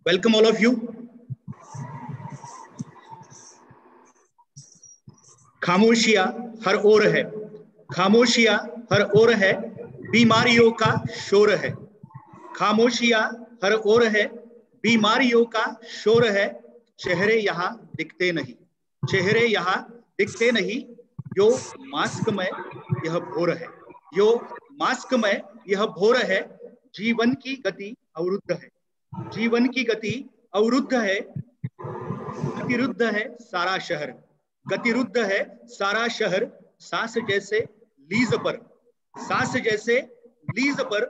Welcome all of you. खामोशियां हर ओर है, खामोशियां हर ओर है, बीमारियों का शोर है। खामोशियां हर ओर है, बीमारियों का शोर है। चेहरे यहाँ दिखते नहीं, चेहरे यहाँ दिखते नहीं। यो मास्क में यह भोर है, यो मास्क में यह भोर है। जीवन की गति अवरुद्ध है, जीवन की गति अवरुद्ध है। गतिरुद्ध है सारा शहर, गतिरुद्ध है सारा शहर। सांस जैसे लीज पर, सांस जैसे लीज पर।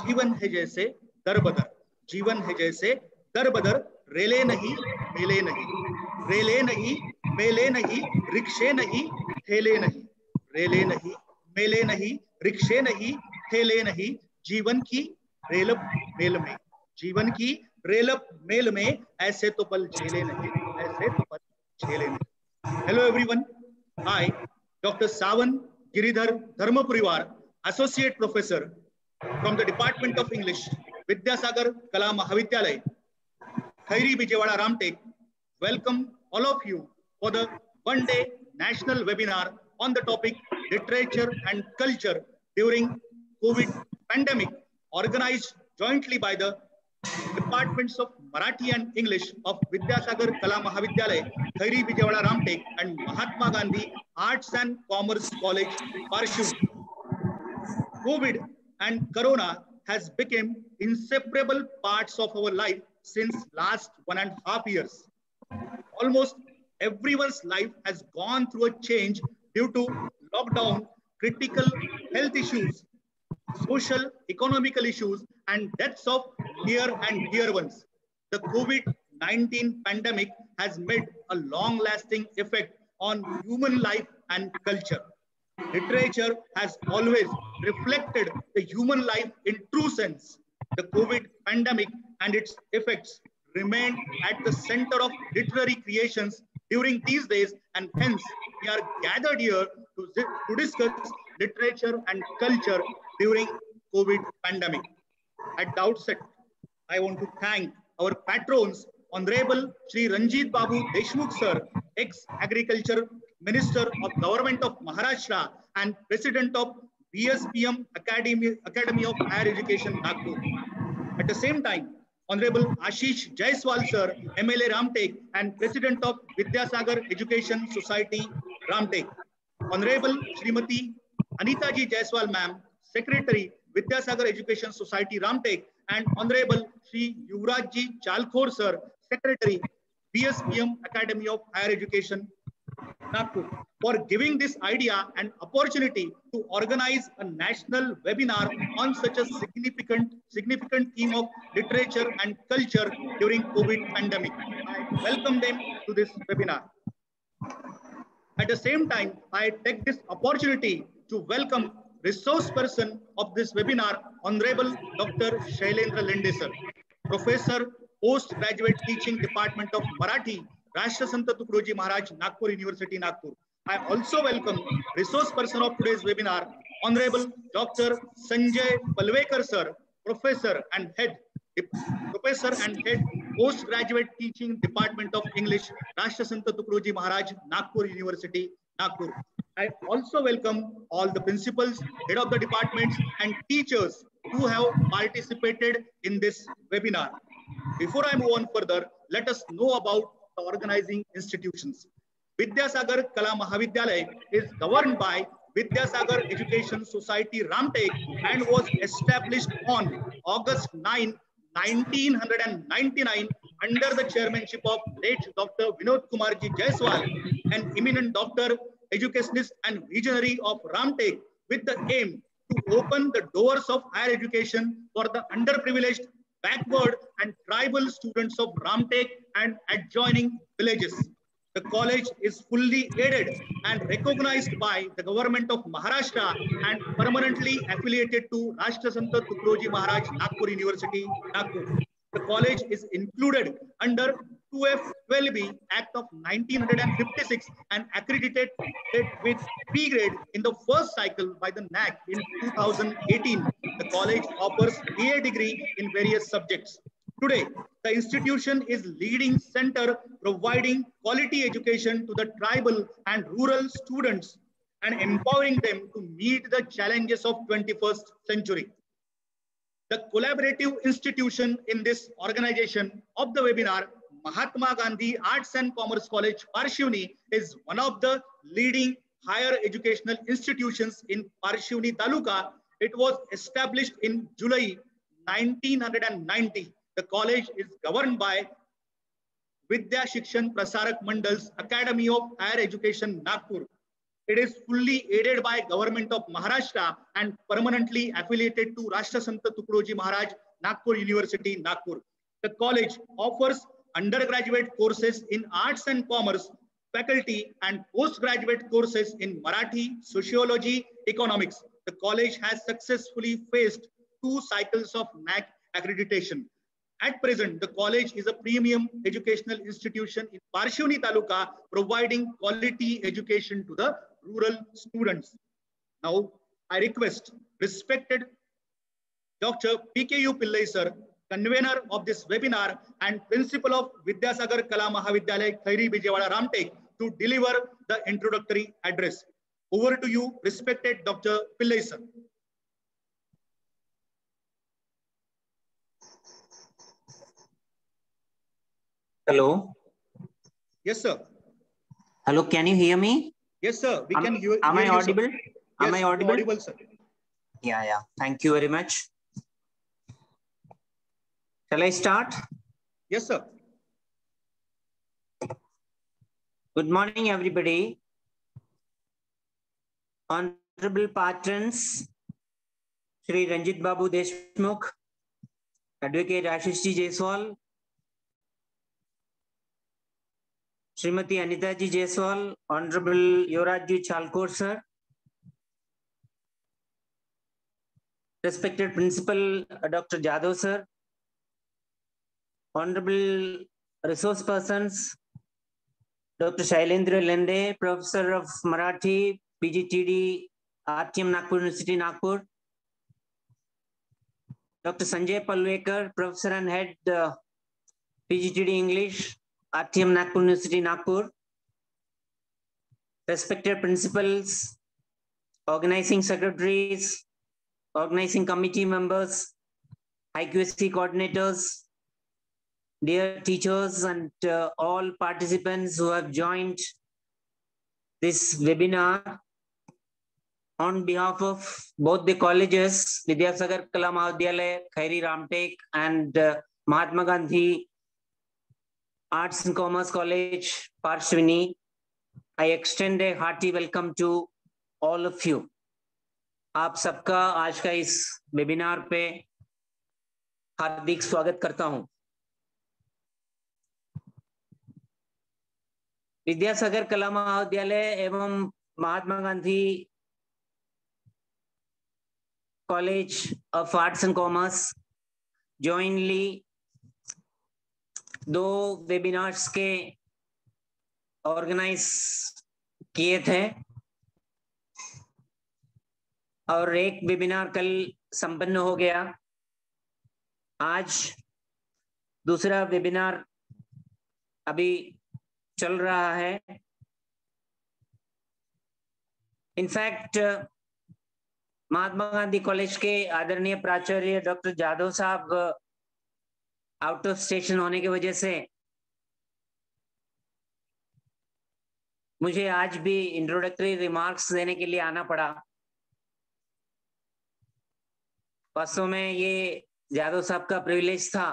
जीवन है जैसे दर बदर, जीवन है जैसे दर बदर। रेले नहीं मेले नहीं, रेले नहीं मेले नहीं। रिक्शे नहीं ठेले नहीं, रेले नहीं मेले नहीं। रिक्शे नहीं ठेले नहीं। जीवन की रेलप मेल में, जीवन की रेलप मेल में। ऐसे तो पल झेले नहीं, ऐसे तो पल झेले नहीं। Hello everyone, I doctor Sawan Giridhar Dharmapuriwar, associate professor from the Department of English, Vidyasagar Kala Mahavidyalay, Khairi Vijayawada Ramtek, welcome all of you for the one-day national webinar on the topic literature and culture during COVID pandemic, organized jointly by the Departments of Marathi and English of Vidyasagar Kala Mahavidyalay, Khairi Vijayawada Ramtek, and Mahatma Gandhi Arts and Commerce College, Parshur. COVID and Corona has become inseparable parts of our life since last 1.5 years. Almost everyone's life has gone through a change due to lockdown, critical health issues, social, economical issues, and deaths of near and dear ones. The COVID-19 pandemic has made a long-lasting effect on human life and culture. Literature has always reflected the human life in true sense. The COVID pandemic and its effects remain at the center of literary creations during these days, and hence we are gathered here to discuss literature and culture during COVID pandemic. At the outset, I want to thank our patrons, Honorable Shri Ranjit Babu Deshmukh Sir, ex-Agriculture Minister of Government of Maharashtra and President of BSPM Academy of Higher Education, Nagpur. At the same time, Honorable Ashish Jaiswal Sir, MLA Ramtek and President of Vidyasagar Education Society, Ramtek. Honorable Srimati Anita Ji Jaiswal Ma'am, Secretary, Vidyasagar Education Society, Ramtek, and Honorable Shri Yuvraj Ji Chalkhor Sir, Secretary, BSPM Academy of Higher Education, Nagpur, for giving this idea and opportunity to organize a national webinar on such a significant theme of literature and culture during COVID pandemic. I welcome them to this webinar. At the same time, I take this opportunity to welcome resource person of this webinar, Honorable Dr. Shailendra Lende Sir, Professor, Postgraduate Teaching Department of Marathi, Rashtra Sant Tukadoji Maharaj, Nagpur University, Nagpur. I also welcome resource person of today's webinar, Honorable Dr. Sanjay Palwekar Sir, Professor and Head, Postgraduate Teaching Department of English, Rashtra Sant Tukadoji Maharaj, Nagpur University, Nagpur. I also welcome all the principals, head of the departments, and teachers who have participated in this webinar. Before I move on further, let us know about the organizing institutions. Vidyasagar Kala Mahavidyalay is governed by Vidyasagar Education Society, Ramtek, and was established on August 9, 1999 under the chairmanship of late Dr. Vinod Kumar Ji Jaiswal, an eminent doctor, educationist and visionary of Ramtek, with the aim to open the doors of higher education for the underprivileged, backward, and tribal students of Ramtek and adjoining villages. The college is fully aided and recognized by the government of Maharashtra and permanently affiliated to Rashtrasanta Tukaroji Maharaj Nagpur University, Nagpur. The college is included under 2F12B Act of 1956 and accredited with B grade in the first cycle by the NAC in 2018. The college offers BA degree in various subjects. Today, the institution is leading center providing quality education to the tribal and rural students and empowering them to meet the challenges of 21st century. The collaborative institution in this organization of the webinar, Mahatma Gandhi Arts and Commerce College, Parshivani, is one of the leading higher educational institutions in Parshivani Taluka. It was established in July 1990. The college is governed by Vidya Shikshan Prasarak Mandal's Academy of Higher Education, Nagpur. It is fully aided by Government of Maharashtra and permanently affiliated to Rashtrasanta Tukaroji Maharaj Nagpur University, Nagpur. The college offers undergraduate courses in arts and commerce, faculty and postgraduate courses in Marathi, sociology, economics. The college has successfully faced 2 cycles of NAC accreditation. At present, the college is a premium educational institution in Parshivani Taluka, providing quality education to the rural students. Now, I request respected Dr. PKU Pillai sir, convener of this webinar and principal of Vidyasagar Kala Mahavidyalaya, Khairi Vijayawada, Ramtek, to deliver the introductory address. Over to you, respected Dr. Pillai sir. Hello. Yes, sir. Hello, can you hear me? Yes, sir. We can hear you. Am I audible? Yes, am I audible? Audible, sir. Yeah. Thank you very much. Shall I start? Yes, sir. Good morning, everybody. Honorable patrons, Shri Ranjit Babu Deshmukh, Advocate Ashish Ji Jaiswal, Srimati Anita Ji Jaiswal, Honorable Yuvraj Ji Chalkor sir, respected Principal Dr. Jadhav sir, Honorable resource persons, Dr. Shailendra Lende, Professor of Marathi, PGTD, RTM Nagpur University, Nagpur, Dr. Sanjay Palwekar, Professor and Head PGTD English, RTM Nagpur University, Nagpur, respected principals, organizing secretaries, organizing committee members, IQSC coordinators, dear teachers and all participants who have joined this webinar on behalf of both the colleges, Vidyasagar Kala Mahavidyalaya, Khairi Ramtek and Mahatma Gandhi Arts and Commerce College, Parshivani. I extend a hearty welcome to all of you. आप सबका आज का इस webinar पे हार्दिक स्वागत करता हूं। विद्यासागर कला महाविद्यालय एवं Mahatma Gandhi college of arts and commerce jointly 2 webinars के organize किए थे और एक वेबिनार कल संपन्न हो गया। आज दूसरा वेबिनार अभी चल रहा है। इनफैक्ट महात्मा गांधी कॉलेज के आदरणीय प्राचार्य डॉक्टर जाधव साहब आउट ऑफ स्टेशन होने की वजह से मुझे आज भी इंट्रोडक्टरी रिमार्क्स देने के लिए आना पड़ा। वास्तव में ये जाधव साहब का प्रिविलेज था,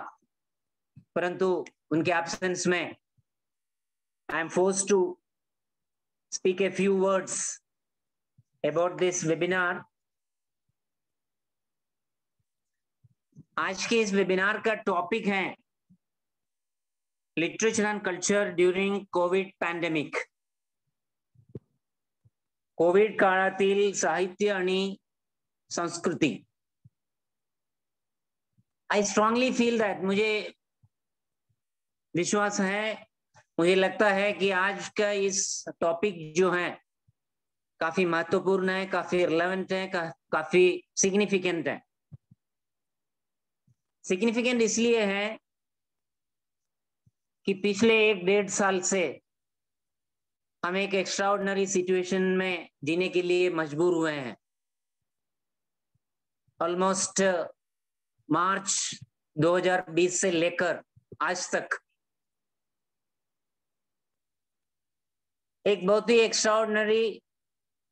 परंतु उनके एब्सेंस में I am forced to speak a few words about this webinar. आज के इस वेबिनार का टॉपिक है literature end culture during Covid pandemic. Covid काळातील साहित्य आणि संस्कृती. आई स्ट्रांगली फील दैट, मुझे विश्वास है, मुझे लगता है कि आज का इस टॉपिक जो है काफी महत्वपूर्ण है, काफी रिलेवेंट है, काफी सिग्निफिकेंट है. सिग्निफिकेंट इसलिए है कि पिछले 1-1.5 साल से हम एक एक्स्ट्राऑर्डिनरी सिचुएशन में जीने के लिए मजबूर हुए हैं. ऑलमोस्ट मार्च 2020 से लेकर आज तक एक बहुत ही एक्स्ट्राऑर्डिनरी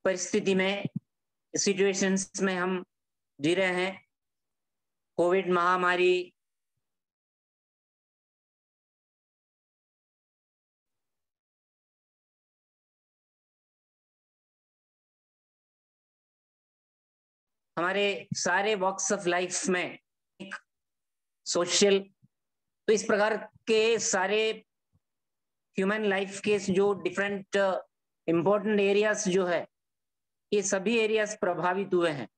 परिस्थिति में, सिचुएशंस में हम जी रहे हैं. कोविड महामारी हमारे सारे वॉक्स ऑफ लाइफ में एक सोशल, तो इस प्रकार के सारे ह्यूमन लाइफ के जो डिफरेंट इंपॉर्टेंट एरियाज जो है, ये सभी एरियाज प्रभावित हुए हैं.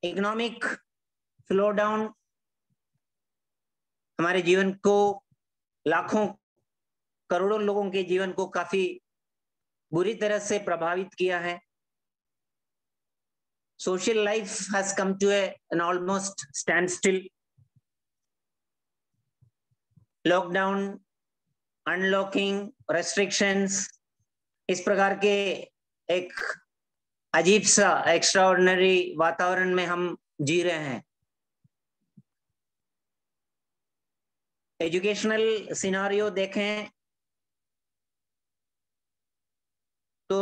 इकोनॉमिक स्लो डाउन हमारे जीवन को, लाखों करोड़ों लोगों के जीवन को काफी बुरी तरह से प्रभावित किया है. Social life has come to an almost standstill. Lockdown, unlocking, restrictions, इस प्रकार के एक अजीब सा एक्स्ट्राऑर्डिनरी वातावरण में हम जी रहे हैं. एजुकेशनल सिनारियो देखें तो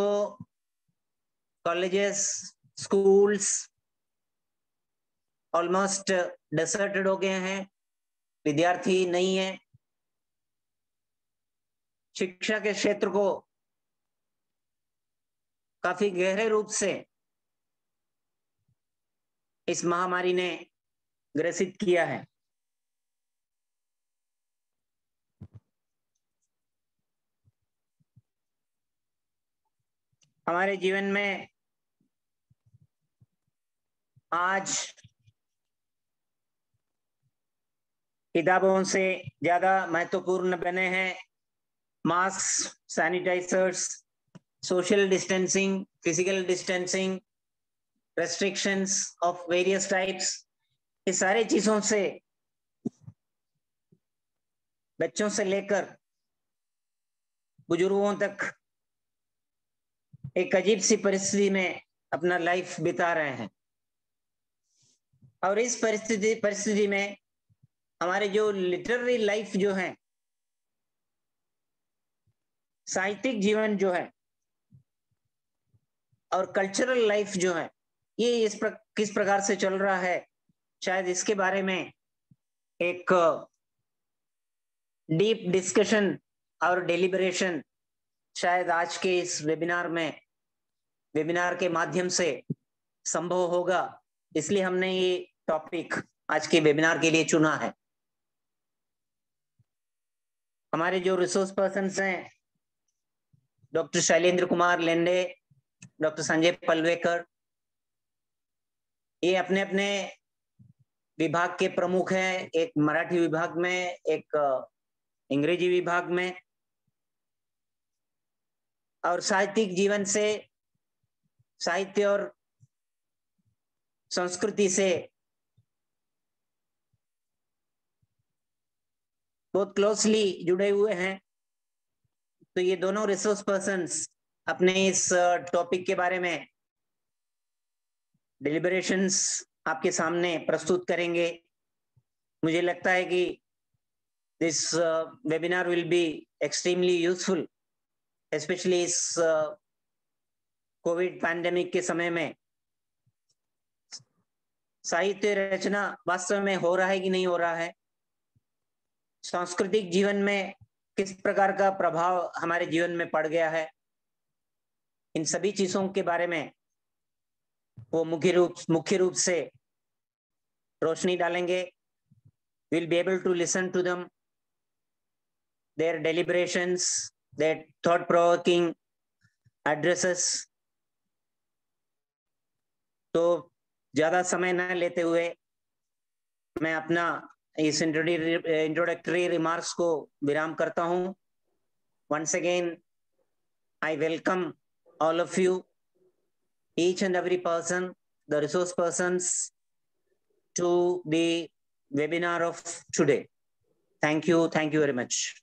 कॉलेजेस, स्कूल्स ऑलमोस्ट डिसर्टेड हो गए हैं, विद्यार्थी नहीं है. शिक्षा के क्षेत्र को काफी गहरे रूप से इस महामारी ने ग्रसित किया है. हमारे जीवन में आज किताबों से ज्यादा महत्वपूर्ण बने हैं mask, sanitisers, social distancing, physical distancing, restrictions of various types. इस सारे चीजों से बच्चों से लेकर बुजुर्गों तक एक अजीब सी परिस्थिति में अपना लाइफ बिता रहे हैं. और इस परिस्थिति में हमारे जो लिटरेरी लाइफ जो है, साहित्यिक जीवन जो है और कल्चरल लाइफ जो है, ये किस प्रकार से चल रहा है, शायद इसके बारे में एक डीप डिस्कशन और डेलिब्रेशन शायद आज के इस वेबिनार के माध्यम से संभव होगा. इसलिए हमने ये टॉपिक आज के वेबिनार के लिए चुना है. हमारे जो रिसोर्स पर्सन्स हैं, डॉक्टर शैलेंद्र कुमार लेंडे, डॉक्टर संजय पलवेकर, ये अपने अपने विभाग के प्रमुख हैं. एक मराठी विभाग में, एक अंग्रेजी विभाग में, और साहित्यिक जीवन से, साहित्य और संस्कृति से बहुत क्लोजली जुड़े हुए हैं. तो ये दोनों रिसोर्स पर्सन्स अपने इस टॉपिक के बारे में डिलिबरेशंस आपके सामने प्रस्तुत करेंगे. मुझे लगता है कि this webinar will be extremely useful, especially इस कोविड पैंडेमिक के समय में. साहित्य रचना वास्तव में हो रहा है कि नहीं हो रहा है, सांस्कृतिक जीवन में किस प्रकार का प्रभाव हमारे जीवन में पड़ गया है, इन सभी चीजों के बारे में वो मुख्य रूप से रोशनी डालेंगे. We'll be able to listen to them, their deliberations, their thought-provoking addresses. तो ज्यादा समय न लेते हुए मैं अपना इस इंट्रोडक्टरी रिमार्क्स को विराम करता हूं. Once again, I welcome all of you, each and every person, the resource persons, to the webinar of today. Thank you very much.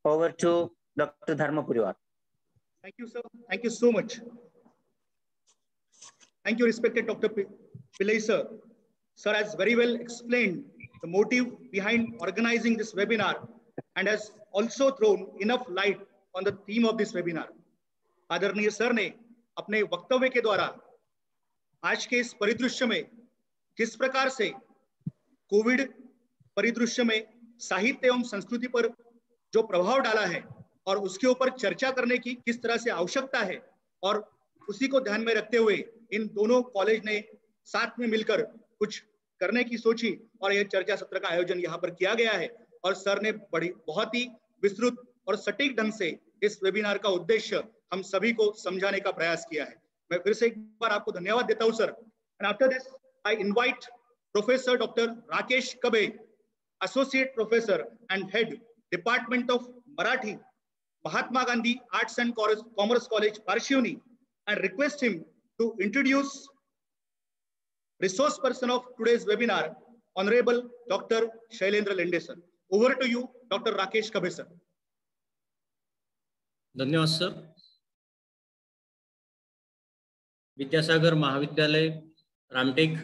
Over to Dr. Dharma Puriwar. Thank you, sir. Thank you so much. Thank you, respected Dr. Pillai, sir. Sir has very well explained the motive behind organizing this webinar and has also thrown enough light on the theme of this webinar. आदरणीय sir ने अपने वक्तव्य के द्वारा आज के इस परिदृश्य में किस प्रकार से Covid परिदृश्य में साहित्य एवं संस्कृति पर जो प्रभाव डाला है और उसके ऊपर चर्चा करने की किस तरह से आवश्यकता है, और उसी को ध्यान में रखते हुए इन दोनों कॉलेज ने साथ में मिलकर कुछ करने की सोची और यह चर्चा सत्र का आयोजन यहाँ पर किया गया है. और सर ने बहुत ही विस्तृत और सटीक ढंग से इस वेबिनार का उद्देश्य हम सभी को समझाने का प्रयास किया है. मैं फिर से एक बार आपको धन्यवाद देता हूं sir. And after this I invite professor doctor Rakesh Kabe, associate professor and head department of Marathi, Mahatma Gandhi Arts and Commerce College, Parshuni, and request him to introduce resource person of today's webinar, Honorable Dr. Shailendra Lende sir. Over to you, Dr. Rakesh Kabhe sir. धन्यवाद sir. Vidyasagar महाविद्यालय रामटेक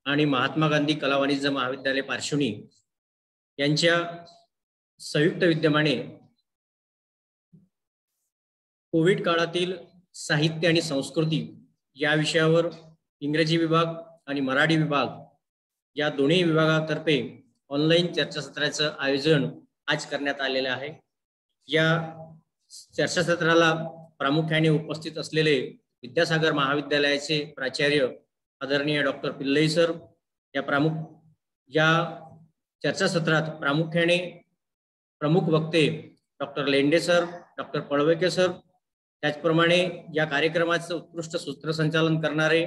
आणि महात्मा गांधी कला वाणिज्य महाविद्यालय पारशिवनी यांच्या संयुक्त विद्यमाने Covid काळातील साहित्य आणि संस्कृती या विषयावर इंग्रजी विभाग आणि मराठी विभाग या दोन्ही विभागातर्फे ऑनलाईन चर्चासत्राचं आयोजन आज करण्यात आलेलं आहे. या चर्चासत्राला प्रामुख्याने उपस्थित असलेले विद्यासागर महाविद्यालयाचे प्राचार्य आदरणीय डॉक्टर पिल्लई सर या चर्चासत्रात प्रामुख्याने प्रमुख वक्ते doctor Lende sir, doctor Palveke sir, त्याचप्रमाणे या कार्यक्रमाचं उत्कृष्ट सूत्रसंचालन करणारे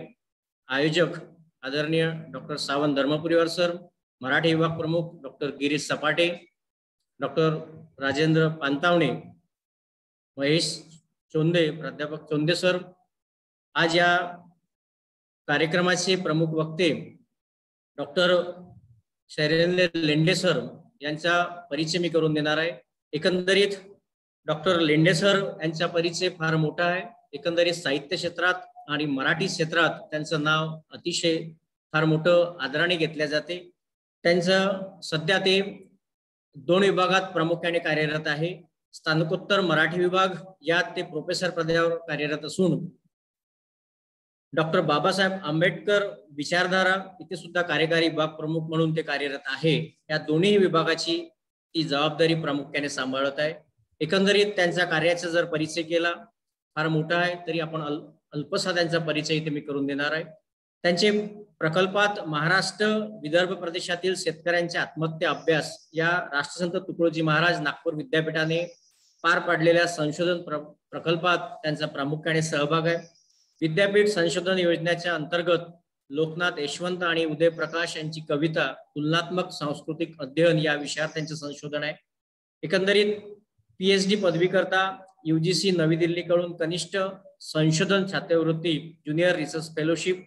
आयोजक आदरणीय डॉक्टर सावंत धर्मपुरीवार सर, मराठी विभाग प्रमुख डॉक्टर गिरीश सपाटे, डॉक्टर राजेंद्र पांतावणे, महेश चोंदे, प्राध्यापक चोंदे सर. आज या कार्यक्रमाचे प्रमुख वक्ते डॉक्टर शैलेंद्र लेंडे सर यांचा परिचय मी करून देणार आहे. एकंदरीत डॉक्टर लेंडे सर यांचा परिचय फार मोठा आहे. एकंदरीत साहित्य क्षेत्रात आणि मराठी क्षेत्रात त्यांचं नाव अतिशय फार मोठं आदराने घेतले जाते. त्यांचं सध्या ते 2 विभागात प्रामुख्याने कार्यरत आहे. स्नातकोत्तर मराठी विभाग यात ते प्रोफेसर पदावर कार्यरत असून डॉक्टर बाबासाहेब आंबेडकर विचारधारा इथे सुद्धा कार्यकारी विभाग प्रमुख म्हणून ते कार्यरत आहे. या दोन्ही विभागाची ती जबाबदारी प्रामुख्याने सांभाळत आहे. एकंदरीत त्यांचा कार्याचा जर परिचय केला फार मोठा आहे तरी आपण अल्पसा त्यांचा परिचय इथे मी करून देणार आहे. त्यांचे प्रकल्पात महाराष्ट्र विदर्भ प्रदेशातील शेतकऱ्यांचे आत्महत्या अभ्यास या राष्ट्रसंत तुकडोजी महाराज नागपूर विद्यापीठाने पार पाडलेल्या संशोधन प्रकल्पात त्यांचा प्रामुख्याने सहभाग आहे. विद्यापीठ संशोधन योजनेच्या अंतर्गत लोकनाथ यशवंत आणि उदय प्रकाश यांची कविता तुलनात्मक सांस्कृतिक अध्ययन या विषयावर त्यांचे संशोधन आहे. एकंदरीत PhD पदवीकरता UGC नवी दिल्लीकडून कनिष्ठ संशोधन छात्रवृत्ती ज्युनियर रिसर्च फेलोशिप,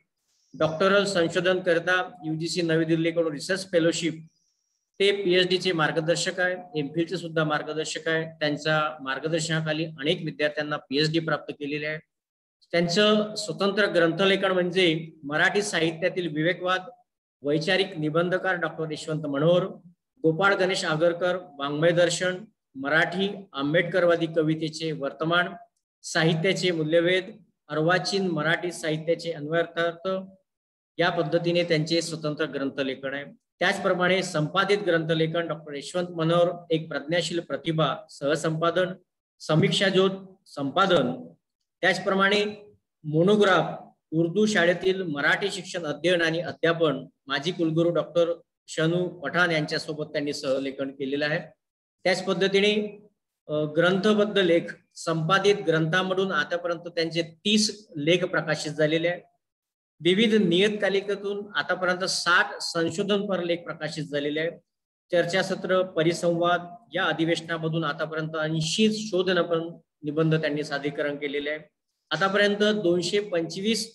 डॉक्टरल संशोधन करता UGC नवी दिल्लीकडून रिसर्च फेलोशिप, ते PhD चे मार्गदर्शक आहे. MPhil चे सुद्धा मार्गदर्शक आहे. त्यांच्या मार्गदर्शनाखाली अनेक विद्यार्थ्यांना PhD प्राप्त केलेले आहे. त्यांचं स्वतंत्र ग्रंथलेखन म्हणजे मराठी साहित्यातील विवेकवाद, वैचारिक निबंधकार डॉक्टर यशवंत मनोहर, गोपाळ गणेश आगरकर वाङ्मय दर्शन, मराठी आंबेडकरवादी कवितेचे वर्तमान, साहित्याचे मूल्यवेध, अर्वाचीन मराठी साहित्याचे अन्वयार्थ या पद्धतीने त्यांचे स्वतंत्र ग्रंथलेखन आहे. त्याचप्रमाणे संपादित ग्रंथलेखन डॉक्टर यशवंत मनोहर एक प्रज्ञाशील प्रतिभा, सहसंपादन समीक्षा ज्योत संपादन, त्याचप्रमाणे मोनोग्राफ उर्दू शाळेतील मराठी शिक्षण अध्ययन आणि अध्यापन माजी कुलगुरू डॉक्टर शनू पठाण यांच्यासोबत त्यांनी सहलेखन केलेलं आहे. त्याच पद्धतीने ग्रंथबद्ध लेख संपादित ग्रंथांमधून आतापर्यंत त्यांचे 30 लेख प्रकाशित झालेले आहेत. विविध नियतकालिकातून आतापर्यंत 60 संशोधनपर लेख प्रकाशित झालेले आहेत. चर्चासत्र, परिसंवाद या अधिवेशनामधून आतापर्यंत 80 शोध निबंध त्यांनी सादरीकरण केलेले आहे. आतापर्यंत 225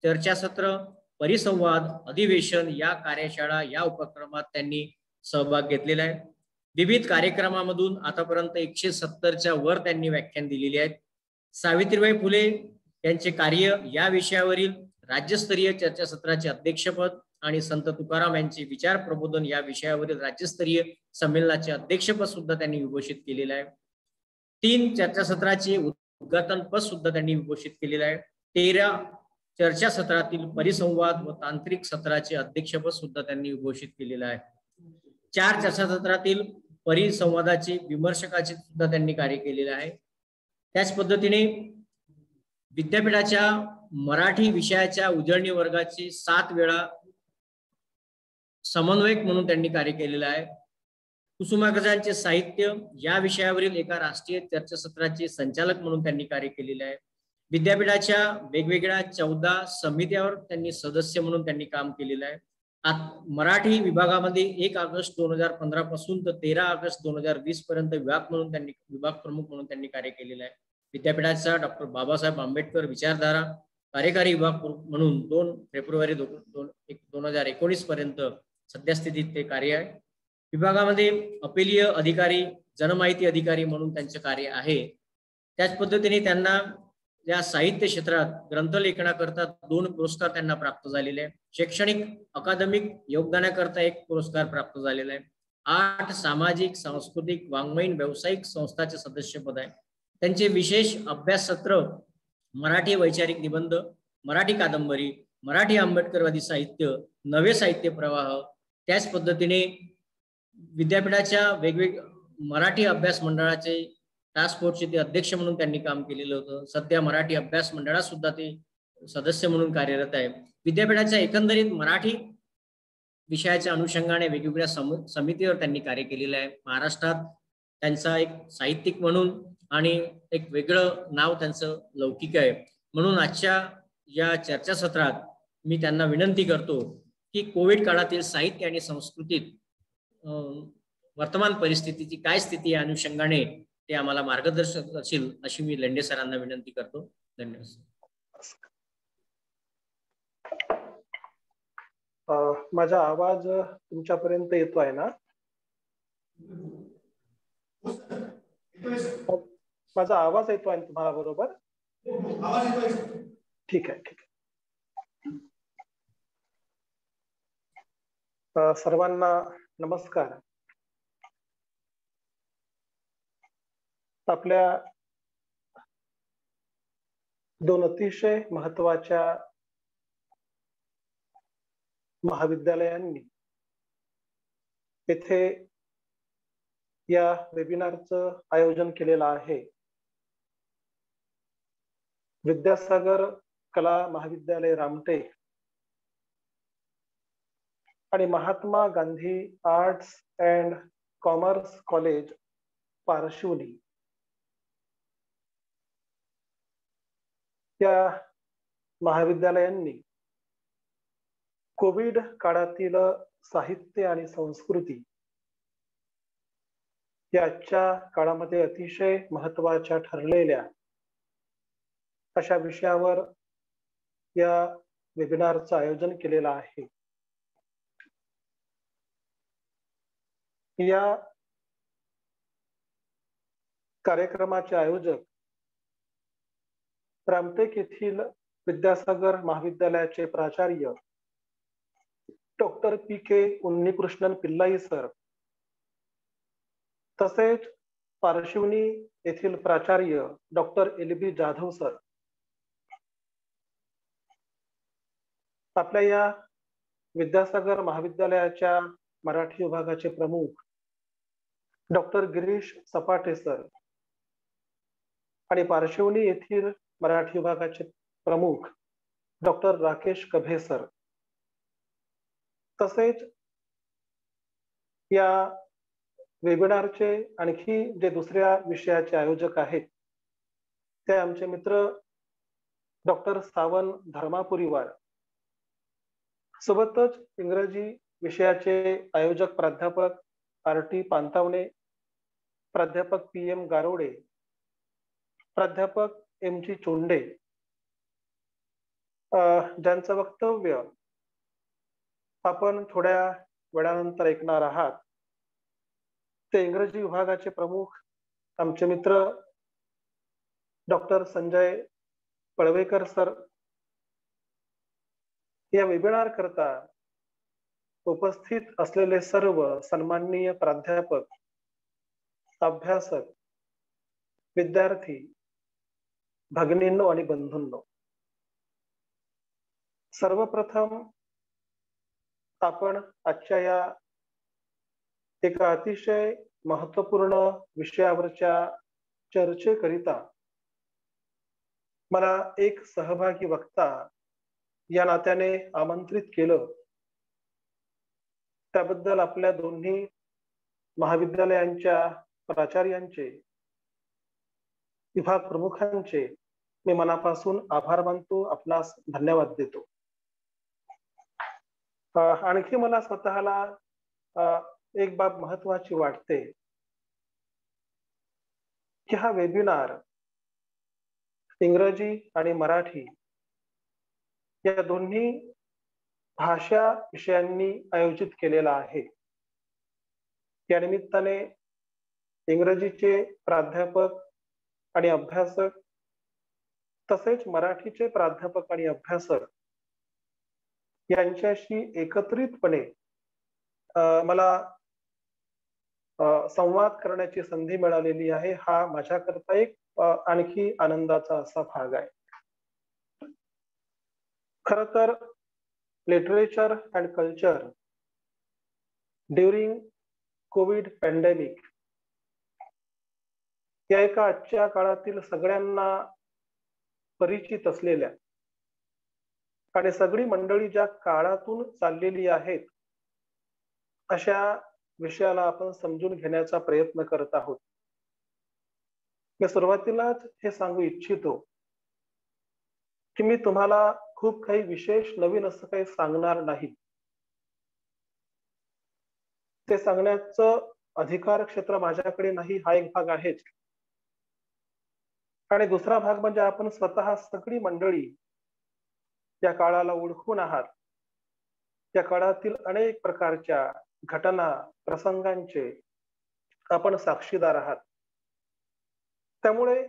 चर्चासत्र, परिसंवाद, अधिवेशन या कार्यशाळा या उपक्रमात त्यांनी सहभाग घेतलेला आहे. विविध कार्यक्रमामधून आतापर्यंत 170च्या वर त्यांनी व्याख्यान दिलेली आहेत. सावित्रीबाई फुले यांचे कार्य या विषयावरील राज्यस्तरीय चर्चासत्राचे अध्यक्षपद आणि संत तुकाराम यांचे विचार प्रबोधन या विषयावरील राज्यस्तरीय संमेलनाचे अध्यक्षपद सुद्धा त्यांनी विभूषित केलेलं आहे. 3 चर्चासत्राचे उद्घाटन पद सुद्धा त्यांनी विभूषित केलेलं आहे. 13 चर्चासत्रातील परिसंवाद व तांत्रिक सत्राचे अध्यक्षपद सुद्धा त्यांनी विभूषित केलेलं आहे. 4 चर्चासत्रातील परिसंवादाचे विमर्शकाचे सुद्धा त्यांनी कार्य केलेले आहे. त्याच पद्धतीने विद्यापीठाच्या मराठी विषयाच्या उजळणी वर्गाचे 7 वेळा समन्वयक म्हणून त्यांनी कार्य केलेलं आहे. कुसुमाग्रजांचे साहित्य या विषयावरील एका राष्ट्रीय चर्चासत्राचे संचालक म्हणून त्यांनी कार्य केलेले आहे. विद्यापीठाच्या वेगवेगळ्या 14 समित्यावर त्यांनी सदस्य म्हणून त्यांनी काम केलेलं आहे. मराठी विभागामध्ये 1 ऑगस्ट 2015 पासून तर 13 ऑगस्ट 2020 पर्यंत विभाग प्रमुख म्हणून त्यांनी कार्य केलेलं आहे. विद्यापीठाचा डॉक्टर बाबासाहेब आंबेडकर विचारधारा कार्यकारी विभाग म्हणून 2 फेब्रुवारी 2019 पर्यंत सद्यस्थितीत ते कार्य आहे. विभागामध्ये अपिलीय अधिकारी, जनमाहिती अधिकारी म्हणून त्यांचे कार्य आहे. त्याच पद्धतीने त्यांना या साहित्य क्षेत्रात ग्रंथलेखनाकरता 2 पुरस्कार त्यांना प्राप्त झालेले आहे. शैक्षणिक अकादमिक योगदानाकरता 1 पुरस्कार प्राप्त झालेला आहे. 8 सामाजिक, सांस्कृतिक, वाङ्मयीन, व्यावसायिक संस्थाचे सदस्यपद आहे. त्यांचे विशेष अभ्यास सत्र मराठी वैचारिक निबंध, मराठी कादंबरी, मराठी आंबेडकरवादी साहित्य, नवे साहित्य प्रवाह. त्याच पद्धतीने विद्यापीठाच्या वेगवेगळ्या मराठी अभ्यास मंडळाचे टास्क फोर्सचे ते अध्यक्ष म्हणून त्यांनी काम केलेलं होतं. सध्या मराठी अभ्यास मंडळात सुद्धा ते सदस्य म्हणून कार्यरत आहे. विद्यापीठाच्या एकंदरीत मराठी विषयाच्या अनुषंगाने वेगवेगळ्या समितीवर त्यांनी कार्य केलेलं आहे. महाराष्ट्रात त्यांचा एक साहित्यिक म्हणून आणि एक वेगळं नाव त्यांचं लौकिक आहे. म्हणून आजच्या या चर्चासत्रात मी त्यांना विनंती करतो की कोविड काळातील साहित्य आणि संस्कृतीत वर्तमान परिस्थितीची काय स्थिती या अनुषंगाने ते आम्हाला मार्गदर्शन करतील अशी मी लेंडे सरांना विनंती करतो. धन्यवाद. माझा आवाज तुमच्यापर्यंत येतोय ना? माझा आवाज येतोय तुम्हाला बरोबर? ठीक आहे, ठीक आहे. सर्वांना नमस्कार. आपल्या 2 अतिशय महत्वाच्या महाविद्यालयांनी येथे या वेबिनारचं आयोजन केलेलं आहे. विद्यासागर कला महाविद्यालय रामटेक आणि Mahatma Gandhi arts and commerce college Parshivni या महाविद्यालयांनी कोविड काळातील साहित्य आणि संस्कृती या आजच्या काळामध्ये अतिशय महत्वाच्या ठरलेल्या अशा विषयावर या वेबिनारचं आयोजन केलेलं आहे. या कार्यक्रमाचे आयोजक रामटेक येथील विद्यासागर महाविद्यालयाचे प्राचार्य doctor PK Unnikrishnan Pillai sir, तसेच पारशिवनी येथील प्राचार्य डॉक्टर LB जाधव सर. आपल्या या विद्यासागर महाविद्यालयाच्या मराठी विभागाचे प्रमुख डॉक्टर गिरीश सपाटे सर, आणि पारशिवनी येथील मराठी विभागाचे प्रमुख डॉक्टर राकेश कभे सर, तसेच या वेबिनारचे आणखी जे दुसऱ्या विषयाचे आयोजक आहेत ते आमचे मित्र डॉक्टर सावन धर्मापुरीवार, सोबतच इंग्रजी विषयाचे आयोजक प्राध्यापक आर.टी. पानतावणे, प्राध्यापक पी.एम. गारोडे, प्राध्यापक एम.जी. चोंडे, ज्यांचं वक्तव्य आपण थोड्या वेळानंतर ऐकणार आहात, ते इंग्रजी विभागाचे प्रमुख आमचे मित्र डॉक्टर संजय पळवेकर सर. या वेबिनार करता उपस्थित असलेले सर्व सन्माननीय प्राध्यापक, अभ्यासक, विद्यार्थी, भगिनींनो आणि बंधूंनो, सर्वप्रथम आपण आजच्या या एका अतिशय महत्वपूर्ण विषयावरच्या चर्चेकरिता मला एक सहभागी वक्ता या नात्याने आमंत्रित केलं, त्याबद्दल आपल्या दोन्ही महाविद्यालयांच्या प्राचार्यांचे, विभाग प्रमुखांचे मी मनापासून आभार मानतो, आपणास धन्यवाद देतो. आणखी मला स्वतःला एक बाब महत्वाची वाटते की हा वेबिनार इंग्रजी आणि मराठी या दोन्ही भाषा विषयांनी आयोजित केलेला आहे. या निमित्ताने इंग्रजीचे प्राध्यापक आणि अभ्यासक तसेच मराठीचे प्राध्यापक आणि अभ्यासक यांच्याशी एकत्रितपणे मला संवाद करण्याची संधी मिळालेली आहे. हा माझ्याकरता एक आणखी आनंदाचा असा भाग आहे. खर तर literature and culture during Covid pandemic या एका आजच्या काळातील सगळ्यांना परिचित असलेल्या आणि सगळी मंडळी ज्या काळातून चाललेली आहेत अशा विषयाला आपण समजून घेण्याचा प्रयत्न करत आहोत. मी सुरुवातीलाच हे सांगू इच्छितो की मी तुम्हाला खूप काही विशेष नवीन असं काही सांगणार नाही. ते सांगण्याचं अधिकार क्षेत्र माझ्याकडे नाही, हा एक भाग आहेच. आणि दुसरा भाग म्हणजे आपण स्वतः सगळी मंडळी या काळाला ओळखून आहात. त्या काळातील अनेक प्रकारच्या घटना प्रसंगांचे आपण साक्षीदार आहात. त्यामुळे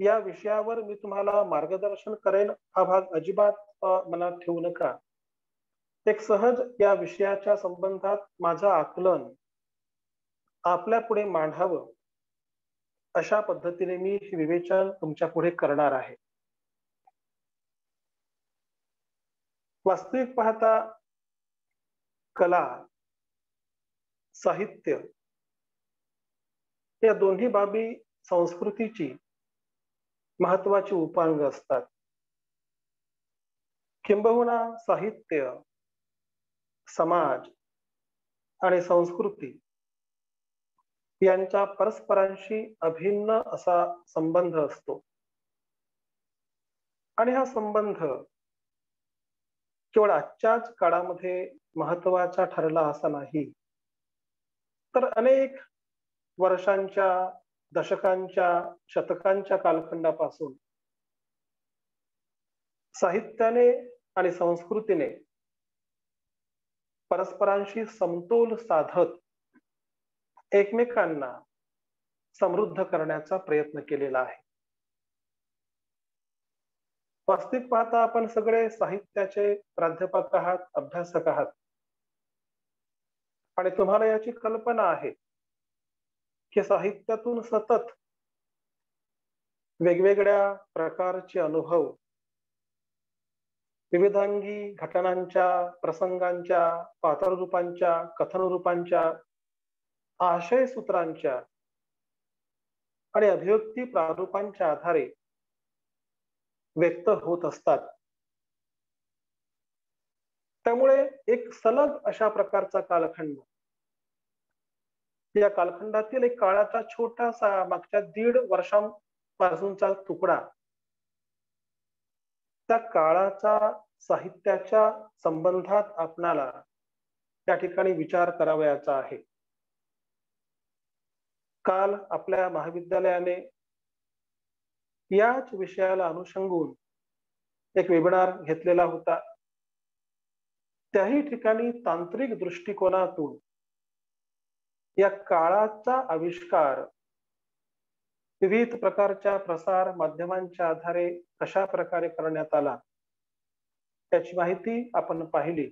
या विषयावर मी तुम्हाला मार्गदर्शन करेन हा भाग अजिबात मनात ठेवू नका. एक सहज या विषयाच्या संबंधात माझं आकलन आपल्या पुढे मांडावं अशा पद्धतीने मी हे विवेचन तुमच्या पुढे करणार आहे. वास्तविक पाहता कला, साहित्य या दोन्ही बाबी संस्कृतीची महत्वाची उपांग असतात. किंबहुना साहित्य, समाज आणि संस्कृती यांचा परस्परांशी अभिन्न असा संबंध असतो. आणि हा संबंध केवळ आजच्याच काळामध्ये महत्वाचा ठरला असा नाही, तर अनेक वर्षांच्या, दशकांच्या, शतकांच्या कालखंडापासून साहित्याने आणि संस्कृतीने परस्परांशी समतोल साधत एकमेकांना समृद्ध करण्याचा प्रयत्न केलेला आहे. वास्तविक पाहता आपण सगळे साहित्याचे प्राध्यापक आहात, अभ्यासक आहात आणि तुम्हाला याची कल्पना आहे की साहित्यातून सतत वेगवेगळ्या प्रकारचे अनुभव, विविधांगी घटनांच्या, प्रसंगांच्या, पात्ररूपांच्या, कथनरूपांच्या, आशय सूत्रांच्या आणि अभिव्यक्ती प्रारूपांच्या आधारे व्यक्त होत असतात. त्यामुळे एक सलग अशा प्रकारचा कालखंड, या कालखंडातील एक काळाचा छोटासा मागच्या 1.5 वर्षांपासूनचा तुकडा त्या काळाचा साहित्याच्या संबंधात आपणाला त्या ठिकाणी विचार करावयाचा आहे. काल आपल्या महाविद्यालयाने याच विषयाला अनुषंगून एक वेबिनार घेतलेला होता. त्याही ठिकाणी तांत्रिक दृष्टिकोनातून या काळाचा आविष्कार विविध प्रकारच्या प्रसार माध्यमांच्या आधारे कशा प्रकारे करण्यात आला त्याची माहिती आपण पाहिली.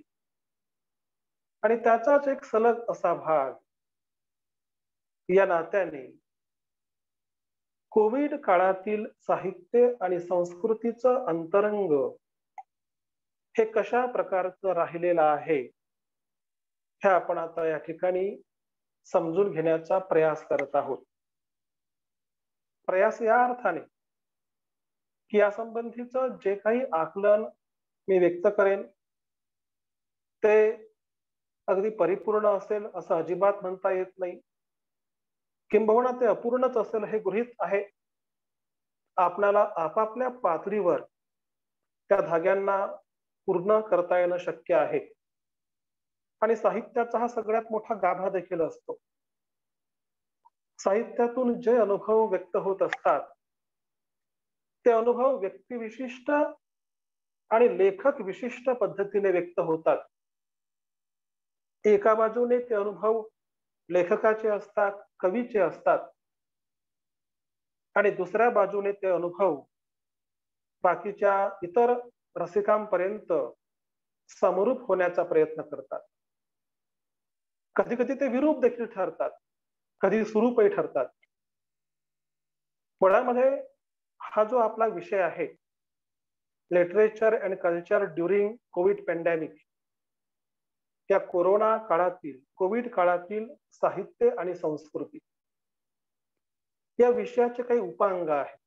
आणि त्याचाच एक सलग असा भाग या नात्याने कोविड काळातील साहित्य आणि संस्कृतीचं अंतरंग हे कशा प्रकारचं राहिलेलं आहे हे आपण आता या ठिकाणी समजून घेण्याचा प्रयास करत आहोत. प्रयास या अर्थाने की या संबंधीचं जे काही आकलन मी व्यक्त करेन ते अगदी परिपूर्ण असेल असं अजिबात म्हणता येत नाही, किंबहुना ते अपूर्णच असेल हे गृहीत आहे. आपल्याला आपापल्या पातळीवर त्या धाग्यांना पूर्ण करता येणं शक्य आहे. आणि साहित्याचा हा सगळ्यात मोठा गाभा देखील असतो. साहित्यातून जे अनुभव व्यक्त होत असतात ते अनुभव व्यक्तिविशिष्ट आणि लेखक विशिष्ट पद्धतीने व्यक्त होतात. एका बाजूने ते अनुभव लेखकाचे असतात, कवीचे असतात, आणि दुसऱ्या बाजूने ते अनुभव बाकीच्या इतर रसिकांपर्यंत समरूप होण्याचा प्रयत्न करतात. कधी कधी ते विरूप देखील ठरतात, कधी सुरूपही ठरतात. मुळामध्ये हा जो आपला विषय आहे, literature and culture during Covid pandemic, या कोरोना काळातील कोविड काळातील साहित्य आणि संस्कृती या विषयाचे काही उपांग आहेत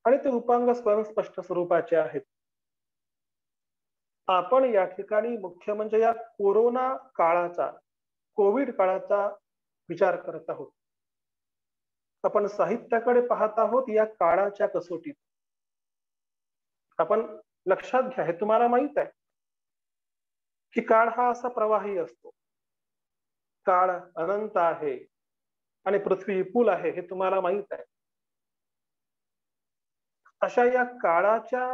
आणि ते उपांग स्वयंस्पष्ट स्वरूपाचे आहेत. आपण या ठिकाणी मुख्य म्हणजे या कोरोना काळाचा, कोविड काळाचा विचार करत आहोत. आपण साहित्याकडे पाहत आहोत या काळाच्या कसोटीत. आपण लक्षात घ्या, हे तुम्हाला माहित आहे की काळ हा असा प्रवाही असतो. काळ अनंत आहे आणि पृथ्वी विपुल आहे, हे तुम्हाला माहित आहे. अशा या काळाच्या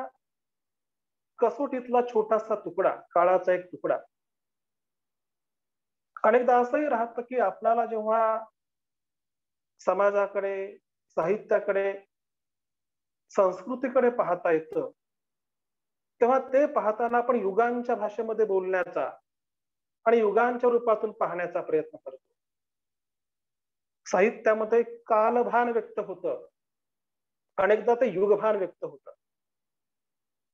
कसोटीतला छोटासा तुकडा, काळाचा एक तुकडा. अनेकदा असंही राहतं की आपल्याला जेव्हा समाजाकडे, साहित्याकडे, संस्कृतीकडे पाहता येतं तेव्हा ते पाहताना आपण युगांच्या भाषेमध्ये बोलण्याचा आणि युगांच्या रूपातून पाहण्याचा प्रयत्न करतो. साहित्यामध्ये कालभान व्यक्त होतं, अनेकदा ते युगभान व्यक्त होतं.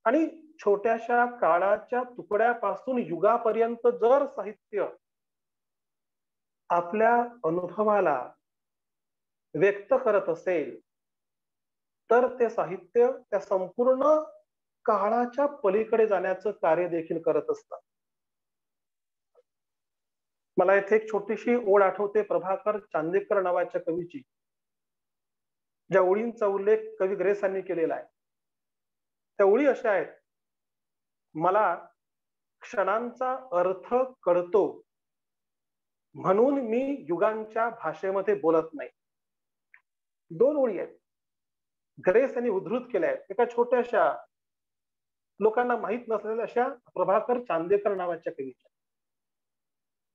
आणि छोट्याशा काळाच्या तुकड्यापासून युगापर्यंत जर साहित्य आपल्या अनुभवाला व्यक्त करत असेल तर ते साहित्य त्या संपूर्ण काळाच्या पलीकडे जाण्याचं कार्य देखील करत असतात. मला इथे एक छोटीशी ओळ आठवते प्रभाकर चांदेकर नावाच्या कवीची, ज्या ओळींचा उल्लेख कवी ग्रेस यांनी केलेला आहे. त्या ओळी अशा आहेत: मला क्षणांचा अर्थ कळतो म्हणून मी युगांच्या भाषेमध्ये बोलत नाही. 2 ओळी आहेत, ग्रेस यांनी उद्धृत केल्या आहेत एका छोट्याशा लोकांना माहित नसलेल्या अशा प्रभाकर चांदेकर नावाच्या कवीच्या.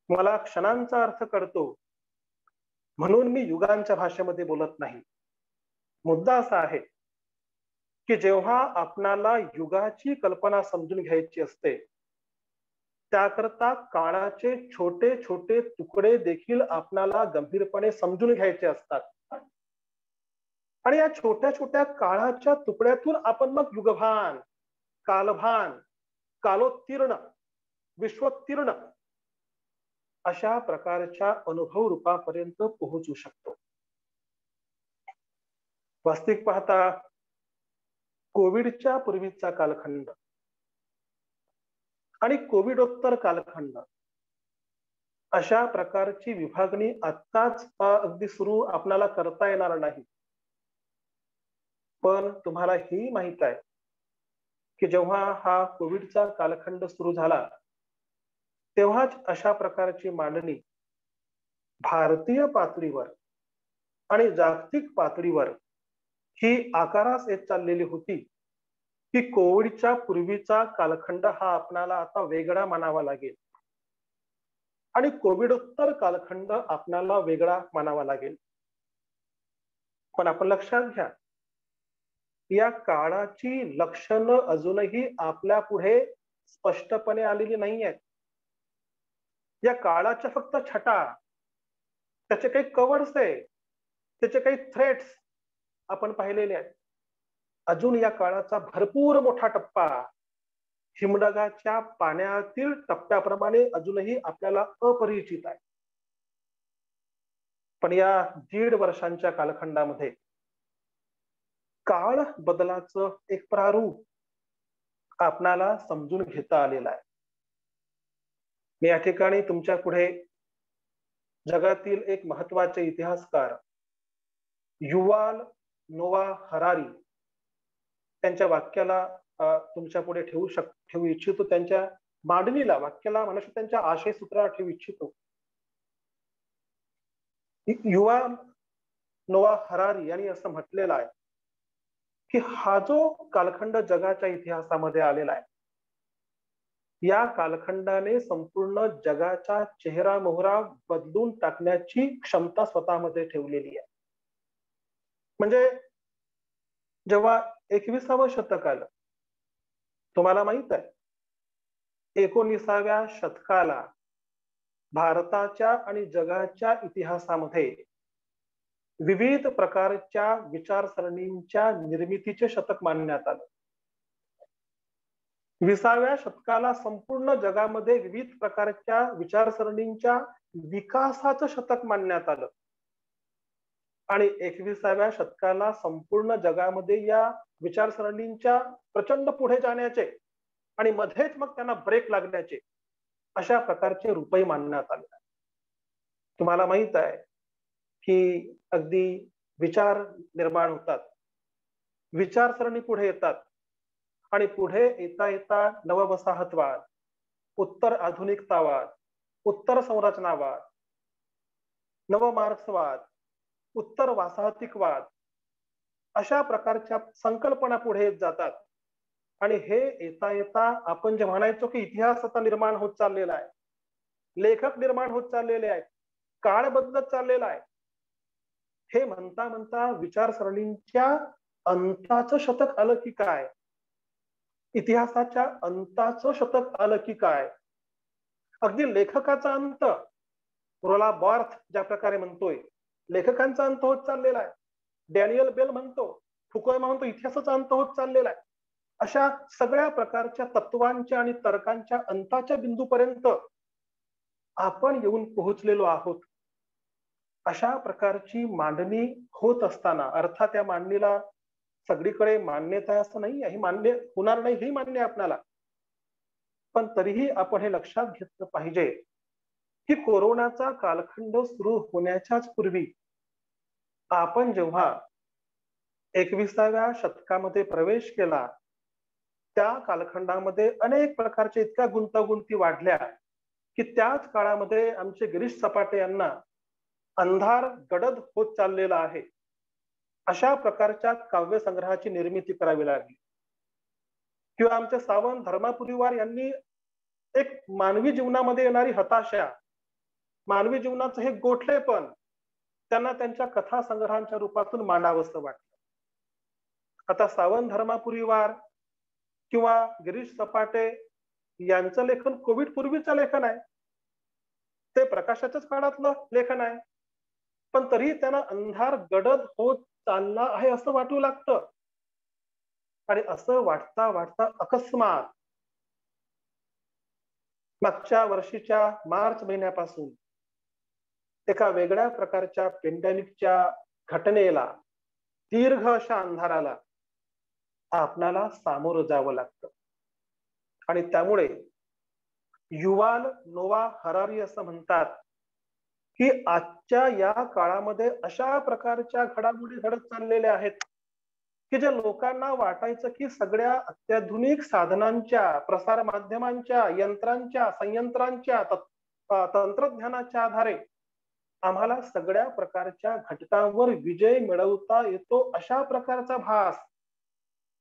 मला क्षणांचा अर्थ कळतो म्हणून मी युगांच्या भाषेमध्ये बोलत नाही. मुद्दा असा आहे की जेव्हा आपणाला युगाची कल्पना समजून घ्यायची असते त्याकरता काळाचे छोटे छोटे तुकडे देखील आपणाला गंभीरपणे समजून घ्यायचे असतात. आणि या छोट्या छोट्या काळाच्या तुकड्यातून आपण मग युगभान, कालभान, कालोत्तीर्ण, विश्वोत्तीर्ण अशा प्रकारच्या अनुभव रूपापर्यंत पोहोचू शकतो. वास्तविक पाहता कोविडच्या पूर्वीचा कालखंड आणि कोविडोत्तर कालखंड अशा प्रकारची विभागणी आत्ताच अगदी सुरू आपल्याला करता येणार नाही. पण तुम्हाला ही माहित आहे की जेव्हा हा कोविडचा कालखंड सुरू झाला तेव्हाच अशा प्रकारची मांडणी भारतीय पातळीवर आणि जागतिक पातळीवर ही आकारास येत चाललेली होती की कोविडच्या पूर्वीचा कालखंड हा आपणाला आता वेगळा मानावा लागेल आणि कोविडोत्तर कालखंड आपल्याला वेगळा मानावा लागेल. पण आपण लक्षात घ्या, या काळाची लक्षणं अजूनही आपल्या पुढे स्पष्टपणे आलेली नाही आहेत. या काळाच्या फक्त छटा, त्याचे काही कवर्स आहे, त्याचे काही थ्रेट्स आपण पाहिलेले आहेत. अजून या काळाचा भरपूर मोठा टप्पा हिमनगाच्या पाण्यातील टप्प्याप्रमाणे अजूनही आपल्याला अपरिचित आहे. पण या 1.5 वर्षांच्या कालखंडामध्ये काळ बदलाचं एक प्रारूप आपणाला समजून घेता आलेलं आहे. मी या ठिकाणी तुमच्या पुढे जगातील एक महत्वाचे इतिहासकार युवाल नोआ हरारी त्यांच्या वाक्याला तुमच्या पुढे ठेवू इच्छितो. त्यांच्या मांडणीला, वाक्याला म्हणू शकतो, त्यांच्या आशय सूत्राला ठेवू इच्छितो. युवाल नोआ हरारी यांनी असं म्हटलेलं आहे की हा जो कालखंड जगाच्या इतिहासामध्ये आलेला आहे, या कालखंडाने संपूर्ण जगाचा चेहरा मोहरा बदलून टाकण्याची क्षमता स्वतःमध्ये ठेवलेली आहे. म्हणजे जेव्हा 21वे शतक आलं, तुम्हाला माहित आहे 19व्या शतकाला भारताच्या आणि जगाच्या इतिहासामध्ये विविध प्रकारच्या विचारसरणींच्या निर्मितीचे शतक मानण्यात आलं. 20व्या शतकाला संपूर्ण जगामध्ये विविध प्रकारच्या विचारसरणींच्या विकासाचं शतक मानण्यात आलं आणि 21व्या शतकाला संपूर्ण जगामध्ये या विचारसरणींच्या प्रचंड पुढे जाण्याचे आणि मध्येच मग त्यांना ब्रेक लागण्याचे अशा प्रकारचे रूपही मानण्यात आले. तुम्हाला माहित आहे की अगदी विचार निर्माण होतात, विचारसरणी पुढे येतात आणि पुढे येता येता नववसाहतवाद, उत्तर आधुनिकतावाद, उत्तर संरचनावाद, नव मार्क्सवाद, उत्तर वासाहतिकवाद अशा प्रकारच्या संकल्पना पुढे येत जातात. आणि हे येता येता आपण जे म्हणायचो की इतिहास आता निर्माण होत चाललेला आहे, लेखक निर्माण होत चाललेले आहेत, काळ बदलत चाललेला आहे, हे म्हणता म्हणता विचारसरणींच्या अंताचं शतक आलं की काय, इतिहासाच्या अंताचं शतक आलं की काय. अगदी लेखकाचा अंत, रोला बार्थ ज्या प्रकारे म्हणतोय, लेखकांचा अंत होत चाललेला आहे. डॅनियल बेल म्हणतो, फुकोयमा म्हणतो, इतिहासाचा अंत होत चाललेला आहे. अशा सगळ्या प्रकारच्या तत्वांच्या आणि तर्कांच्या अंताच्या बिंदूपर्यंत आपण येऊन पोहोचलेलो आहोत. अशा प्रकारची मांडणी होत असताना, अर्थात या मांडणीला सगळीकडे मान्यता आहे असं नाही, ही मान्य होणार नाही ही मान्य आपल्याला, पण तरीही आपण हे लक्षात घेतलं पाहिजे की कोरोनाचा कालखंड सुरू होण्याच्याच पूर्वी आपण जेव्हा 21व्या शतकामध्ये प्रवेश केला, त्या कालखंडामध्ये अनेक प्रकारच्या इतक्या गुंतागुंती वाढल्या की त्याच काळामध्ये आमचे गिरीश सपाटे यांना अंधार गडद होत चाललेला आहे अशा प्रकारच्या काव्य संग्रहाची निर्मिती करावी लागली. किंवा आमचे सावंत धर्मापुरीवार यांनी एक मानवी जीवनामध्ये येणारी हताशा, मानवी जीवनाचं हे गोठलेपण त्यांना त्यांच्या कथा संग्रहांच्या रूपातून मांडावंसं वाटलं. आता सावंत धर्मापुरीवार किंवा गिरीश सपाटे यांचं लेखन कोविड पूर्वीचं लेखन आहे, ते प्रकाशाच्याच काळातलं लेखन आहे, पण तरी त्यांना अंधार गडद होत चालला आहे असं वाटू लागतं. आणि असं वाटता वाटता अकस्मात मागच्या वर्षीच्या मार्च महिन्यापासून एका वेगळ्या प्रकारच्या पेंडेमिकच्या घटनेला दीर्घ अशा अंधाराला आपणाला सामोरं जावं लागतं. आणि त्यामुळे युवाल नोवा हरारी असं म्हणतात की आजच्या या काळामध्ये अशा प्रकारच्या घडामोडी घडत चाललेल्या आहेत की जे लोकांना वाटायचं की सगळ्या अत्याधुनिक साधनांच्या, प्रसार माध्यमांच्या, यंत्रांच्या, संयंत्रांच्या, तंत्रज्ञानाच्या आधारे आम्हाला सगळ्या प्रकारच्या घटकांवर विजय मिळवता येतो, अशा प्रकारचा भास,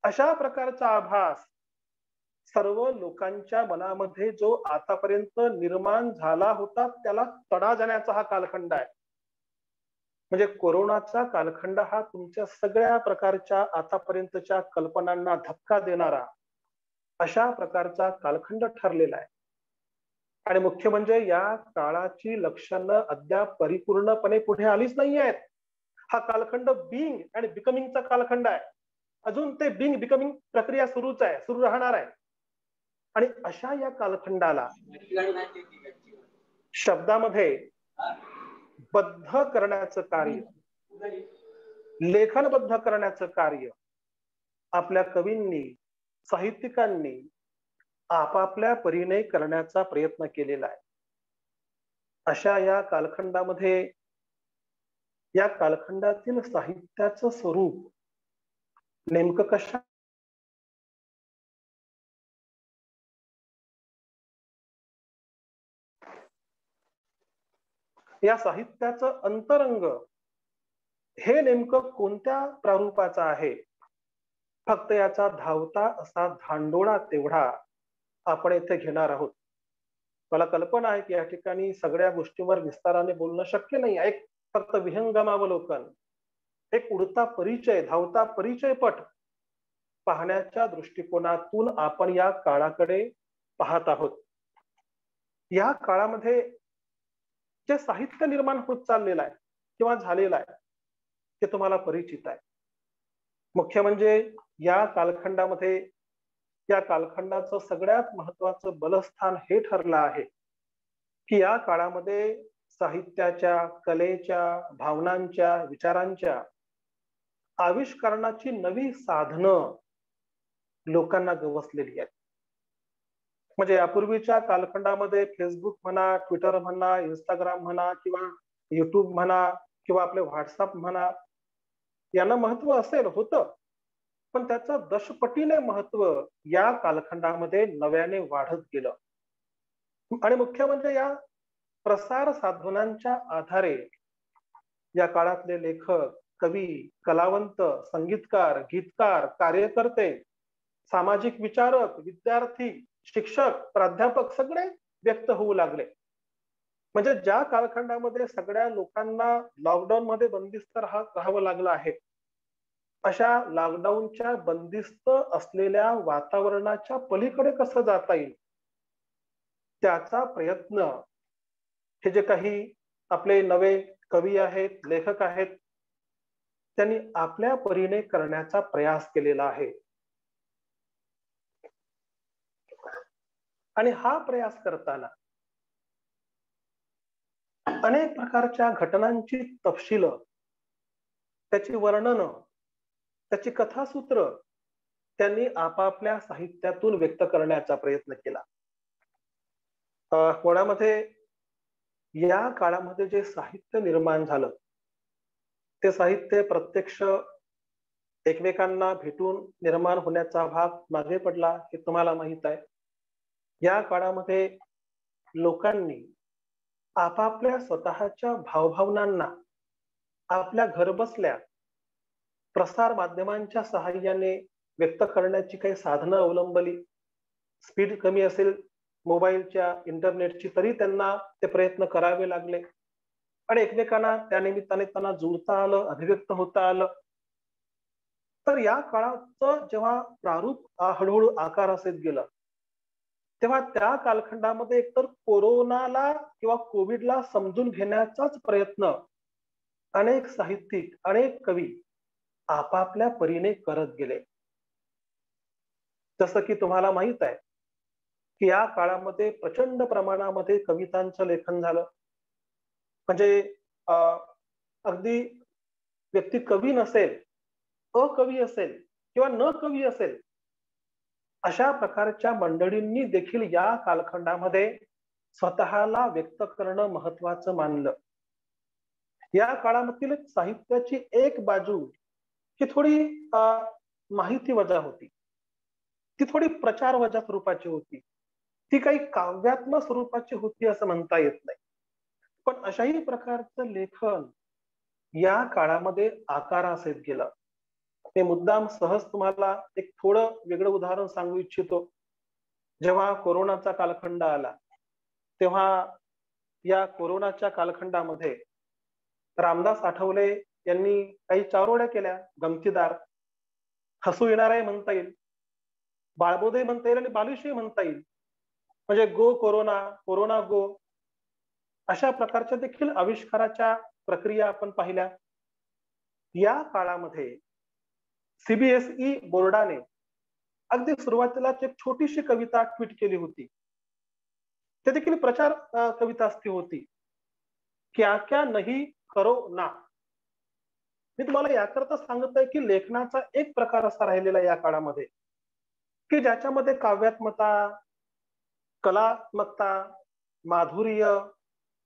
अशा प्रकारचा आभास सर्व लोकांच्या मनामध्ये जो आतापर्यंत निर्माण झाला होता त्याला तडा जाण्याचा हा कालखंड आहे. म्हणजे कोरोनाचा कालखंड हा तुमच्या सगळ्या प्रकारच्या आतापर्यंतच्या कल्पनांना धक्का देणारा अशा प्रकारचा कालखंड ठरलेला आहे. आणि मुख्य म्हणजे या काळाची लक्षणं अद्याप परिपूर्णपणे पुढे आलीच नाही आहेत. हा कालखंड बिंग आणि बिकमिंगचा कालखंड आहे. अजून ते बिंग बिकमिंग प्रक्रिया सुरूच आहे, सुरू राहणार आहे. आणि अशा या कालखंडाला शब्दामध्ये बद्ध करण्याचं कार्य, लेखनबद्ध करण्याचं कार्य आपल्या कवींनी, साहित्यिकांनी आपापल्या परीने करण्याचा प्रयत्न केलेला आहे. अशा या कालखंडामध्ये, या कालखंडातील साहित्याचं स्वरूप नेमकं कशा या साहित्याचं अंतरंग हे नेमकं कोणत्या प्रारूपाचं आहे, फक्त याचा धावता असा धांडोळा तेवढा आपण इथे घेणार आहोत. मला कल्पना आहे की या ठिकाणी सगळ्या गोष्टींवर विस्ताराने बोलणं शक्य नाही. एक फक्त विहंगमावलोकन, एक उडता परिचय, धावता परिचयपट पाहण्याच्या दृष्टिकोनातून आपण या काळाकडे पाहत आहोत. या काळामध्ये जे साहित्य निर्माण होत चाललेलं आहे किंवा झालेलं आहे ते तुम्हाला परिचित आहे. मुख्य म्हणजे या कालखंडामध्ये, या कालखंडाचं सगळ्यात महत्वाचं बलस्थान हे ठरलं आहे की या काळामध्ये साहित्याच्या, कलेच्या, भावनांच्या, विचारांच्या आविष्करणाची नवी साधनं लोकांना गवसलेली आहेत. म्हणजे यापूर्वीच्या कालखंडामध्ये फेसबुक म्हणा, ट्विटर म्हणा, इंस्टाग्राम म्हणा किंवा युट्यूब म्हणा किंवा आपले व्हॉट्सअप म्हणा, यांना महत्व असेल, होतं, पण त्याचं दशपटीने महत्व या कालखंडामध्ये नव्याने वाढत गेलं. आणि मुख्य म्हणजे या प्रसार साधनांच्या आधारे या काळातले लेखक, कवी, कलावंत, संगीतकार, गीतकार, कार्यकर्ते, सामाजिक विचारक, विद्यार्थी, शिक्षक, प्राध्यापक सगळे व्यक्त होऊ लागले. म्हणजे ज्या कालखंडामध्ये सगळ्या लोकांना लॉकडाऊन मध्ये बंदिस्त राहावं लागलं आहे, अशा लॉकडाऊनच्या बंदिस्त असलेल्या वातावरणाच्या पलीकडे कसं जाता येईल त्याचा प्रयत्न हे जे काही आपले नवे कवी आहेत, लेखक आहेत, त्यांनी आपल्या परीने करण्याचा प्रयास केलेला आहे. आणि हा प्रयास करताना अनेक प्रकारच्या घटनांची तपशील, त्याची वर्णन, त्याची कथासूत्र त्यांनी आपापल्या साहित्यातून व्यक्त करण्याचा प्रयत्न केला. मुळामध्ये या काळामध्ये जे साहित्य निर्माण झालं ते साहित्य प्रत्यक्ष एकमेकांना भेटून निर्माण होण्याचा भाग मागे पडला हे तुम्हाला माहित आहे. या काळामध्ये लोकांनी आपापल्या स्वतःच्या भावभावनांना आपल्या घरबसल्या प्रसार माध्यमांच्या सहाय्याने व्यक्त करण्याची काही साधनं अवलंबली. स्पीड कमी असेल मोबाईलच्या, इंटरनेटची, तरी त्यांना ते प्रयत्न करावे लागले आणि एकमेकांना त्या निमित्ताने त्यांना जुळता आलं, अभिव्यक्त होता आलं. तर या काळाचं जेव्हा प्रारूप हळूहळू आकार असेत गेलं तेव्हा त्या कालखंडामध्ये एकतर कोरोनाला किंवा कोविडला समजून घेण्याचाच प्रयत्न अनेक साहित्यिक, अनेक कवी आपापल्या परीने करत गेले. जसं की तुम्हाला माहित आहे की या काळामध्ये प्रचंड प्रमाणामध्ये कवितांचं लेखन झालं. म्हणजे अगदी व्यक्ती कवी नसेल अकवी असेल किंवा न कवी असेल, अशा प्रकारच्या मंडळींनी देखील या कालखंडामध्ये स्वतःला व्यक्त करणं महत्वाचं मानलं. या काळामधील साहित्याची एक बाजू ही थोडी माहिती वजा होती, ती थोडी प्रचार वजा स्वरूपाची होती, ती काही काव्यात्मक स्वरूपाची होती असं म्हणता येत नाही. पण अशाही प्रकारचं लेखन या काळामध्ये आकारास येत गेलं. ते मुद्दाम सहज तुम्हाला एक थोडं वेगळं उदाहरण सांगू इच्छितो. जेव्हा कोरोनाचा कालखंड आला, तेव्हा या कोरोनाच्या कालखंडामध्ये रामदास आठवले यांनी काही चारोळ्या केल्या, गमतीदार, हसू येणारही म्हणता येईल, बाळबोधही म्हणता येईल आणि बालिशही म्हणता येईल. म्हणजे गो कोरोना, कोरोना गो, अशा प्रकारच्या देखील आविष्काराच्या प्रक्रिया आपण पाहिल्या. या काळामध्ये सीबीएसई बोर्डाने अगदी सुरुवातीलाच एक छोटीशी कविता ट्विट केली होती. ते देखील प्रचार कविता ती होती, क्या क्या नहीं करो ना. मी तुम्हाला याकरता सांगत आहे की लेखनाचा एक प्रकार असा राहिलेला या काळामध्ये की ज्याच्यामध्ये काव्यात्मकता, कलात्मकता, माधुर्य,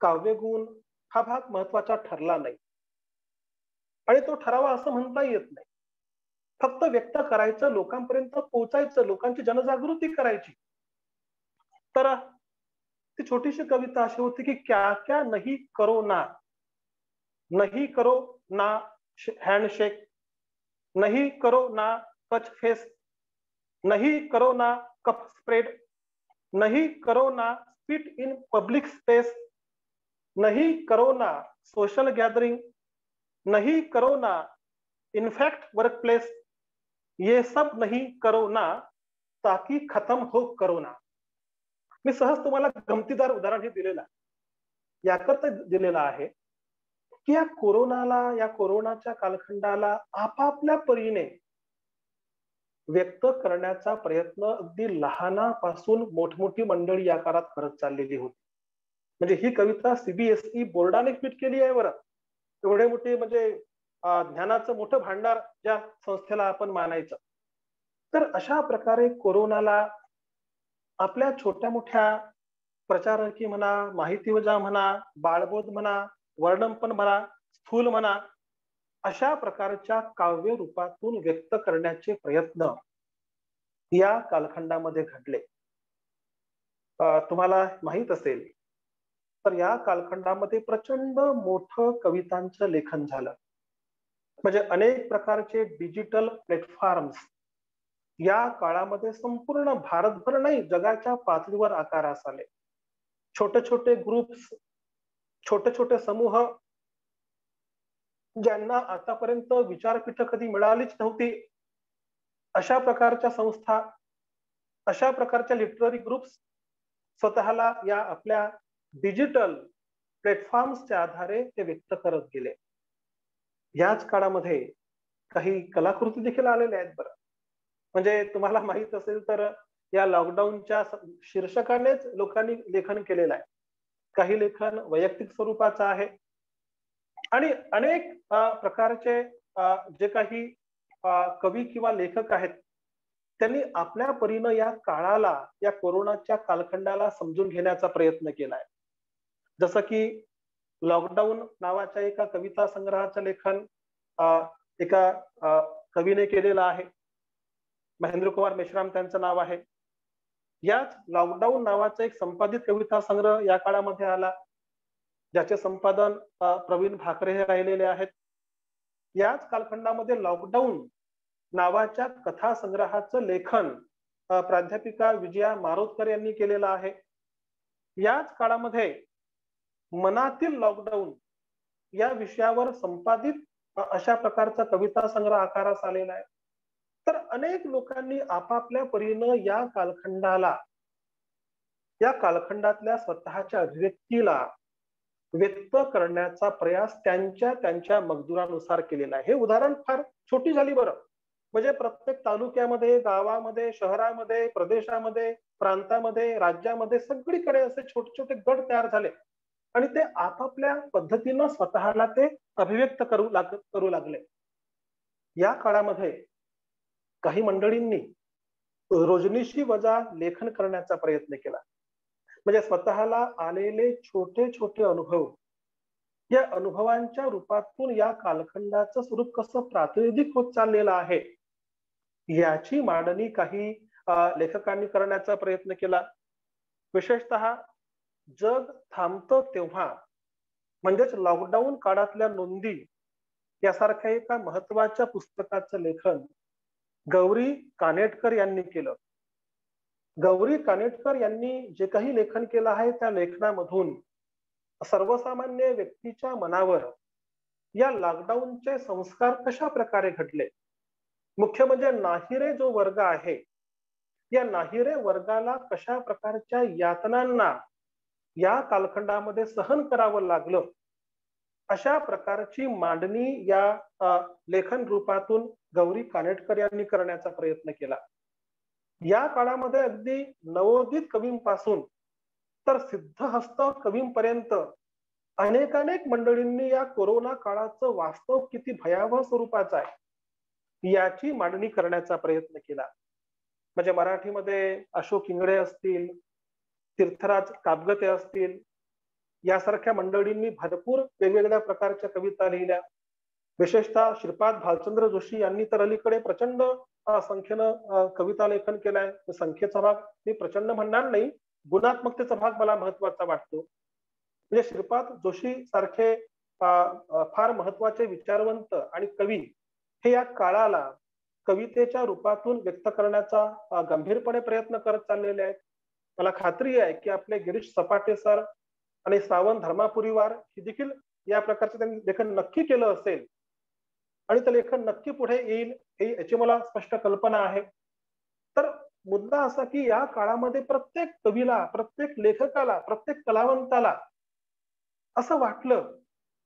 काव्यगुण हा भाग महत्वाचा ठरला नाही. आणि तो ठरावा असं म्हणता येत नाही. फक्त व्यक्त करायचं, लोकांपर्यंत पोहोचायचं, लोकांची जनजागृती करायची. तर ती छोटीशी कविता अशी होती की क्या क्या नहीं करो ना, नहीं करो ना हँडशेक, नहीं करो ना टच फेस, नहीं करो ना कप स्प्रेड, नहीं करो ना स्पीट इन पब्लिक स्पेस, नहीं करो ना सोशल गैदरिंग, नहीं करो ना इनफैक्ट वर्क प्लेस, ये सब नहीं करो ना ताकि खत्म हो कोरोना. मी सहज तुम्हाला गमतीदार उदाहरण हे दिलेलं आहे, याकरता दिलेलं आहे की या कोरोनाला, या कोरोनाच्या कालखंडाला आपापल्या परीने व्यक्त करण्याचा प्रयत्न अगदी लहानापासून मोठमोठी मंडळी या काळात करत चाललेली होती. म्हणजे ही कविता सीबीएसई बोर्डाने ट्विट केली आहे बरं. एवढे मोठे म्हणजे ज्ञानाचं मोठं भांडार ज्या संस्थेला आपण मानायचं. तर अशा प्रकारे कोरोनाला आपल्या छोट्या मोठ्या प्रचारकी म्हणा, माहितीवजा म्हणा, बाळबोध म्हणा, वर्णनपण म्हणा, स्थूल म्हणा, अशा प्रकारच्या काव्य रूपातून व्यक्त करण्याचे प्रयत्न या कालखंडामध्ये घडले. तुम्हाला माहित असेल तर या कालखंडामध्ये प्रचंड मोठं कवितांचं लेखन झालं. म्हणजे अनेक प्रकारचे डिजिटल प्लॅटफॉर्म्स या काळामध्ये संपूर्ण भारतभर नाही, जगाच्या पातळीवर आकारास आले. छोटे छोटे ग्रुप्स, छोटे छोटे समूह, ज्यांना आतापर्यंत विचारपीठ कधी मिळालीच नव्हती, अशा प्रकारच्या संस्था, अशा प्रकारच्या लिटररी ग्रुप्स स्वतःला या आपल्या डिजिटल प्लॅटफॉर्म्सच्या आधारे ते व्यक्त करत गेले. याच काळामध्ये काही कलाकृती देखील आलेल्या आहेत बरं. म्हणजे तुम्हाला माहित असेल तर या लॉकडाऊनच्या शीर्षकानेच लोकांनी लेखन केलेलं आहे. काही लेखन वैयक्तिक स्वरूपाचं आहे आणि अनेक प्रकारचे जे काही कवी किंवा लेखक आहेत त्यांनी आपल्या परीनं या काळाला, या कोरोनाच्या कालखंडाला समजून घेण्याचा प्रयत्न केलाय. जसं की लॉकडाऊन नावाच्या एका कविता संग्रहाचं लेखन एका कवीने केलेलं आहे. महेंद्र कुमार मेश्राम त्यांचं नाव आहे. याच लॉकडाऊन नावाचा एक संपादित कविता संग्रह या काळामध्ये आला, ज्याचे संपादन प्रवीण भाकरे हे राहिलेले आहेत. याच कालखंडामध्ये लॉकडाऊन नावाच्या कथा संग्रहाचं लेखन प्राध्यापिका विजया मारोतकर यांनी केलेलं आहे. याच काळामध्ये मनातील लॉकडाऊन या विषयावर संपादित अशा प्रकारचा कविता संग्रह आकारास आलेला आहे. तर अनेक लोकांनी आपापल्या परीनं या कालखंडाला, या कालखंडातल्या स्वतःच्या अभिव्यक्तीला व्यक्त करण्याचा प्रयास त्यांच्या मजदुरानुसार केलेला आहे. हे उदाहरण फार छोटी झाली बरं. म्हणजे प्रत्येक तालुक्यामध्ये, गावामध्ये, शहरामध्ये, प्रदेशामध्ये, प्रांतामध्ये, राज्यामध्ये सगळीकडे असे छोटे छोटे गट तयार झाले आणि ते आपापल्या पद्धतीनं स्वतःला ते अभिव्यक्त करू लागले. या काळामध्ये काही मंडळींनी रोजनीशी वजा लेखन करण्याचा प्रयत्न केला. म्हणजे स्वतःला आलेले छोटे छोटे अनुभव, या अनुभवांच्या रूपातून या कालखंडाचं स्वरूप कसं प्रातिनिधिक होत चाललेलं आहे याची मांडणी काही लेखकांनी करण्याचा प्रयत्न केला. विशेषतः जग थांबतं तेव्हा म्हणजेच लॉकडाऊन काळातल्या नोंदी यासारख्या एका महत्वाच्या पुस्तकाचं लेखन गौरी कानेटकर यांनी केलं. गौरी कानेटकर यांनी जे काही लेखन केलं आहे त्या लेखनामधून सर्वसामान्य व्यक्तीच्या मनावर या लॉकडाऊनचे संस्कार कशा प्रकारे घडले, मुख्य म्हणजे नाहिरे जो वर्ग आहे या नाहिरे वर्गाला कशा प्रकारच्या यातनांना या कालखंडामध्ये सहन करावं लागलं, अशा प्रकारची मांडणी या लेखन रूपातून गौरी कानेटकर यांनी करण्याचा प्रयत्न केला. या काळामध्ये अगदी नवोदित कवींपासून तर सिद्धहस्त कवींपर्यंत अनेकानेक मंडळींनी या कोरोना काळाचं वास्तव किती भयावह स्वरूपाचं आहे याची मांडणी करण्याचा प्रयत्न केला. म्हणजे मराठीमध्ये अशोक इंगळे असतील, तीर्थराज कापगते असतील, यासारख्या मंडळींनी भरपूर वेगवेगळ्या प्रकारच्या कविता लिहिल्या. विशेषतः श्रीपाद भालचंद्र जोशी यांनी तर अलीकडे प्रचंड संख्येनं कविता लेखन केलंय. संख्येचा भाग मी प्रचंड म्हणणार नाही, गुणात्मकतेचा भाग मला महत्वाचा वाटतो. म्हणजे श्रीपाद जोशी सारखे फार महत्वाचे विचारवंत आणि कवी हे या काळाला कवितेच्या रूपातून व्यक्त करण्याचा गंभीरपणे प्रयत्न करत चाललेले आहेत. मला खात्री आहे की आपले गिरीश सपाटे सर आणि सावंत धर्मापुरीवार हे देखील या प्रकारचे त्यांनी लेखन नक्की केलं असेल आणि ते लेखन नक्की पुढे येईल याची मला स्पष्ट कल्पना आहे. तर मुद्दा असा की या काळामध्ये प्रत्येक कवीला, प्रत्येक लेखकाला, प्रत्येक कलावंताला असं वाटलं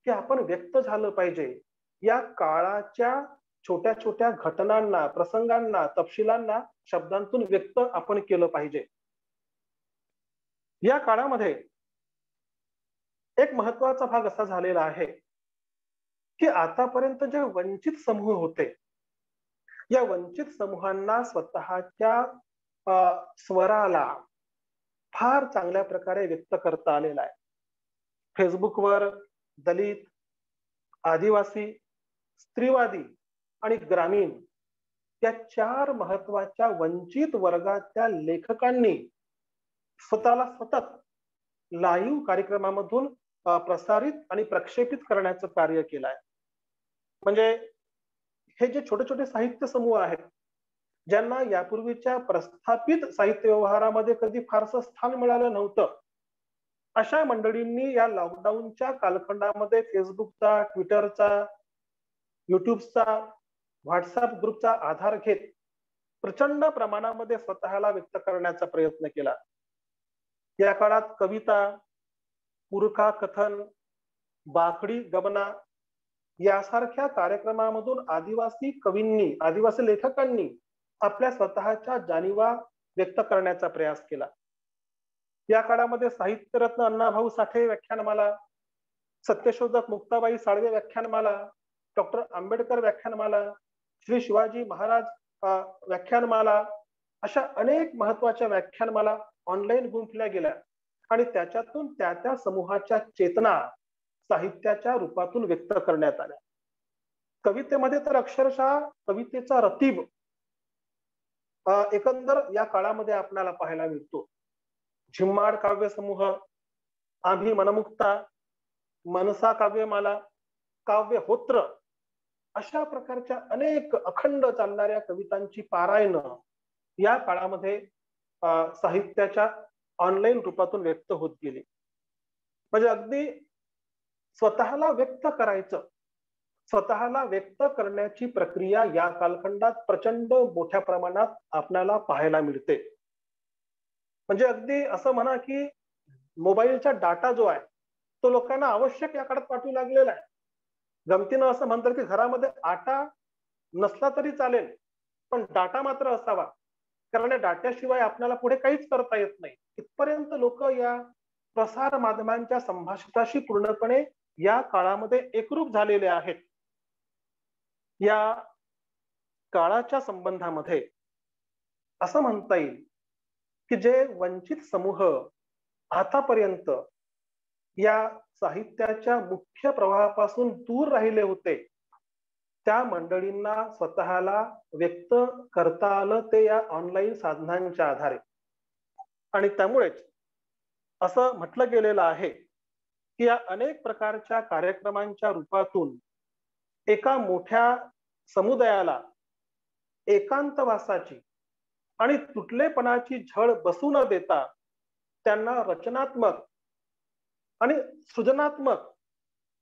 की आपण व्यक्त झालं पाहिजे. या काळाच्या छोट्या छोट्या घटनांना, प्रसंगांना, तपशिलांना शब्दांतून व्यक्त आपण केलं पाहिजे. या काळामध्ये एक महत्वाचा भाग असा झालेला आहे की आतापर्यंत जे वंचित समूह होते, या वंचित समूहांना स्वतःच्या स्वराला फार चांगल्या प्रकारे व्यक्त करता आलेला आहे. फेसबुकवर दलित, आदिवासी, स्त्रीवादी आणि ग्रामीण या 4 महत्वाच्या वंचित वर्गाच्या लेखकांनी स्वतःला सतत लाईव्ह कार्यक्रमामधून प्रसारित आणि प्रक्षेपित करण्याचं कार्य केलं आहे. म्हणजे हे जे छोटे छोटे साहित्य समूह आहेत, ज्यांना यापूर्वीच्या प्रस्थापित साहित्य व्यवहारामध्ये कधी फारसं स्थान मिळालं नव्हतं, अशा मंडळींनी या लॉकडाऊनच्या कालखंडामध्ये फेसबुकचा, ट्विटरचा, युट्यूबचा, व्हॉट्सअप ग्रुपचा आधार घेत प्रचंड प्रमाणामध्ये स्वतःला व्यक्त करण्याचा प्रयत्न केला. या काळात कविता, पुरखा कथन, बाकडी गबना यासारख्या कार्यक्रमामधून आदिवासी कवींनी, आदिवासी लेखकांनी आपल्या स्वतःच्या जाणीवा व्यक्त करण्याचा प्रयास केला. या काळामध्ये साहित्यरत्न अण्णाभाऊ साठे व्याख्यानमाला, सत्यशोधक मुक्ताबाई साळवे व्याख्यानमाला, डॉक्टर आंबेडकर व्याख्यानमाला, श्री शिवाजी महाराज व्याख्यानमाला, अशा अनेक महत्वाच्या व्याख्यानमाला ऑनलाईन गुंफल्या गेल्या आणि त्याच्यातून त्या त्या समूहाच्या चेतना साहित्याच्या रूपातून व्यक्त करण्यात आल्या. कवितेमध्ये तर अक्षरशः कवितेचा रतीब एकंदर या काळामध्ये आपल्याला पाहायला मिळतो. झिम्माड काव्य समूह, आम्ही मनमुक्ता, मनसा काव्यमाला, काव्यहोत्र अशा प्रकारच्या अनेक अखंड चालणाऱ्या कवितांची पारायणं या काळामध्ये साहित्याच्या ऑनलाईन रूपातून व्यक्त होत गेली. म्हणजे अगदी स्वतःला व्यक्त करायचं, स्वतःला व्यक्त करण्याची प्रक्रिया या कालखंडात प्रचंड मोठ्या प्रमाणात आपल्याला पाहायला मिळते. म्हणजे अगदी असं म्हणा की मोबाईलचा डाटा जो आहे तो लोकांना आवश्यक या काळात वाटू लागलेला आहे. गमतीनं असं म्हणतात की घरामध्ये आटा नसला तरी चालेल, पण डाटा मात्र असावा, कारण या डाट्याशिवाय आपल्याला पुढे काहीच करता येत नाही. इथपर्यंत लोक या प्रसार माध्यमांच्या संभाषणाशी पूर्णपणे या काळामध्ये एकरूप झालेले आहेत. या काळाच्या संबंधामध्ये असं म्हणता येईल की जे वंचित समूह आतापर्यंत या साहित्याच्या मुख्य प्रवाहापासून दूर राहिले होते, त्या मंडळींना स्वतःला व्यक्त करता आलं ते या ऑनलाईन साधनांच्या आधारे. आणि त्यामुळेच असं म्हटलं गेलेलं आहे की या अनेक प्रकारच्या कार्यक्रमांच्या रूपातून एका मोठ्या समुदायाला एकांतवासाची आणि तुटलेपणाची झळ बसू न देता त्यांना रचनात्मक आणि सृजनात्मक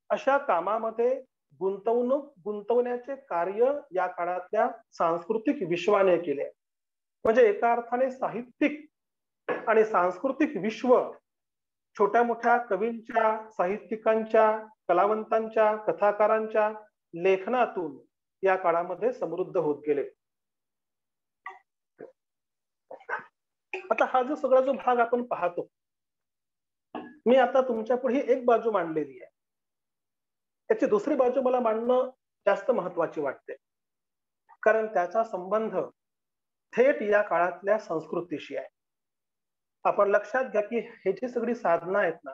अशा कामामध्ये गुंतवण्याचे कार्य या काळातल्या सांस्कृतिक विश्वाने केले. म्हणजे एका अर्थाने साहित्यिक आणि सांस्कृतिक विश्व छोट्या मोठ्या कवींच्या, साहित्यिकांच्या, कलावंतांच्या, कथाकारांच्या लेखनातून या काळामध्ये समृद्ध होत गेले. आता हा जो सगळा जो भाग आपण पाहतो, मी आता तुमच्या पुढे एक बाजू मांडलेली आहे. त्याची दुसरी बाजू मला मांडणं जास्त महत्वाची वाटते, कारण त्याचा संबंध थेट या काळातल्या संस्कृतीशी आहे. आपण लक्षात घ्या की हे जी सगळी साधनं आहेत ना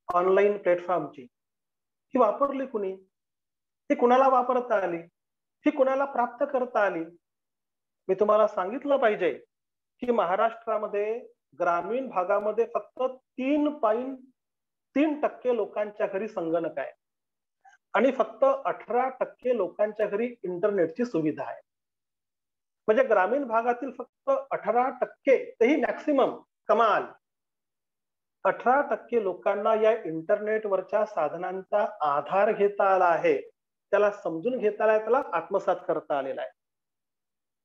ऑनलाईन प्लॅटफॉर्मची, ही वापरली कुणी? ही कुणाला वापरता आली? ही कुणाला प्राप्त करता आली? मी तुम्हाला सांगितलं पाहिजे की महाराष्ट्रामध्ये ग्रामीण भागामध्ये फक्त 3.3% लोकांच्या घरी संगणक आहे आणि फक्त 18% लोकांच्या घरी इंटरनेटची सुविधा आहे. म्हणजे ग्रामीण भागातील फक्त 18%, तेही मॅक्सिमम, कमाल 18% लोकांना या इंटरनेटवरच्या साधनांचा आधार घेता आला आहे, त्याला समजून घेता आला, त्याला आत्मसात करता आलेला आहे.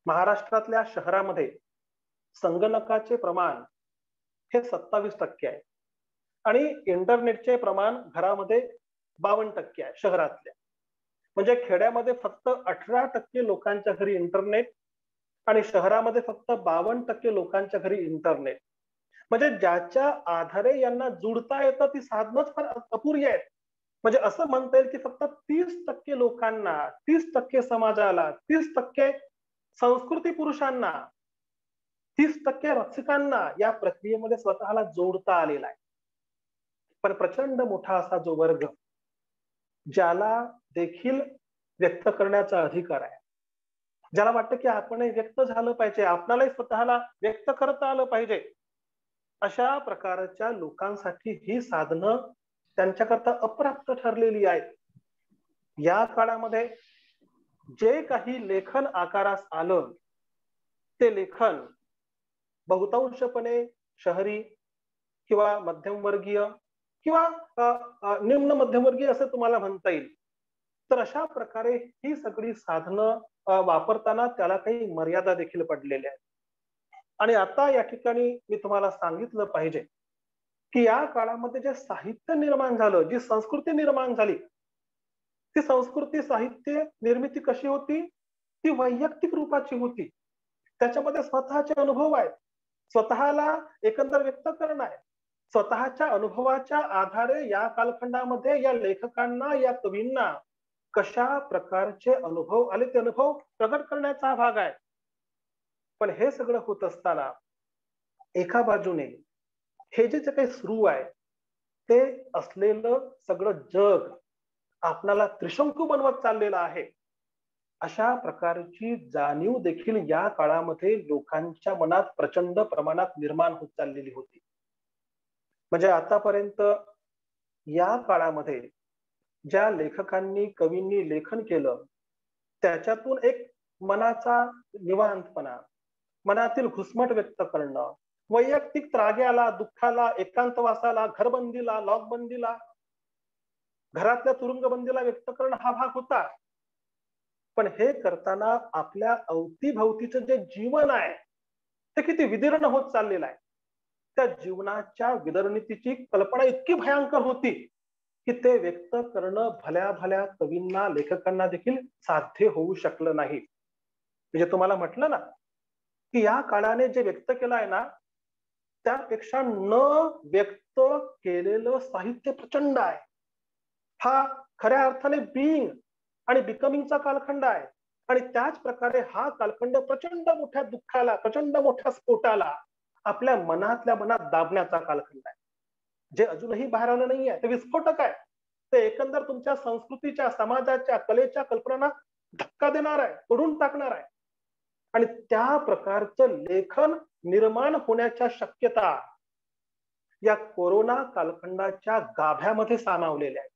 महाराष्ट्रातल्या शहरामध्ये संगणकाचे प्रमाण हे 27% आहे आणि इंटरनेटचे प्रमाण घरामध्ये 52% आहे शहरातल्या. म्हणजे खेड्यामध्ये फक्त 18% लोकांच्या घरी इंटरनेट आणि शहरामध्ये फक्त 52% लोकांच्या घरी इंटरनेट. म्हणजे ज्याच्या आधारे यांना जुडता येतं ती साधनच फार अपुरी आहेत. म्हणजे असं म्हणता येईल की फक्त 30% लोकांना, 30% समाजाला, 30% संस्कृती पुरुषांना, 30% रसिकांना या प्रक्रियेमध्ये स्वतःला जोडता आलेला आहे. पण प्रचंड मोठा असा जो वर्ग ज्याला देखील व्यक्त करण्याचा अधिकार आहे, ज्याला वाटतं की आपणही व्यक्त झालं पाहिजे, आपल्यालाही स्वतःला व्यक्त करता आलं पाहिजे, अशा प्रकारच्या लोकांसाठी ही साधनं त्यांच्याकरता अप्राप्त ठरलेली आहेत. या काळामध्ये जे काही लेखन आकारास आलं ते लेखन बहुतांशपणे शहरी किंवा मध्यमवर्गीय किंवा निम्न मध्यमवर्गीय असं तुम्हाला म्हणता येईल. तर अशा प्रकारे ही सगळी साधनं वापरताना त्याला काही मर्यादा देखील पडलेल्या आहेत. आणि आता या ठिकाणी मी तुम्हाला सांगितलं पाहिजे की या काळामध्ये जे साहित्य निर्माण झालं, जी संस्कृती निर्माण झाली, ती संस्कृती साहित्य निर्मिती कशी होती? ती वैयक्तिक रूपाची होती. त्याच्यामध्ये स्वतःचे अनुभव आहेत, स्वतःला एकंदर व्यक्त करणं आहे. स्वतःच्या अनुभवाच्या आधारे या कालखंडामध्ये या लेखकांना, या कवींना कशा प्रकारचे अनुभव आले ते अनुभव प्रगट करण्याचा भाग आहे. पण हे सगळं होत असताना एका बाजूने हे जे काही सुरू आहे ते असलेलं सगळं जग आपल्याला त्रिशंकू बनवत चाललेलं आहे, अशा प्रकारची जाणीव देखील या काळामध्ये लोकांच्या मनात प्रचंड प्रमाणात निर्माण होत चाललेली होती. म्हणजे आतापर्यंत या काळामध्ये ज्या लेखकांनी, कवींनी लेखन केलं त्याच्यातून एक मनाचा निवांतपणा, मनातील घुसमट व्यक्त करणं, वैयक्तिक त्राग्याला, दुःखाला, एकांतवासाला, घरबंदीला, लॉकबंदीला, घरातल्या तुरुंगबंदीला व्यक्त करणं हा भाग होता. पण हे करताना आपल्या अवतीभवतीचं जे जीवन आहे ते किती विदीर्ण होत चाललेलं आहे. त्या जीवनाच्या विदर्णितीची कल्पना इतकी भयंकर होती की ते व्यक्त करणं भल्या भल्या कवींना, लेखकांना देखील साध्य होऊ शकलं नाही. म्हणजे तुम्हाला म्हटलं ना की या काळाने जे व्यक्त केलं आहे ना त्यापेक्षा न व्यक्त केलेलं साहित्य प्रचंड आहे. हा खऱ्या अर्थाने बीइंग आणि बिकमिंगचा कालखंड आहे. आणि त्याच प्रकारे हा कालखंड प्रचंड मोठ्या दुःखाला, प्रचंड मोठ्या स्फोटाला आपल्या मनातल्या मनात दाबण्याचा कालखंड आहे. जे अजूनही बाहेर आलं नाहीये ते विस्फोटक आहे. ते एकंदर तुमच्या संस्कृतीच्या, समाजाच्या, कलेच्या कल्पनांना धक्का देणार आहे, तोडून टाकणार आहे. आणि त्या प्रकारचं लेखन निर्माण होण्याच्या शक्यता या कोरोना कालखंडाच्या गाभ्यामध्ये सामावलेल्या आहेत.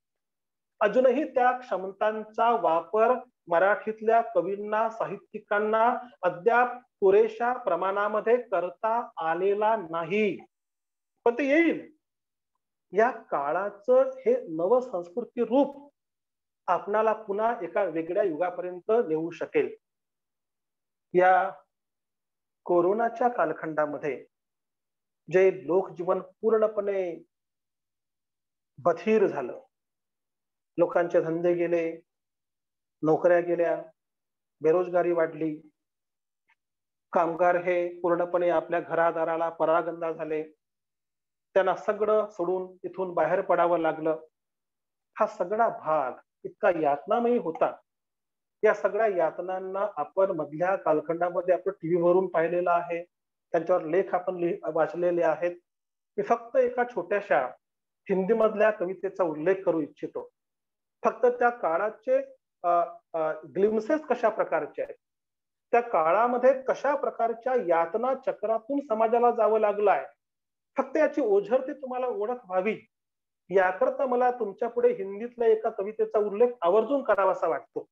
अजूनही त्या क्षमतांचा वापर मराठीतल्या कवींना, साहित्यिकांना अद्याप पुरेशा प्रमाणामध्ये करता आलेला नाही, पण ते येईल. या काळाचं हे नव संस्कृती रूप आपणाला पुन्हा एका वेगळ्या युगापर्यंत नेऊ शकेल. या कोरोनाच्या कालखंडामध्ये जे लोकजीवन पूर्णपणे बधीर झालं, लोकांचे धंदे गेले, नोकऱ्या गेल्या, बेरोजगारी वाढली, कामगार हे पूर्णपणे आपल्या घरादाराला परागंदा झाले, त्यांना सगळं सोडून इथून बाहेर पडावं लागलं. हा सगळा भाग इतका यातनामयी होता. या सगळ्या यातनांना आपण मधल्या कालखंडामध्ये आपण टीव्ही वरून पाहिलेला आहे, त्यांच्यावर लेख आपण वाचलेले आहेत. मी फक्त एका छोट्याशा हिंदी मधल्या कवितेचा उल्लेख करू इच्छितो. फक्त त्या काळाचे ग्लिम्सेस कशा प्रकारचे आहेत, त्या काळामध्ये कशा प्रकारच्या यातना चक्रातून समाजाला जावं लागलंय, फक्त याची ओझरती तुम्हाला ओळख व्हावी याकरता मला तुमच्या पुढे हिंदीतल्या एका कवितेचा उल्लेख आवर्जून करावासा वाटतो.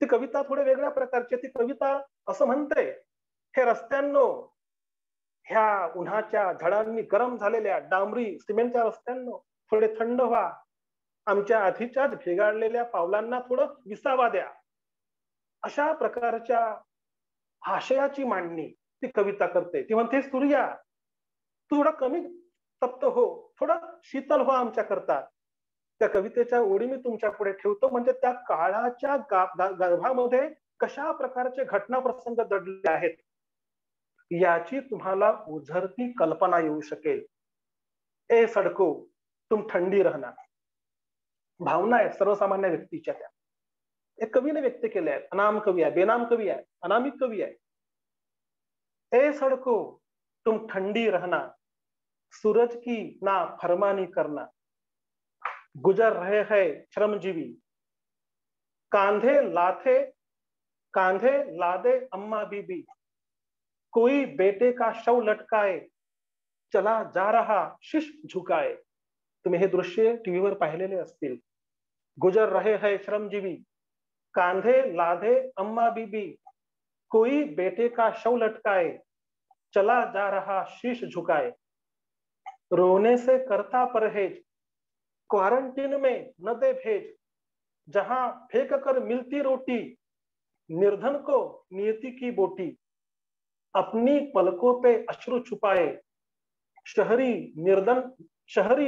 ती कविता थोड्या वेगळ्या प्रकारची. ती कविता असं म्हणते, हे रस्त्यांनो, ह्या उन्हाच्या झळांनी गरम झालेल्या डांबरी सिमेंटच्या रस्त्यांनो थोडे थंड व्हा, आमच्या आधीच्याच भेगाडलेल्या पावलांना थोडं विसावा द्या. अशा प्रकारच्या आशयाची मांडणी ती कविता करते. ती म्हणते, सूर्या तू थोडा कमी तप्त हो, थोडा शीतल हो आमच्या करता. त्या कवितेच्या ओळी मी तुमच्या पुढे ठेवतो, म्हणजे त्या काळाच्या गर्भामध्ये कशा प्रकारचे घटना प्रसंग दडले आहेत याची तुम्हाला उझरती कल्पना येऊ शकेल. ए सडको तुम थंडी रहना. भावना आहेत सर्वसामान्य व्यक्तीच्या, त्या एक कवीने व्यक्त केल्या आहेत. अनाम कवी आहे, बेनाम कवी आहे, अनामिक कवी आहे. ए सडको तुम ठंडी रहना, सूरज की ना फरमानी करना, गुजर रहे हैं श्रमजीवी, कांधे लादे अम्मा बीबी, कोई बेटे का शव लटकाए, चला जा रहा शीश झुकाए. तुम्ही हे दृश्य टीव्हीवर पाहिलेले असतील. गुजर रहे हैं श्रमजीवी, कांधे लादे अम्मा बीबी, कोई बेटे का शव लटकाए, चला जा रहा शीश झुकाए. रोने से करता परहेज, क्वारंटीन में न दे भेज, जहां फेंक कर मिलती रोटी, निर्धन को नियति की बोटी, अपनी पलकों पे अश्रु छुपाए, शहरी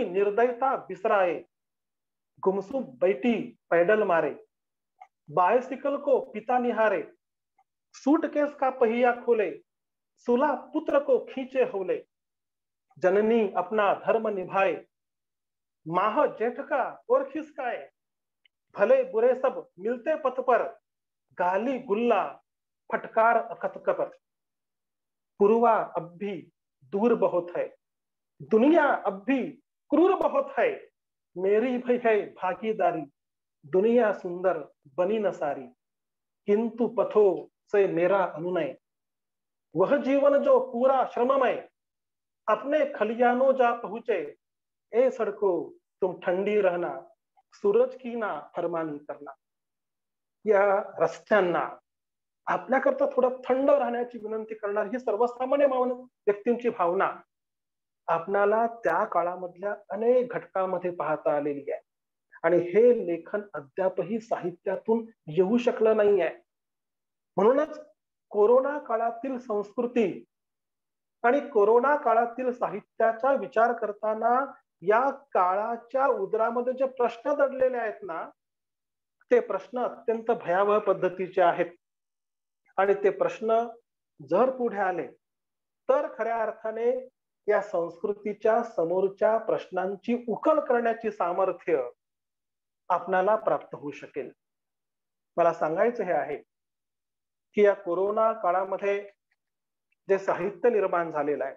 निर्दयता बिसराए, गुमसुम बैठी पैडल मारे, बाइसिकल को पिता निहारे, सूटकेस का पहिया खोले, सुला पुत्र को खींचे होले, जननी अपना धर्म निभाए, माह जेठ का और खिसकाए, भले बुरे सब मिलते पथ पर, गाली गुल्ला फटकार अकथ पर. पुरवा अब भी दूर बहुत है, दुनिया अब भी क्रूर बहुत है, मेरी भी है भागीदारी, दुनिया सुंदर बनी न सारी, किंतु पथों से मेरा अनुनय, वह जीवन जो पूरा श्रममय, अपने खलियानों जा पहुंचे, ए सड़को तुम ठंडी रहना, सूरज की ना फरमानी करना. या रस्त्यांना आपल्याकरता थोडं थंड राहण्याची विनंती करणार ही सर्वसामान्य व्यक्तींची भावना आपणाला त्या काळामधल्या अनेक घटकांमध्ये पाहता आलेली आहे. आणि हे लेखन अद्यापही साहित्यातून येऊ शकलं नाही आहे. म्हणूनच कोरोना काळातील संस्कृती आणि कोरोना काळातील साहित्याचा विचार करताना या काळाच्या उदरामध्ये जे प्रश्न दडलेले आहेत ना, ते प्रश्न अत्यंत भयावह पद्धतीचे आहेत. आणि ते प्रश्न जर पुढे आले तर खऱ्या अर्थाने या संस्कृतीच्या समोरच्या प्रश्नांची उकल करण्याची सामर्थ्य आपणाला प्राप्त होऊ शकेल. मला सांगायचं हे आहे की या कोरोना काळामध्ये जे साहित्य निर्माण झालेलं आहे,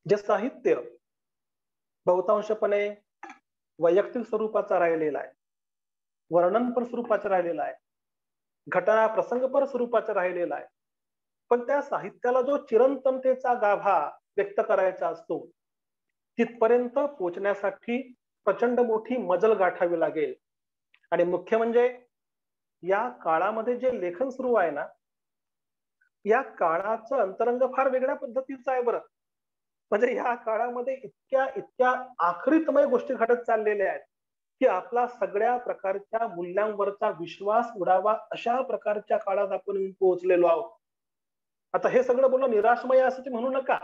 जे साहित्य बहुतांशपणे वैयक्तिक स्वरूपाचा राहिलेला आहे, वर्णनपर स्वरूपाचा राहिलेला आहे, घटना प्रसंगपर स्वरूपाचा राहिलेला आहे, पण त्या साहित्याला जो चिरंतनतेचा गाभा व्यक्त करायचा असतो तिथपर्यंत पोहोचण्यासाठी प्रचंड मोठी मजल गाठावी लागेल. आणि मुख्य म्हणजे या काळामध्ये जे लेखन सुरू आहे ना, या काळाचं अंतरंग फार वेगळ्या पद्धतीचं आहे बरं. म्हणजे या काळामध्ये इतक्या इतक्या आखरीतमय गोष्टी घडत चाललेल्या आहेत की आपला सगळ्या प्रकारच्या मूल्यांवरचा विश्वास उडावा अशा प्रकारच्या काळात आपण पोहोचलेलो आहोत. आता हे सगळं बोलणं निराशमय असं ते म्हणू नका.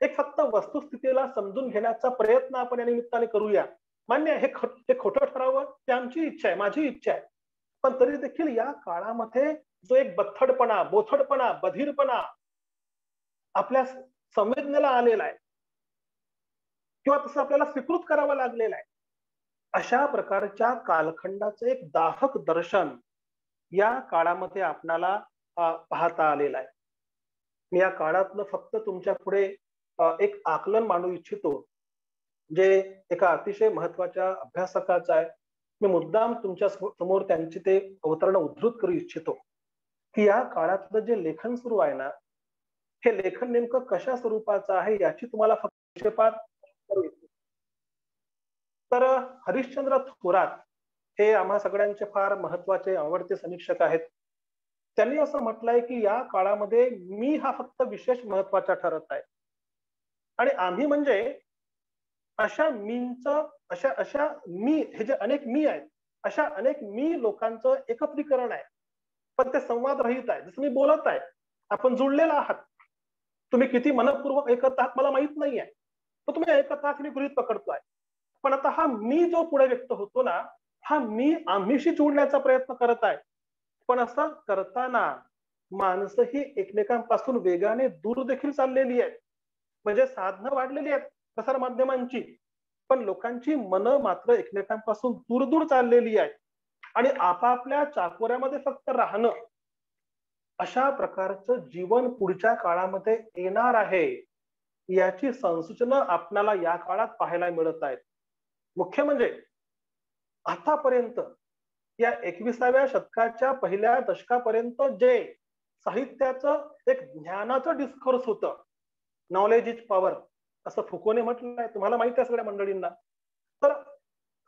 एक फक्त वस्तुस्थितीला समजून घेण्याचा प्रयत्न आपण या निमित्ताने करूया. मान्य आहे, हे खोटं ठरावं ही आमची इच्छा आहे, माझी इच्छा आहे. पण तरी देखील या काळामध्ये जो एक बथडपणा, बोथडपणा, बधीरपणा आपल्या संवेदनेला आलेला आहे किंवा तसं आपल्याला स्वीकृत करावं लागलेलं आहे, अशा प्रकारच्या कालखंडाचं एक दाहक दर्शन या काळामध्ये आपणाला पाहता आलेलं आहे. मी या काळातलं फक्त तुमच्या पुढे एक आकलन मांडू इच्छितो जे एका अतिशय महत्वाच्या अभ्यासकाचं आहे. मी मुद्दाम तुमच्या समोर त्यांची ते अवतरण उद्धृत करू इच्छितो की या काळातलं जे लेखन सुरू आहे ना, हे लेखन नेमकं कशा स्वरूपाचं आहे याची तुम्हाला फक्त विक्षेपात करू इच्छितो. तर हरिश्चंद्र थोरात हे आम्हा सगळ्यांचे फार महत्वाचे आवडते समीक्षक आहेत. त्यांनी असं म्हटलंय की या काळामध्ये मी हा फक्त विशेष महत्वाचा ठरत आहे आणि आम्ही म्हणजे अशा मींचं अशा मी हे जे अनेक मी आहेत अशा अनेक मी लोकांचं एकत्रीकरण आहे, पण ते संवाद रहित आहे. जसं मी बोलत आहे, आपण जुळलेला आहात, तुम्ही किती मनपूर्वक ऐकत आहात मला माहित नाहीये, तर तुम्ही ऐकत आहात मी गृहीत पकडतोय. पण आता हा मी जो पुढे व्यक्त होतो ना, हा मी आम्हीशी जोडण्याचा प्रयत्न करत आहे. पण असं करताना माणसं ही एकमेकांपासून वेगाने दूर देखील चाललेली आहेत. म्हणजे साधनं वाढलेली आहेत प्रसार माध्यमांची, पण लोकांची मनं मात्र एकमेकांपासून दूर दूर चाललेली आहेत आणि आपापल्या चाकोऱ्यामध्ये फक्त राहणं अशा प्रकारचं जीवन पुढच्या काळामध्ये येणार आहे याची संसूचना आपल्याला या काळात पाहायला मिळत आहेत. मुख्य म्हणजे आतापर्यंत या 21व्या शतकाच्या पहिल्या दशकापर्यंत जे साहित्याचं एक ज्ञानाचं डिस्कोर्स होतं, नॉलेज इज पॉवर असं फुकोने म्हटलंय, तुम्हाला माहिती आहे सगळ्या मंडळींना. तर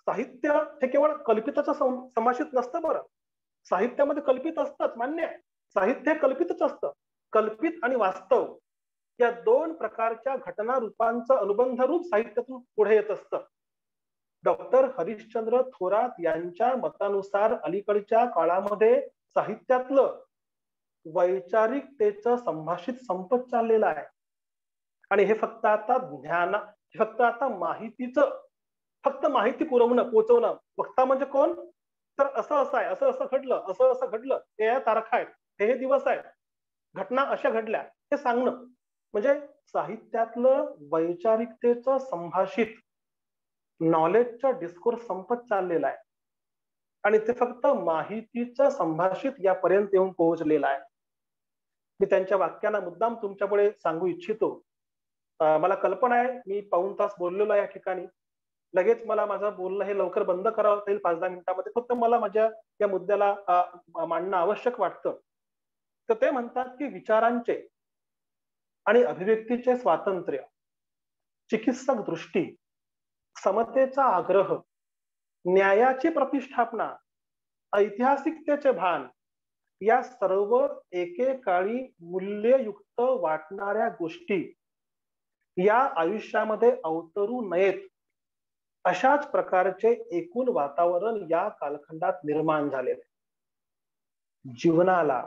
साहित्य हे केवळ कल्पिताचं संभाषित नसतं बरं, साहित्यामध्ये कल्पित असतंच, मान्य आहे. साहित्य हे कल्पितच असतं. कल्पित आणि वास्तव या दोन प्रकारच्या घटना रूपांचं अनुबंध रूप साहित्यातून पुढे येत असतं. डॉक्टर हरिश्चंद्र थोरात यांच्या मतानुसार अलीकडच्या काळामध्ये साहित्यातलं वैचारिकतेचं संभाषित संपत चाललेलं आहे आणि हे फक्त आता फक्त आता माहितीचं फक्त माहिती पुरवणं, पोहोचवणं. वक्ता म्हणजे कोण? तर असं असं आहे, असं असं घडलं, असं असं घडलं, हे या तारखा आहेत, हे दिवस आहेत, घटना अशा घडल्या, हे सांगणं. म्हणजे साहित्यातलं वैचारिकतेचं संभाषित नॉलेजचं डिस्कोर्स संपत चाललेलं आहे आणि ते फक्त माहितीचं संभाषित यापर्यंत येऊन पोहोचलेलं आहे. मी त्यांच्या वाक्याला मुद्दाम तुमच्यापुढे सांगू इच्छितो. मला कल्पना आहे मी पाऊण तास बोललेलो आहे या ठिकाणी, लगेच मला माझं बोलणं हे लवकर बंद करावं लागेल 5-10 मिनिटांमध्ये. फक्त मला माझ्या या मुद्द्याला मांडणं आवश्यक वाटतं. तर ते म्हणतात की विचारांचे आणि अभिव्यक्तीचे स्वातंत्र्य, चिकित्सक दृष्टी, समतेचा आग्रह, न्यायाची प्रतिष्ठापना, ऐतिहासिकतेचे भान या सर्व एकेकाळी मूल्ययुक्त वाटणाऱ्या गोष्टी या आयुष्यामध्ये अवतरू नयेत अशाच प्रकारचे एकूण वातावरण या कालखंडात निर्माण झाले. जीवनाला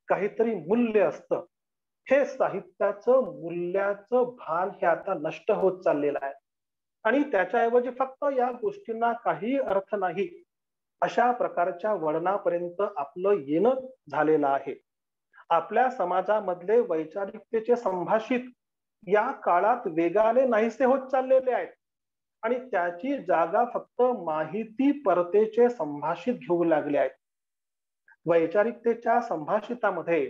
काहीतरी मूल्य असतं, हे साहित्याचं मूल्याचं भान हे आता नष्ट होत चाललेलं आहे आणि त्याच्याऐवजी फक्त या गोष्टींना काही अर्थ नाही अशा प्रकारच्या वळणापर्यंत आपलं येणं झालेलं आहे. आपल्या समाजामधले वैचारिकतेचे संभाषित या काळात वेगाने नाहीसे होत चाललेले आहेत आणि त्याची जागा फक्त माहिती परतेचे संभाषित घेऊ लागले आहेत. वैचारिकतेच्या संभाषितामध्ये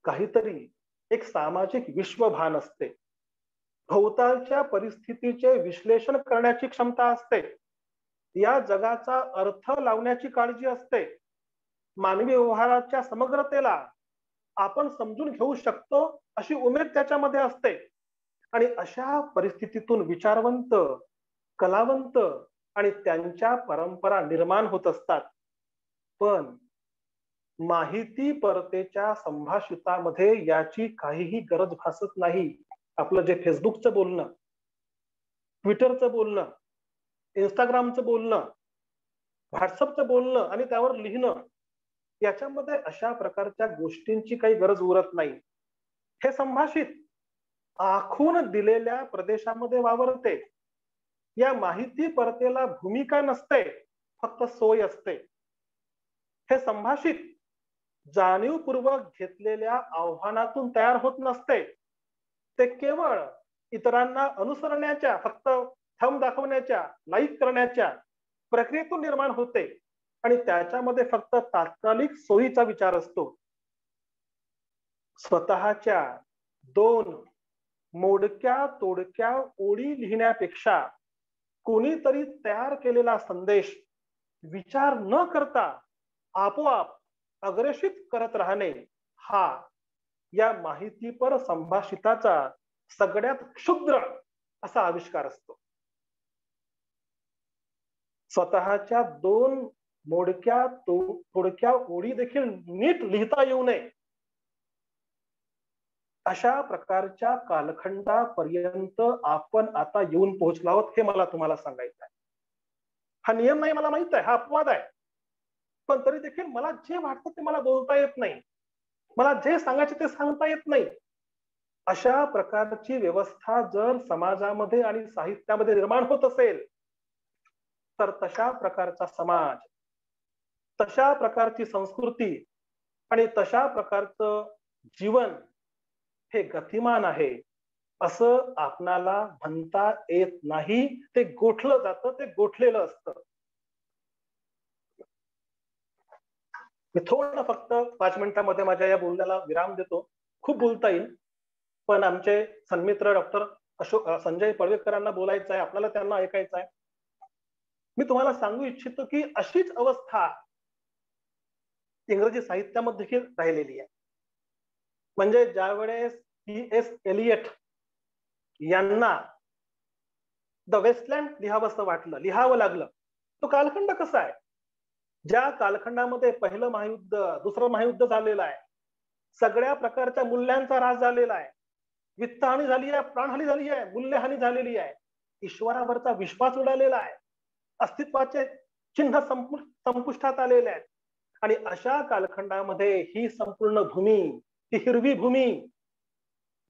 काहीतरी एक सामाजिक विश्वभान असते, भोवतालच्या परिस्थितीचे विश्लेषण करण्याची क्षमता असते, या जगाचा अर्थ लावण्याची काळजी असते, मानवी व्यवहाराच्या समग्रतेला आपण समजून घेऊ शकतो अशी उमेद त्याच्यामध्ये असते. आणि अशा परिस्थितीतून विचारवंत, कलावंत आणि त्यांच्या परंपरा निर्माण होत असतात. पण माहिती परतेच्या संभाषितामध्ये याची काहीही गरज भासत नाही. आपलं जे फेसबुकचं बोलणं, ट्विटरचं बोलणं, इंस्टाग्रामचं बोलणं, व्हॉट्सअपचं बोलणं आणि त्यावर लिहिणं, याच्यामध्ये अशा प्रकारच्या गोष्टींची काही गरज उरत नाही. हे संभाषित आखून दिलेल्या प्रदेशामध्ये वावरते. या माहिती परतेला भूमिका नसते, फक्त सोय असते. हे संभाषित जाणीवपूर्वक घेतलेल्या आव्हानातून तयार होत नसते. ते केवळ इतरांना अनुसरण्याच्या, फक्त थंब दाखवण्याच्या, लाईक करण्याच्या प्रक्रियेतून निर्माण होते आणि त्याच्यामध्ये फक्त तात्कालिक सोयीचा विचार असतो. स्वतःच्या 2 मोडक्या तोडक्या ओळी लिहिण्यापेक्षा कोणीतरी तयार केलेला संदेश विचार न करता आपोआप अग्रेषित करत राहणे, हा या माहितीपर संभाषिताचा सगळ्यात क्षुद्र असा आविष्कार असतो. स्वतःच्या 2 मोडक्या तोडक्या ओळी देखील नीट लिहिता येऊ नये अशा प्रकारच्या कालखंडापर्यंत आपण आता येऊन पोहोचलो आहोत, हे मला तुम्हाला सांगायचं आहे. हा नियम नाही, मला माहित आहे, हा अपवाद आहे. पण तरी देखील मला जे वाटतं ते मला बोलता येत नाही, मला जे सांगायचे ते सांगता येत नाही. अशा प्रकारची व्यवस्था जर समाजामध्ये आणि साहित्यामध्ये निर्माण होत असेल तर तशा प्रकारचा समाज, तशा प्रकारची संस्कृती आणि तशा प्रकारचं जीवन हे गतिमान आहे असं आपणाला म्हणता येत नाही. ते गोठलं जातं, ते गोठलेलं असतं. मी थोडं फक्त 5 मिनिटांमध्ये माझ्या या बोलण्याला विराम देतो. खूप बोलता येईल, पण आमचे सन्मित्र डॉक्टर संजय पळवेकरांना बोलायचं आहे, आपल्याला त्यांना ऐकायचं आहे. मी तुम्हाला सांगू इच्छितो की अशीच अवस्था इंग्रजी साहित्यामध्ये देखील राहिलेली आहे. म्हणजे ज्यावेळेस टी.एस. एलियट यांना द वेस्टलँड लिहावं लागलं, तो कालखंड कसा आहे? ज्या कालखंडामध्ये पहिलं महायुद्ध, दुसरं महायुद्ध झालेलं आहे, सगळ्या प्रकारच्या मूल्यांचा ऱ्हास झालेला आहे, वित्तहानी झाली आहे, प्राणहानी झाली आहे, मूल्यहानी झालेली आहे, ईश्वरावरचा विश्वास उडालेला आहे, अस्तित्वाचे चिन्ह संपुष्टात आलेले आहेत. आणि अशा कालखंडामध्ये ही संपूर्ण भूमी, ही हिरवी भूमी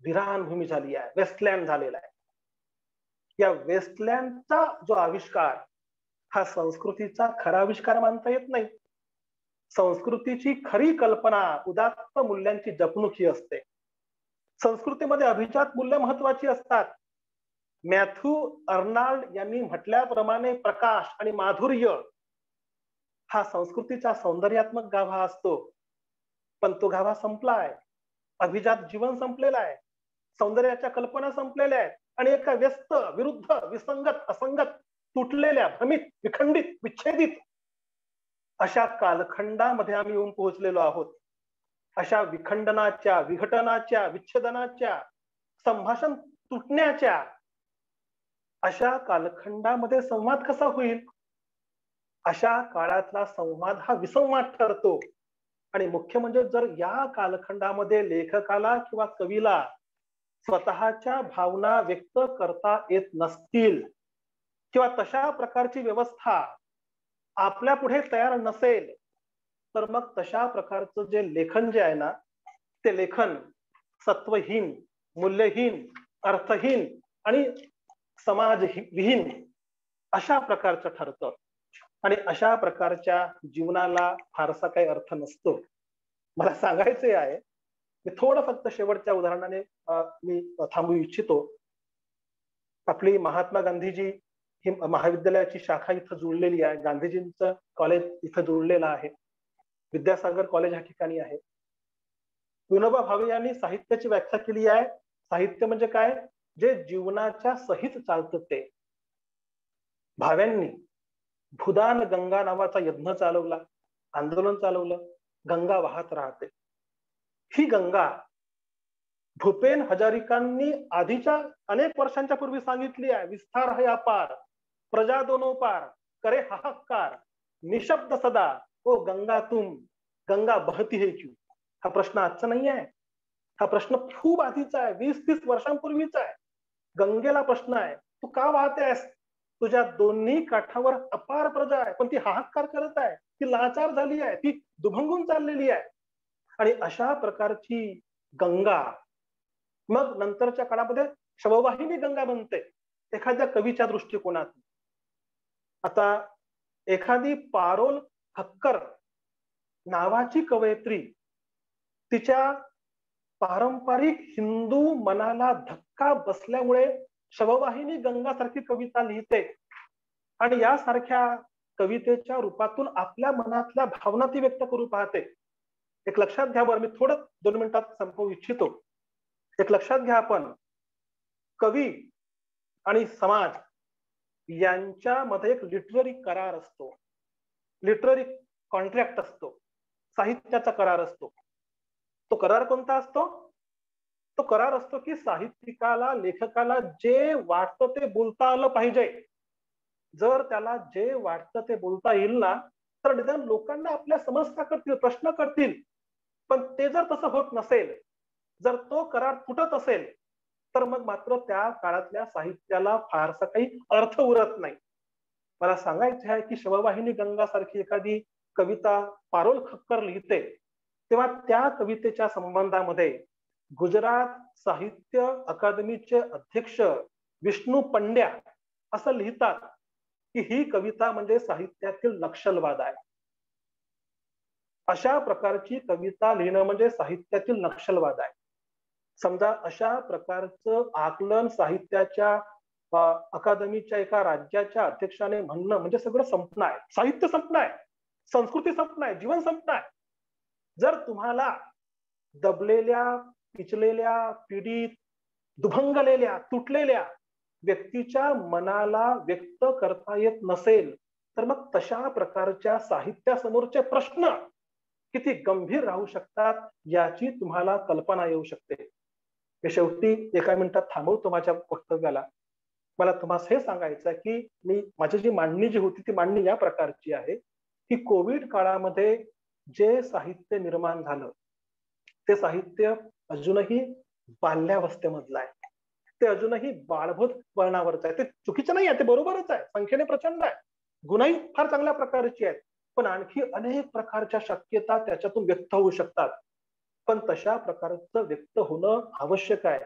विरान भूमी झाली आहे, वेस्टलँड झालेला आहे. या वेस्टलँडचा जो आविष्कार हा संस्कृतीचा खरा आविष्कार मानता येत नाही. संस्कृतीची खरी कल्पना उदात्त मूल्यांची जपणूक ही असते. संस्कृतीमध्ये अभिजात मूल्य महत्वाची असतात. मॅथ्यू अर्नाल्ड यांनी म्हटल्याप्रमाणे प्रकाश आणि माधुर्य हा संस्कृतीचा सौंदर्यात्मक गाभा असतो. पण तो गाभा संपलाय. अभिजात जीवन संपलेलं आहे, सौंदर्याच्या कल्पना संपलेल्या आहेत आणि एका व्यस्त, विरुद्ध, विसंगत, असंगत, तुटलेल्या, भ्रमित, विखंडित, विच्छेदित अशा कालखंडामध्ये आम्ही येऊन पोहोचलेलो आहोत. अशा विखंडनाच्या, विघटनाच्या, विच्छेदनाच्या, संभाषण तुटण्याच्या अशा कालखंडामध्ये संवाद कसा होईल? अशा काळातला संवाद हा विसंवाद ठरतो. आणि मुख्य म्हणजे जर या कालखंडामध्ये लेखकाला किंवा कवीला स्वतःच्या भावना व्यक्त करता येत नसतील किंवा तशा प्रकारची व्यवस्था आपल्या पुढे तयार नसेल तर मग तशा प्रकारचं जे लेखन जे आहे ना, ते लेखन सत्वहीन, मूल्यहीन, अर्थहीन आणि समाजविहीन अशा प्रकारचं ठरतं. आणि अशा प्रकारच्या जीवनाला फारसा काही अर्थ नसतो. मला सांगायचे आहे, मी थोडं फक्त शेवटच्या उदाहरणाने मी थांबू इच्छितो. आपली महात्मा गांधीजी ही महाविद्यालयाची शाखा इथं जुळलेली आहे, गांधीजींचं कॉलेज इथं जुळलेलं आहे, विद्यासागर कॉलेज ह्या ठिकाणी आहे. विनोबा भावे यांनी साहित्याची व्याख्या केली आहे. साहित्य म्हणजे काय? जे जीवनाच्या सहित चालतं ते. भाव्यांनी भूदान गंगा नावाचा यज्ञ चालवला, आंदोलन चालवलं. गंगा वाहत राहते. ही गंगा भूपेन हजारिकांनी आधीच्या अनेक वर्षांच्या पूर्वी सांगितली आहे. विस्तार है अपार, प्रजा दोनों पार, करे हाहाकार, निशब्द सदा, ओ गंगा तुम, गंगा बहती है क्यों? हा प्रश्न आजचा नाही आहे. हा प्रश्न खूप आधीचा आहे, 20-30 वर्षांपूर्वीचा आहे. गंगेला प्रश्न आहे, तू का वाहतेस? तुझ्या दोन्ही काठावर अपार प्रजा आहे, पण ती हाहाकार करत आहे, ती लाचार झाली आहे, ती दुभंगून चाललेली आहे. आणि अशा प्रकारची गंगा मग नंतरच्या काळामध्ये शववाहिनी गंगा बनते एखाद्या कवीच्या दृष्टिकोनातून. आता एखादी पारोल ठक्कर नावाची कवयित्री तिच्या पारंपरिक हिंदू मनाला धक्का बसल्यामुळे शववाहिनी गंगा सारखी कविता लिहिते आणि यासारख्या कवितेच्या रूपातून आपल्या मनातल्या भावना ती व्यक्त करू पाहते. एक लक्षात घ्या बरं, मी थोडं 2 मिनिटात संपवू इच्छितो. एक लक्षात घ्या, आपण कवी आणि समाज यांच्यामध्ये एक लिटररी करार असतो, लिटररी कॉन्ट्रॅक्ट असतो, साहित्याचा करार असतो. तो करार कोणता असतो? तो करार असतो की साहित्यिकाला, लेखकाला जे वाटतं ते बोलता आलं पाहिजे. जर त्याला जे वाटतं ते बोलता येईल ना, तर निदान लोकांना आपल्या समस्या करतील, प्रश्न करतील. पण ते जर तसं होत नसेल, जर तो करार फुटत असेल, तर मग मात्र त्या काळातल्या साहित्याला फारसा काही अर्थ उरत नाही. मला सांगायचं आहे की शववाहिनी गंगा सारखी एखादी कविता पारोल ठक्कर लिहिते, तेव्हा त्या कवितेच्या संबंधामध्ये गुजरात साहित्य अकादमीचे अध्यक्ष विष्णू पंड्या असं लिहितात की ही कविता म्हणजे साहित्यातील नक्षलवाद आहे. अशा प्रकारची कविता लिहिणं म्हणजे साहित्यातील नक्षलवाद आहे. समजा अशा प्रकारचं आकलन साहित्याच्या अकादमीच्या एका राज्याच्या अध्यक्षाने म्हणणं म्हणजे सगळं संपणं आहे, साहित्य संपणं आहे, संस्कृती संपणं आहे, जीवन संपणं आहे. जर तुम्हाला दबलेल्या, पिचलेल्या, पीडित, दुभंगलेल्या, तुटलेल्या व्यक्तीच्या मनाला व्यक्त करता येत नसेल, तर मग तशा प्रकारच्या साहित्यासमोरचे प्रश्न किती गंभीर राहू शकतात याची तुम्हाला कल्पना येऊ शकते. मी शेवटी 1 मिनिटात थांबवतो माझ्या वक्तव्याला. मला तुम्हाला हे सांगायचं आहे की माझी जी मांडणी जी होती ती मांडणी या प्रकारची आहे की कोविड काळामध्ये जे साहित्य निर्माण झालं ते साहित्य अजूनही बाल्यावस्थेमधलं आहे, ते अजूनही बाळभूत वळणावरच आहे. ते चुकीचं नाही आहे, ते बरोबरच आहे, संख्येने प्रचंड आहे, गुणही फार चांगल्या प्रकारची आहेत, पण आणखी अनेक प्रकारच्या शक्यता त्याच्यातून व्यक्त होऊ शकतात. पण तशा प्रकारचं व्यक्त होणं आवश्यक आहे.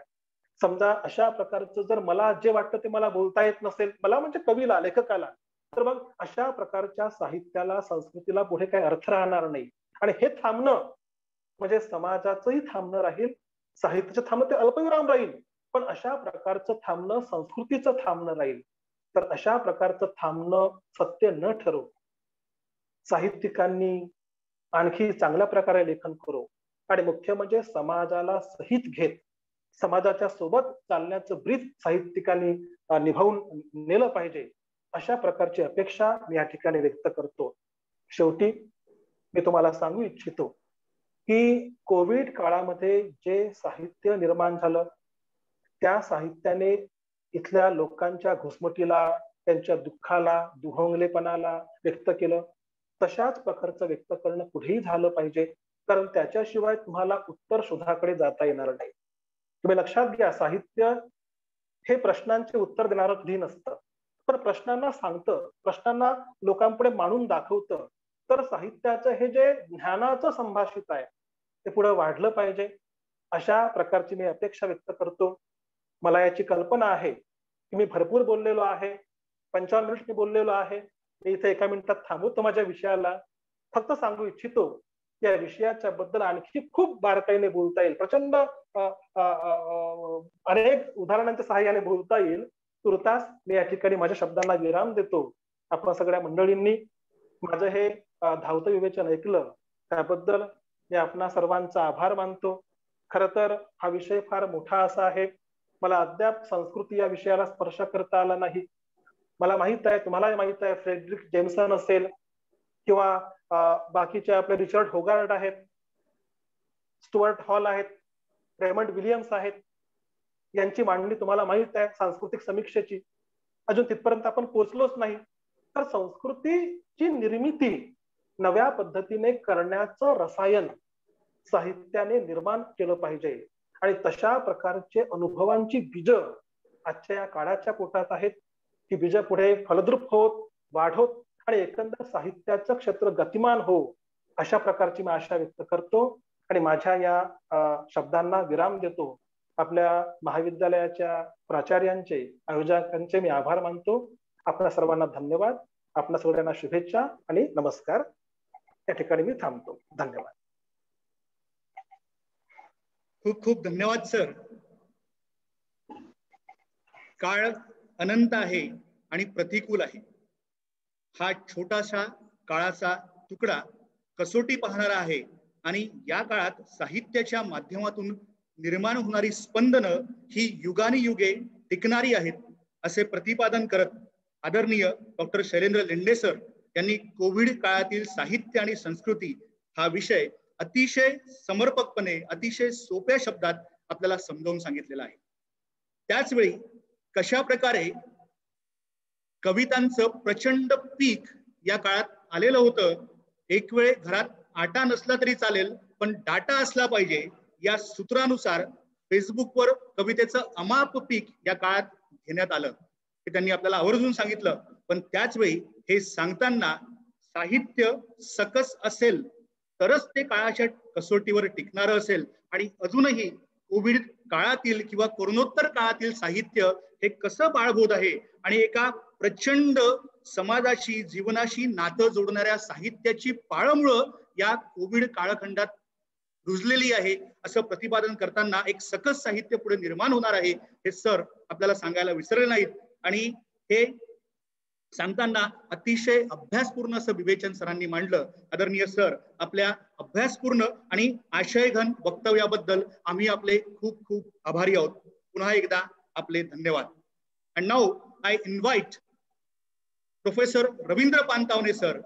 समजा अशा प्रकारचं जर मला जे वाटतं ते मला बोलता येत नसेल, मला म्हणजे कवीला, लेखकाला, तर मग अशा प्रकारच्या साहित्याला, संस्कृतीला पुढे काही अर्थ राहणार नाही. आणि हे थांबणं म्हणजे समाजाचंही थांबणं राहील, साहित्याचं थांबणं ते अल्पविराम राहील, पण अशा प्रकारचं थांबणं संस्कृतीचं थांबणं राहील. तर अशा प्रकारचं थांबणं सत्य न ठरवू साहित्यिकांनी आणखी चांगल्या प्रकारे लेखन करू आणि मुख्य म्हणजे समाजाला सहित घेत समाजाच्या सोबत चालण्याचं ब्रीद साहित्यिकांनी निभावून नेलं पाहिजे, अशा प्रकारची अपेक्षा मी या ठिकाणी व्यक्त करतो. शेवटी मी तुम्हाला सांगू इच्छितो की कोविड काळामध्ये जे साहित्य निर्माण झालं त्या साहित्याने इथल्या लोकांच्या घुसमटीला, त्यांच्या दुःखाला, दुभंगलेपणाला व्यक्त केलं. तशाच प्रकारचं व्यक्त करणं पुढेही झालं पाहिजे, कारण त्याच्याशिवाय तुम्हाला उत्तर शोधाकडे जाता येणार नाही. तुम्ही लक्षात घ्या, साहित्य हे प्रश्नांचे उत्तर देणारं कधी नसतं, पण प्रश्नांना सांगतं, प्रश्नांना लोकांपुढे मांडून दाखवतं. तर साहित्याचं हे जे ज्ञानाचं संभाषित आहे ते पुढे वाढलं पाहिजे, अशा प्रकारची मी अपेक्षा व्यक्त करतो. मला याची कल्पना आहे की मी भरपूर बोललेलो आहे, 55 मिनिट मी बोललेलो आहे. मी इथे 1 मिनिटात थांबवतो माझ्या विषयाला. फक्त सांगू इच्छितो या विषयाच्या बद्दल आणखी खूप बारकाईने बोलता येईल, प्रचंड अनेक उदाहरणांच्या सहाय्याने बोलता येईल, तुर्तास मी या ठिकाणी माझ्या शब्दांना विराम देतो. आपण सगळ्या मंडळींनी माझं हे धावतं विवेचन ऐकलं त्याबद्दल मी आपणा सर्वांचा आभार मानतो. खर तर हा विषय फार मोठा असा आहे. मला अद्याप संस्कृती या विषयाला स्पर्श करता आला नाही. मला माहित आहे, तुम्हाला माहित आहे, फ्रेडरिक जेम्सन असेल किंवा बाकीचे आपले रिचर्ड होगार्ड आहेत, स्टुअर्ट हॉल आहेत, रेमंड विलियम्स आहेत, यांची मांडणी तुम्हाला माहित आहे सांस्कृतिक समीक्षेची. अजून तिथपर्यंत आपण पोहोचलोच नाही. तर संस्कृतीची निर्मिती नव्या पद्धतीने करण्याचं रसायन साहित्याने निर्माण केलं पाहिजे आणि तशा प्रकारचे अनुभवांची बीज आजच्या या काळाच्या पोटात आहेत. ही बीज पुढे फलद्रूप होत वाढवत आणि एकंदर साहित्याचं क्षेत्र गतिमान हो अशा प्रकारची मी आशा व्यक्त करतो आणि माझ्या या शब्दांना विराम देतो. आपल्या महाविद्यालयाच्या प्राचार्यांचे, आयोजकांचे मी आभार मानतो. आपल्या सर्वांना धन्यवाद. आपल्या सगळ्यांना शुभेच्छा आणि नमस्कार. या ठिकाणी मी थांबतो. धन्यवाद. खूप खूप धन्यवाद सर. काळ अनंत आहे आणि प्रतिकूल आहे. हा छोटासा काळाचा तुकडा कसोटी पाहणारा आहे आणि या काळात साहित्याच्या माध्यमातून निर्माण होणारी स्पंदनं ही युगानुयुगे टिकणारी आहेत असे प्रतिपादन करत आदरणीय डॉक्टर शैलेंद्र लेंडे सर यांनी कोविड काळातील साहित्य आणि संस्कृती हा विषय अतिशय समर्पकपणे अतिशय सोप्या शब्दात आपल्याला समजावून सांगितलेला आहे. त्याचवेळी कशा प्रकारे कवितांचं प्रचंड पीक या काळात आलेलं होतं. एक वेळ घरात आटा नसला तरी चालेल पण डाटा असला पाहिजे या सूत्रानुसार फेसबुकवर कवितेचं अमाप पीक या काळात घेण्यात आलं हे त्यांनी आपल्याला आवर्जून सांगितलं. पण त्याच वेळी हे सांगताना साहित्य सकस असेल तरच ते काळाच्या कसोटीवर टिकणारं असेल आणि अजूनही कोविड काळातील किंवा कोरोनोत्तर काळातील साहित्य हे कसं बाळगत आहे आणि एका प्रचंड समाजाशी जीवनाशी नातं जोडणाऱ्या साहित्याची पाळंमुळं या कोविड काळखंडात रुजलेली आहे असं प्रतिपादन करताना एक सकस साहित्य पुढे निर्माण होणार आहे हे सर आपल्याला सांगायला विसरले नाहीत. आणि हे सांगताना अतिशय अभ्यासपूर्ण असं विवेचन सरांनी मांडलं. आदरणीय सर, आपल्या अभ्यासपूर्ण आणि आशयघन वक्तव्याबद्दल आम्ही आपले खूप खूप आभारी आहोत. पुन्हा एकदा आपले धन्यवाद. And now I invite professor Ravindra Pantawane sir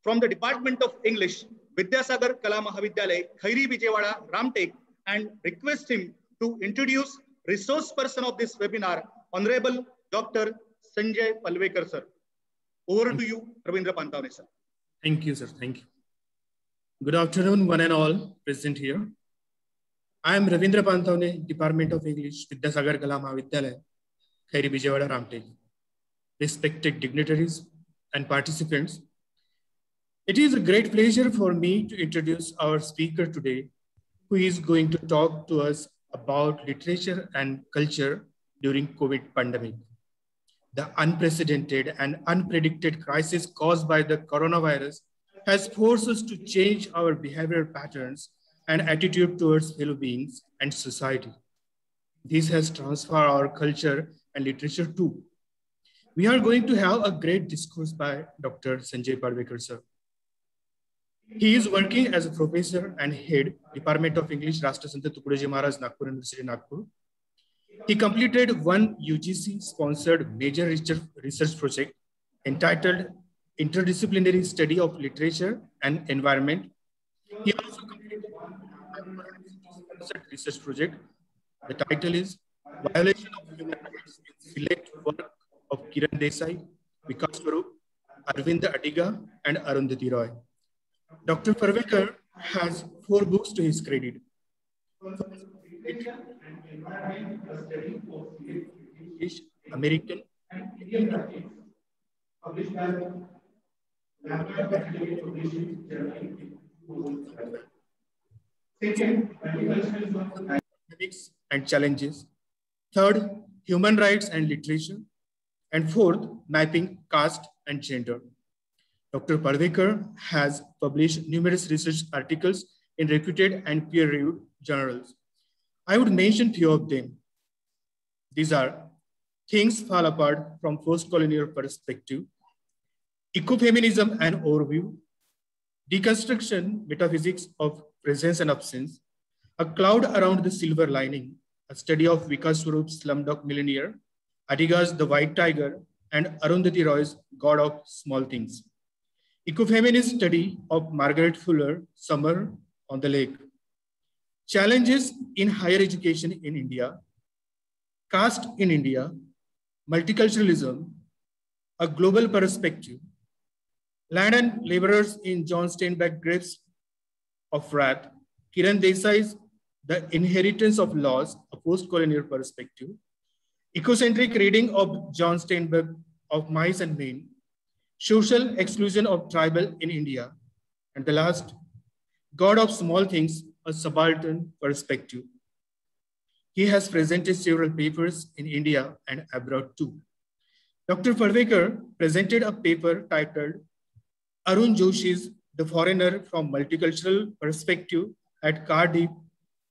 from the department of English, Vidyasagar कला महाविद्यालय, Khairi Vijayawada, Ramtek, and request him to introduce resource person of this webinar, Honorable Dr. Sanjay Palwekar sir. Over to you, Ravindra Pantavane sir. Thank you, sir. Thank you. Good afternoon, one and all present here. I am Ravindra Pantavane, Department of English, Vidyasagar Kala Mahavidyalaya, Kheri Vijayawada, Ramtek. Respected dignitaries and participants, it is a great pleasure for me to introduce our speaker today, who is going to talk to us about literature and culture during COVID pandemic. The unprecedented and unpredicted crisis caused by the coronavirus has forced us to change our behavioral patterns and attitude towards fellow beings and society. This has transformed our culture and literature too. We are going to have a great discourse by Dr. Sanjay Palwekar sir. He is working as a professor and head Department of English, Rashtrasant Tukadoji Maharaj, Nagpur University, Nagpur. He completed one UGC-sponsored major research project entitled Interdisciplinary Study of Literature and Environment. He also completed one sponsored research project. The title is Violation of Human Rights in Select Work of Kiran Desai, Vikas Swarup, Arvind Adiga, and Arundhati Roy. Dr. Palwekar has 4 books to his credit. English, American, Academics and challenges. 3rd, human rights and literature. And 4th, mapping caste and gender. Dr. Palwekar has published numerous research articles in reputed and peer-reviewed journals. I would mention few of them. These are Things Fall Apart from Post-Colonial Perspective, Ecofeminism and Overview, Deconstruction, Metaphysics of Presence and Absence, A Cloud Around the Silver Lining, a study of Vikas Swarup's Slumdog Millionaire, Adiga's The White Tiger, and Arundhati Roy's God of Small Things. Ecofeminist study of Margaret Fuller, Summer on the Lake. Challenges in higher education in India, caste in India, multiculturalism, a global perspective, land and laborers in John Steinbeck's Grapes of Wrath, Kiran Desai's The Inheritance of Laws, a post-colonial perspective, ecocentric reading of John Steinbeck of Mice and Men, social exclusion of tribal in India, and the last, God of Small Things, a subaltern perspective. He has presented several papers in India and abroad too. Dr. Parvekar presented a paper titled Arun Joshi's The Foreigner from Multicultural Perspective at Cardiff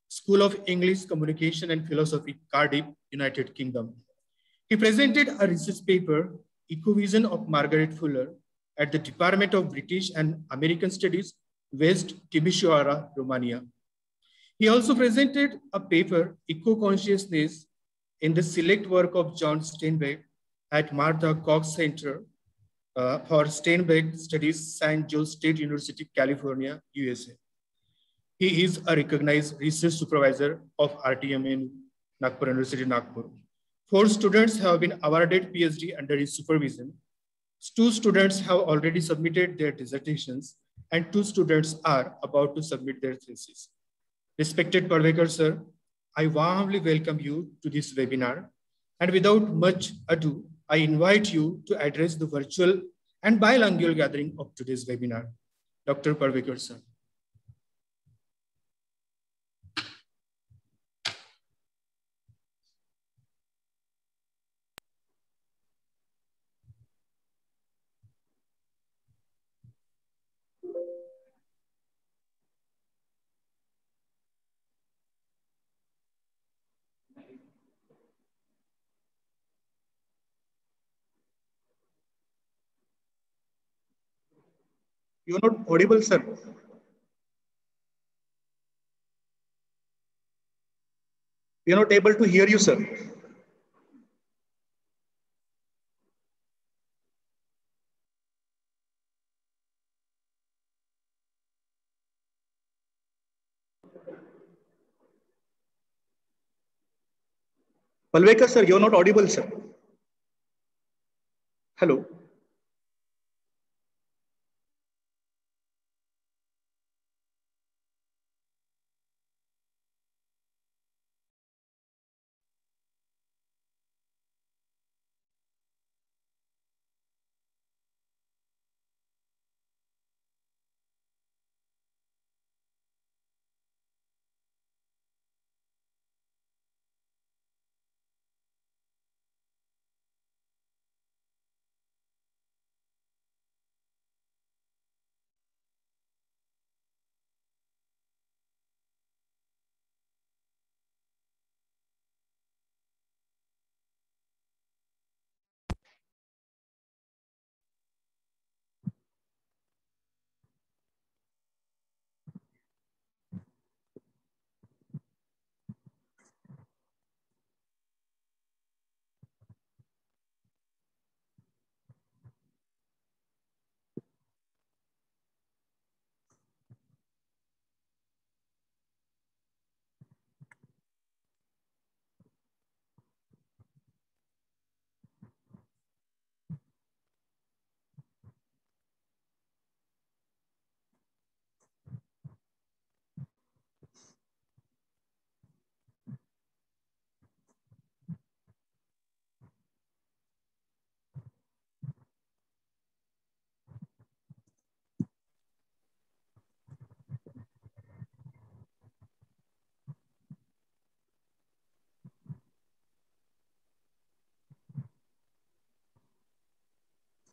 School of English Communication and Philosophy, Cardiff, United Kingdom. He presented a research paper, Ecovision of Margaret Fuller, at the Department of British and American Studies, West Timișoara, Romania. He also presented a paper, Eco-Consciousness, in the select work of John Steinbeck at Martha Cox Center for Steinbeck Studies, San Jose State University, California, USA. He is a recognized research supervisor of RTM Nagpur University, Nagpur. 4 students have been awarded PhD under his supervision. 2 students have already submitted their dissertations, and 2 students are about to submit their thesis. Respected Parvekar sir, I warmly welcome you to this webinar. And without much ado, I invite you to address the virtual and bilingual gathering of today's webinar. Dr. Parvekar sir. You're not audible, sir. We are not able to hear you, sir. Parvekar sir, you're not audible, sir. Hello.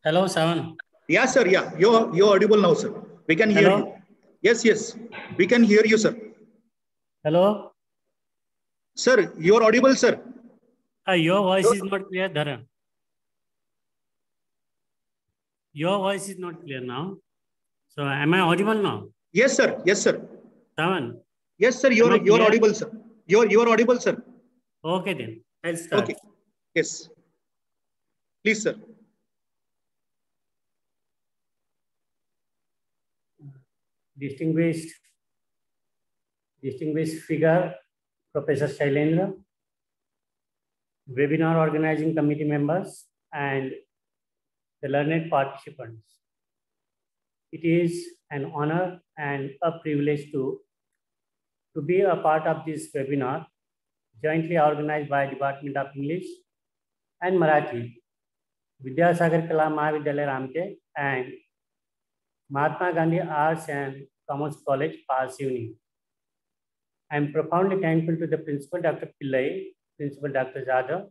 Hello, Savan. Yeah, sir. Yeah, you're audible now, sir. We can hear you. Yes, we can hear you, sir. Hello. Sir, you're audible, sir. Your voice is not clear, Dharan. Your voice is not clear now. So am I audible now? Yes, sir. Yes, sir. Savan? Yes, sir. You're audible, sir. You're audible, sir. Okay, then I'll start. Okay. Yes. Please, sir. Distinguished figure, Professor Shailendra, webinar organizing committee members, and the learned participants. It is an honor and a privilege to be a part of this webinar, jointly organized by Department of English and Marathi, Vidyasagar Kala Mahavidyalaya Ramte, and Mahatma Gandhi Arts and Commerce College, Pasivani. I am profoundly thankful to the Principal Dr. Pillai, Principal Dr. Jadhav,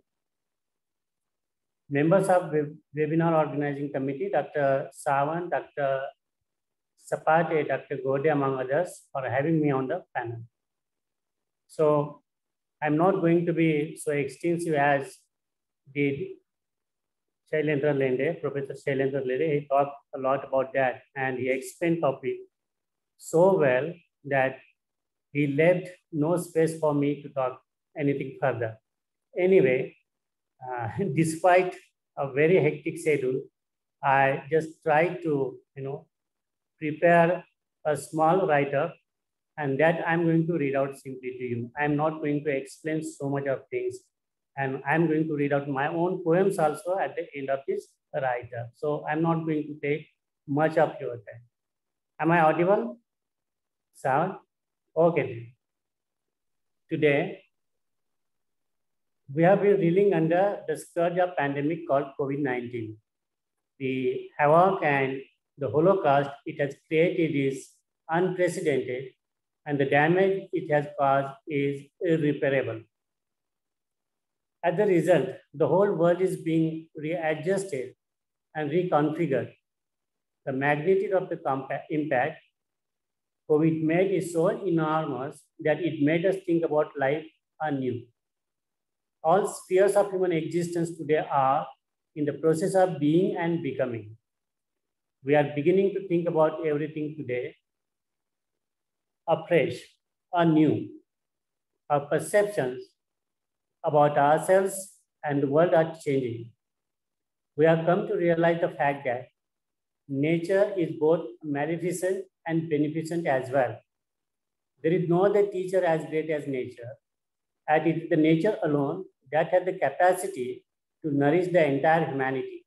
members of webinar organizing committee, Dr. Sawan, Dr. Sapate, Dr. Gode, among others, for having me on the panel. So I'm not going to be so extensive as did Shailendra Lende, Professor Shailendra Lende. He talked a lot about that, and he explained topic so well that he left no space for me to talk anything further. Anyway, despite a very hectic schedule, I just tried to, prepare a small write-up, and that I'm going to read out simply to you. I'm not going to explain so much of things, and I'm going to read out my own poems also at the end of this write-up. So I'm not going to take much of your time. Am I audible? Sound? Okay. Today, we have been reeling under the scourge of pandemic called COVID-19. The havoc and the Holocaust it has created is unprecedented, and the damage it has caused is irreparable. As a result, the whole world is being readjusted and reconfigured. The magnitude of the impact COVID made is so enormous that it made us think about life anew. All spheres of human existence today are in the process of being and becoming. We are beginning to think about everything today afresh, anew. Our perceptions about ourselves and the world are changing. We have come to realize the fact that nature is both maleficent and beneficent as well. There is no other teacher as great as nature, and it is the nature alone that has the capacity to nourish the entire humanity.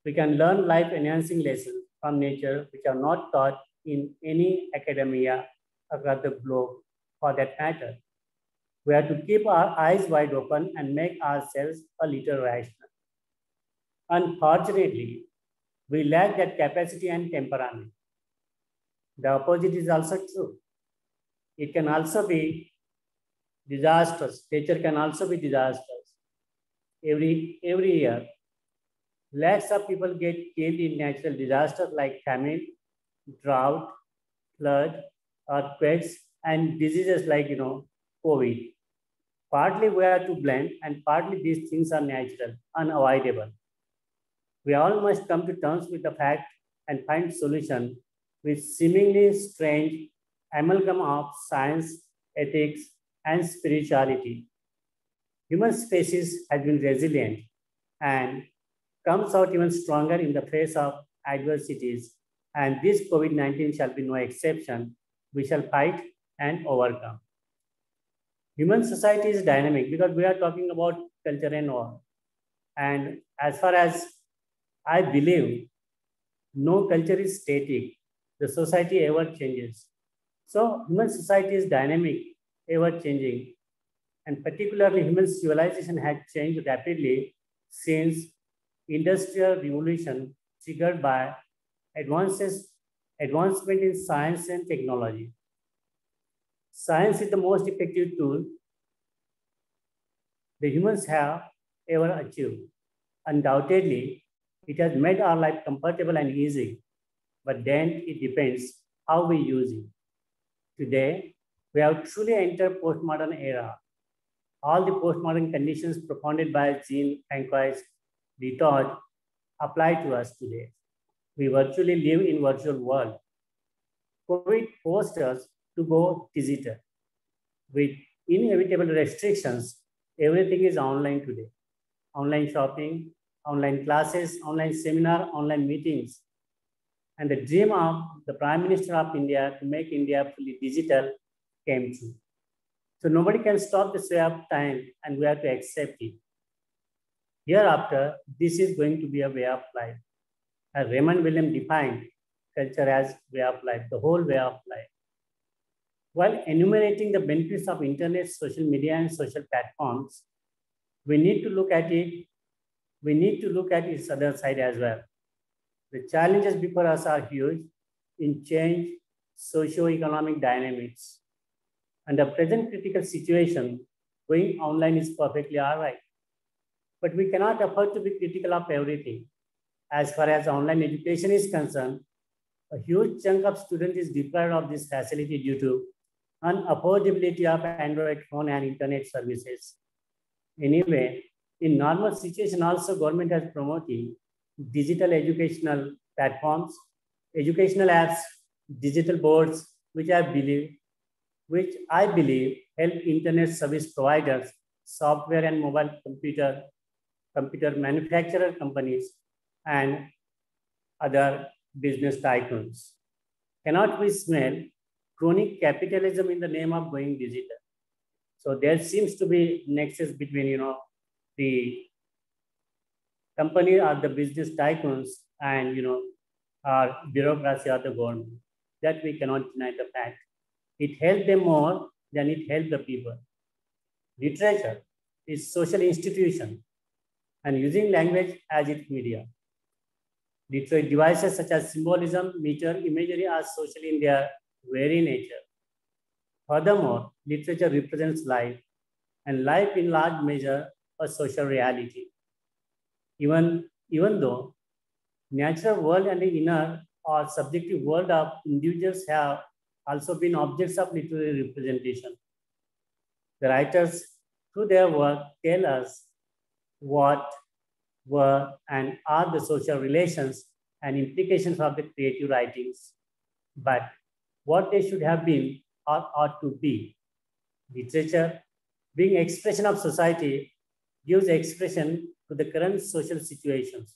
We can learn life-enhancing lessons from nature which are not taught in any academia across the globe for that matter. We have to keep our eyes wide open and make ourselves a little rational. Unfortunately, we lack that capacity and temperament. The opposite is also true. It can also be disastrous. Nature can also be disastrous. Every year, lakhs of people get killed in natural disasters like famine, drought, flood, earthquakes, and diseases like COVID. Partly we are to blame, and partly these things are natural, unavoidable. We all must come to terms with the fact and find solution with seemingly strange amalgam of science, ethics, and spirituality. Human species has been resilient and comes out even stronger in the face of adversities, and this COVID-19 shall be no exception. We shall fight and overcome. Human society is dynamic because we are talking about culture and all. And as far as I believe, no culture is static. The society ever changes. So human society is dynamic, ever changing. And particularly human civilization has changed rapidly since Industrial Revolution triggered by advancement in science and technology. Science is the most effective tool the humans have ever achieved. Undoubtedly, it has made our life comfortable and easy, but then it depends how we use it. Today, we have truly entered postmodern era. all the postmodern conditions propounded by Jean-Francois Lyotard apply to us today. We virtually live in virtual world. COVID forced us to go digital. With inevitable restrictions, everything is online today. Online shopping, online classes, online seminar, online meetings. And the dream of the Prime Minister of India to make India fully digital came true. So nobody can stop the sway of time, and we have to accept it. Hereafter, this is going to be a way of life. As Raymond Williams defined culture as way of life, the whole way of life. While enumerating the benefits of internet, social media, and social platforms, we need to look at it. We need to look at its other side as well. The challenges before us are huge in change socio-economic dynamics. Under present critical situation, going online is perfectly all right. But we cannot afford to be critical of everything. As far as online education is concerned, a huge chunk of students is deprived of this facility due to unaffordability of Android phone and internet services. Anyway, in normal situation also, government has promoted digital educational platforms, educational apps, digital boards, which I believe help internet service providers, software and mobile computer manufacturer companies, and other business tycoons. Cannot we smell cronic capitalism in the name of going digital? So there seems to be nexus between, the company or the business tycoons and, our bureaucracy or the government. That we cannot deny the fact. It helped them more than it helped the people. Literature is social institution and using language as its media. Literary devices such as symbolism, meter, imagery are social in their very nature. Furthermore, literature represents life, and life in large measure a social reality. Even though natural world and the inner or subjective world of individuals have also been objects of literary representation. The writers, through their work, tell us what were and are the social relations and implications of the creative writings, but what they should have been or ought to be. Literature, being expression of society, gives expression to the current social situations,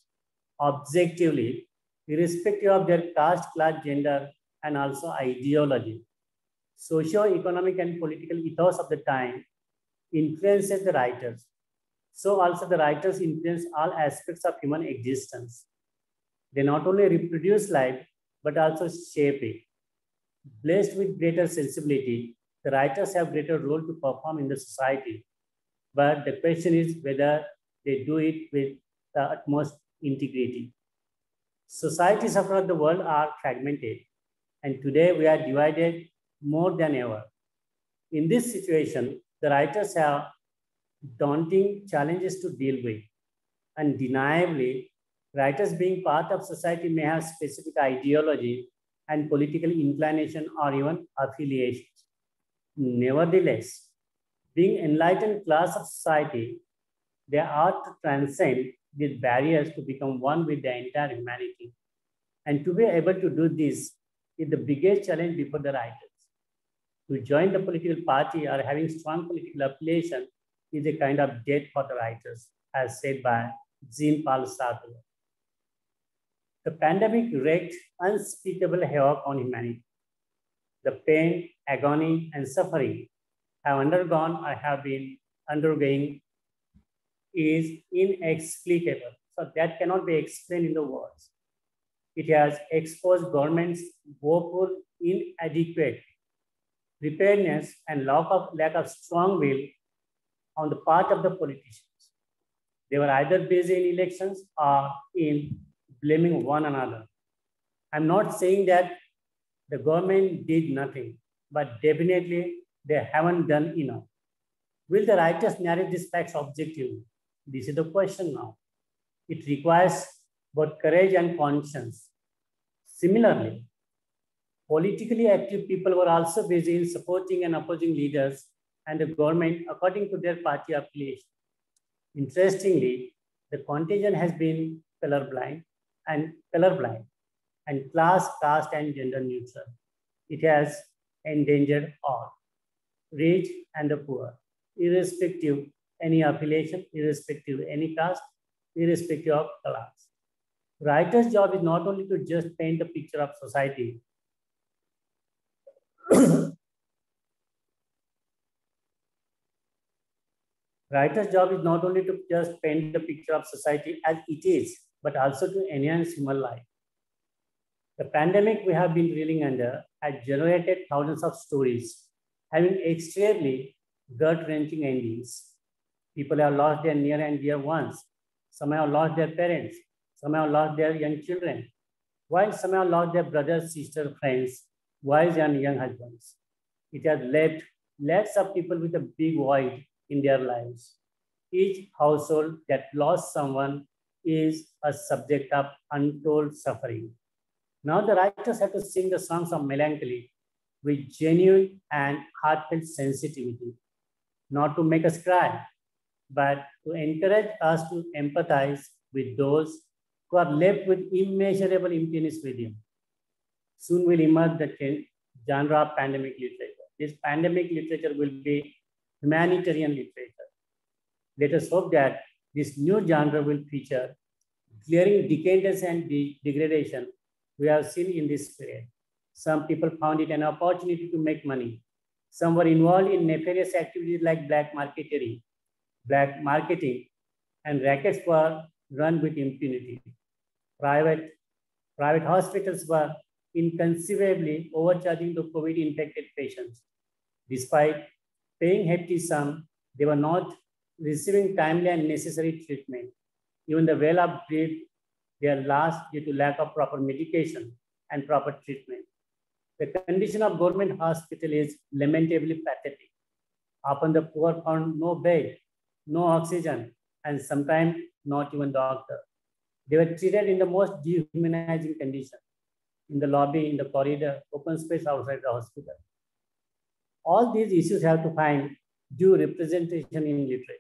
objectively, irrespective of their caste, class, gender, and also ideology. Socio-economic and political ethos of the time influences the writers. So also the writers influence all aspects of human existence. They not only reproduce life, but also shape it. Blessed with greater sensibility, the writers have greater role to perform in the society. But the question is whether they do it with the utmost integrity. Societies across the world are fragmented, and today we are divided more than ever. In this situation, the writers have daunting challenges to deal with. Undeniably, writers being part of society may have specific ideology and political inclination or even affiliations. Nevertheless, being enlightened class of society, they are to transcend these barriers to become one with the entire humanity. And to be able to do this is the biggest challenge before the writers. To join the political party or having strong political affiliation is a kind of death for the writers, as said by Jean-Paul Sartre. The pandemic wreaked unspeakable havoc on humanity. The pain, agony, and suffering have undergone or have been undergoing is inexplicable. So that cannot be explained in the words. It has exposed governments' woeful, inadequate preparedness and lack of strong will on the part of the politicians. They were either busy in elections or in blaming one another. I'm not saying that the government did nothing, but definitely they haven't done enough. Will the writers narrate these facts objectively? This is the question now. It requires both courage and conscience. Similarly, politically active people were also busy in supporting and opposing leaders and the government according to their party affiliation. Interestingly, the contagion has been colorblind and class, caste, and gender neutral. It has endangered all, rich and the poor, irrespective any affiliation, irrespective any caste, irrespective of class. Writer's job is not only to just paint the picture of society. Writer's job is not only to just paint the picture of society as it is, but also to enhance human life. The pandemic we have been reeling under has generated thousands of stories, having extremely gut-wrenching endings. People have lost their near and dear ones. Some have lost their parents. Some have lost their young children. While some have lost their brothers, sisters, friends, wives, and young husbands. It has left lots of people with a big void in their lives. Each household that lost someone is a subject of untold suffering. Now the writers have to sing the songs of melancholy with genuine and heartfelt sensitivity, not to make us cry, but to encourage us to empathize with those who are left with immeasurable emptiness within. Soon will emerge the genre of pandemic literature. This pandemic literature will be humanitarian literature. Let us hope that this new genre will feature clearing decadence and degradation we have seen in this period. Some people found it an opportunity to make money. Some were involved in nefarious activities like black marketing, and rackets were run with impunity. Private hospitals were inconceivably overcharging the COVID-infected patients. Despite paying hefty sums, they were not receiving timely and necessary treatment. Even the well-off breathed their last due to lack of proper medication and proper treatment. The condition of government hospital is lamentably pathetic. Often the poor found no bed, no oxygen, and sometimes not even doctor. They were treated in the most dehumanizing condition, in the lobby, in the corridor, open space outside the hospital. All these issues have to find due representation in literature.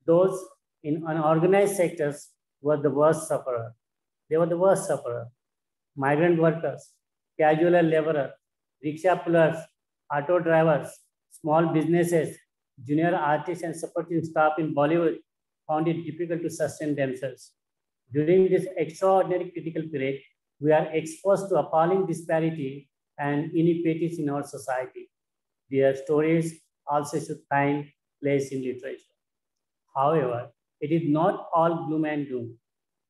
Those in unorganized sectors were the worst sufferer. They were the worst sufferer. Migrant workers, casual laborers, rickshaw pullers, auto drivers, small businesses, junior artists and supporting staff in Bollywood found it difficult to sustain themselves. During this extraordinary critical period, we are exposed to appalling disparity and inequities in our society. Their stories also should find place in literature. However, it is not all gloom and doom.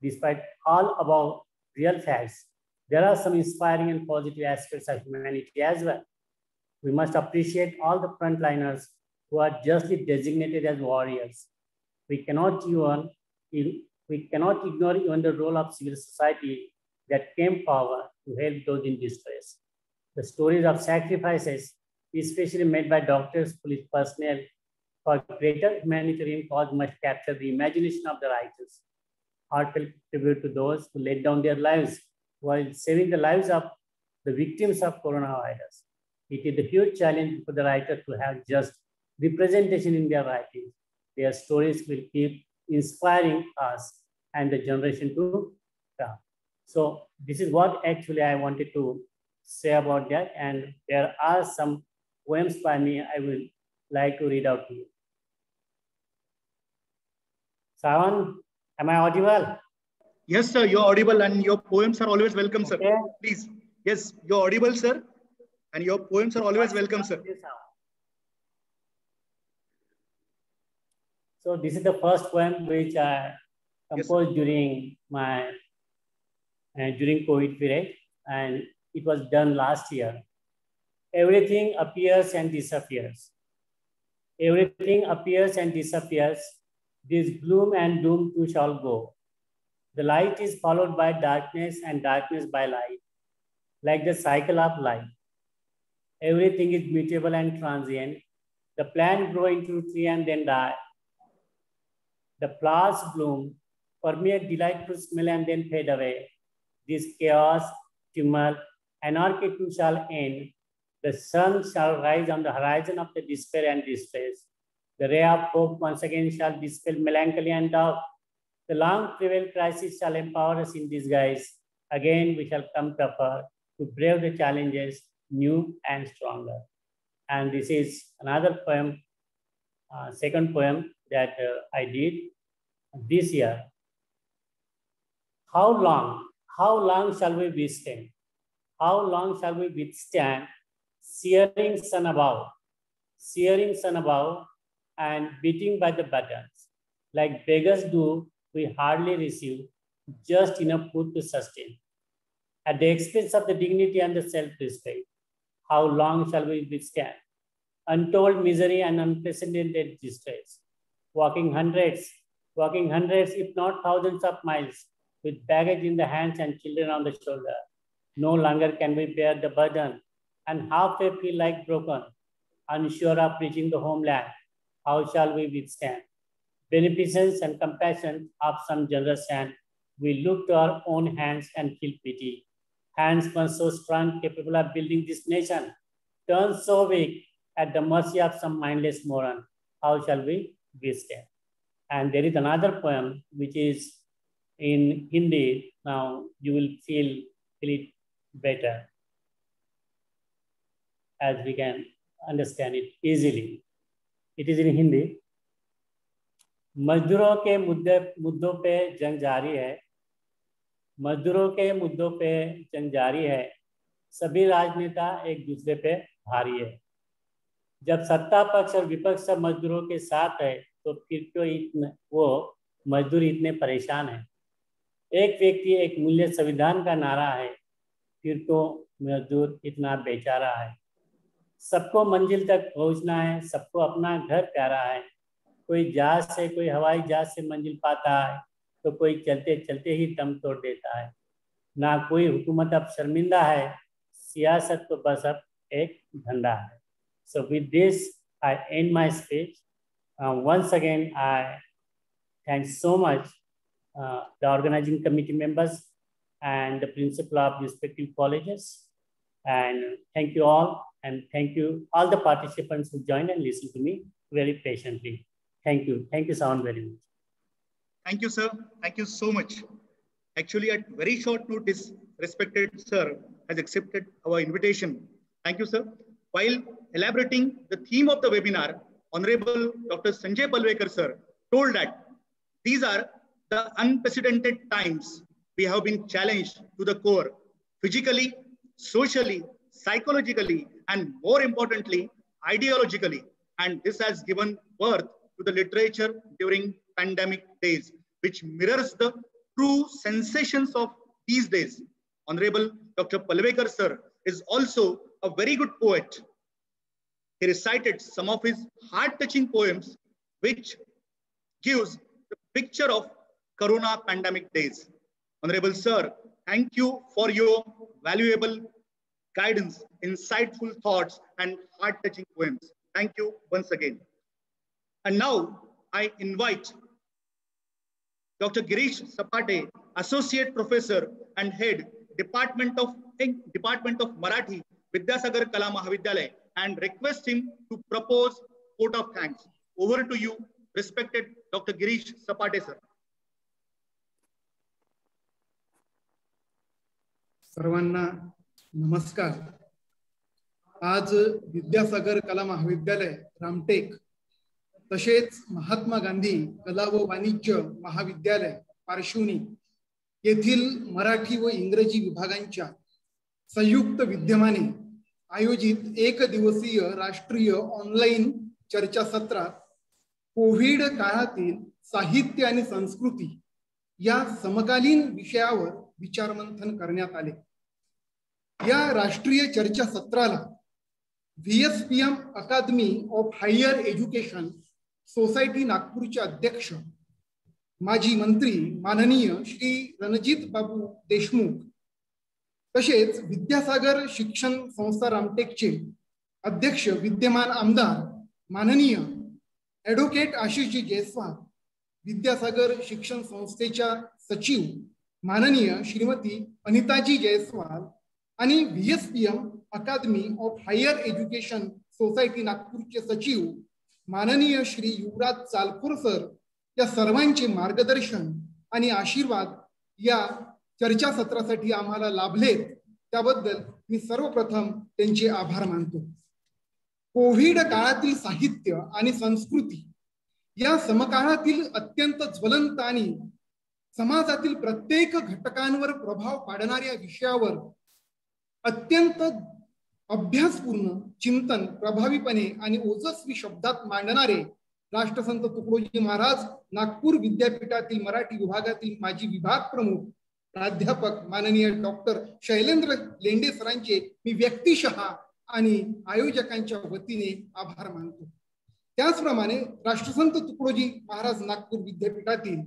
Despite all above real facts, there are some inspiring and positive aspects of humanity as well. We must appreciate all the frontliners who are justly designated as warriors. We cannot ignore even the role of civil society that came forward to help those in distress. The stories of sacrifices, especially made by doctors, police personnel, for greater humanitarian cause must capture the imagination of the writers. Heartfelt tribute to those who laid down their lives while saving the lives of the victims of coronavirus. It is a huge challenge for the writer to have just representation in their writing. Their stories will keep inspiring us and the generation to come. So this is what actually I wanted to say about that. And there are some poems by me I will like to read out to you. Sawan, am I audible? Yes, sir, you're audible and your poems are always welcome, Okay. sir. Please. Yes, you're audible, sir. And your poems are always welcome, sir. So this is the first poem which I composed during my during COVID period, and it was done last year. Everything appears and disappears. Everything appears and disappears. This gloom and doom too shall go. The light is followed by darkness and darkness by light, like the cycle of life. Everything is mutable and transient. The plant grows into a tree and then die. The flowers bloom, permeate delightful smell and then fade away. This chaos, tumult, anarchy too shall end. The sun shall rise on the horizon of the despair and distress. The ray of hope once again shall dispel melancholy and doubt. The long-prevailed crisis shall empower us in disguise. Again, we shall come tougher to brave the challenges, new and stronger. And this is another poem, second poem that I did this year. How long shall we withstand? How long shall we withstand searing sun above, and beating by the buttons? Like beggars do, we hardly receive just enough food to sustain, at the expense of the dignity and the self-respect. How long shall we withstand untold misery and unprecedented distress? Walking hundreds, if not thousands of miles, with baggage in the hands and children on the shoulder. No longer can we bear the burden, and halfway feel like broken, unsure of reaching the homeland. How shall we withstand beneficence and compassion of some generous hand? We look to our own hands and feel pity. Hands once so strong, capable of building this nation, turn so weak at the mercy of some mindless moron. How shall we withstand? And there is another poem which is in Hindi. Now you will feel it better, as we can understand it easily. It is in Hindi. मजदूरों के मुद्दों पे जंग जारी है, मजदूरों के मुद्दों पे जंग जारी है, सभी राजनेता एक दूसरे पे भारी है। जब सत्ता पक्ष और विपक्ष सब मजदूरों के साथ है, तो फिर क्यों वो मजदूर इतने परेशान है? एक व्यक्ति एक मूल्य संविधान का नारा है, फिर तो मजदूर इतना बेचारा है। सबको मंजिल तक पहुंचना है, सबको अपना घर प्यारा है। कोई जहाज से, कोई हवाई जहाज से मंजिल पाता है, तो कोई चलते चलते ही दम तोड़ देता है। ना कोई हुकूमत अब शर्मिंदा है, सियासत तो बस अब एक धंधा है। So with this, I end my speech. Once again, I thank so much the organizing committee members and the principal of respective colleges. And thank you all, and thank you all the participants who joined and listened to me very patiently. Thank you. Thank you, Sawan, very much. Thank you, sir. Thank you so much. Actually, at very short notice, respected sir has accepted our invitation. Thank you, sir. While elaborating the theme of the webinar, Honorable Dr. Sanjay Palwekar, sir, told that these are the unprecedented times. We have been challenged to the core, physically, socially, psychologically, and more importantly, ideologically. And this has given birth to the literature during pandemic days, which mirrors the true sensations of these days. Honorable Dr. Palwekar, sir, is also a very good poet. He recited some of his heart-touching poems, which gives the picture of Corona pandemic days. Honorable sir, thank you for your valuable guidance, insightful thoughts, and heart-touching poems. Thank you once again. And now I invite Dr. Girish Sapate, Associate Professor and Head, Department of Marathi, Vidyasagar Kala Mahavidyalaya, and request him to propose vote of thanks. Over to you, respected Dr. Girish Sapate, sir. सर्वांना नमस्कार. आज विद्यासागर कला महाविद्यालय रामटेक तसेच महात्मा गांधी कला व वाणिज्य महाविद्यालय पारशिवनी येथील मराठी व इंग्रजी विभागांच्या संयुक्त विद्यमाने आयोजित एक दिवसीय राष्ट्रीय ऑनलाइन चर्चासत्रात कोविड काळातील साहित्य आणि संस्कृती या समकालीन विषयावर विचारमंथन करण्यात आले. या राष्ट्रीय चर्चासत्राला VSPM academy of higher education society नागपूरचे अध्यक्ष माजी मंत्री माननीय श्री रणजित बाबू देशमुख तसेच विद्यासागर शिक्षण संस्था रामटेकचे अध्यक्ष विद्यमान आमदार माननीय ॲडव्होकेट आशिषजी जयस्वाल, विद्यासागर शिक्षण संस्थेच्या सचिव माननीय श्रीमती अनिताजी जयस्वाल आणि VSPM academy of higher education society नागपूरचे सचिव माननीय श्री युवराज चालपूर सर या सर्वांचे मार्गदर्शन आणि आशीर्वाद या चर्चासत्रासाठी आम्हाला लाभलेत, त्याबद्दल मी सर्वप्रथम त्यांचे आभार मानतो. कोविड काळातील साहित्य आणि संस्कृती या समकाळातील अत्यंत ज्वलंत आणि समाजातील प्रत्येक घटकांवर प्रभाव पाडणाऱ्या विषयावर अत्यंत अभ्यासपूर्ण चिंतन प्रभावीपणे आणि ओजस्वी शब्दात मांडणारे राष्ट्रसंत तुकडोजी महाराज नागपूर विद्यापीठातील मराठी विभागातील माजी विभाग प्रमुख प्राध्यापक माननीय डॉक्टर शैलेंद्र लेंडे सरांचे मी व्यक्तिशः आणि आयोजकांच्या वतीने आभार मानतो. त्याचप्रमाणे राष्ट्रसंत तुकडोजी महाराज नागपूर विद्यापीठातील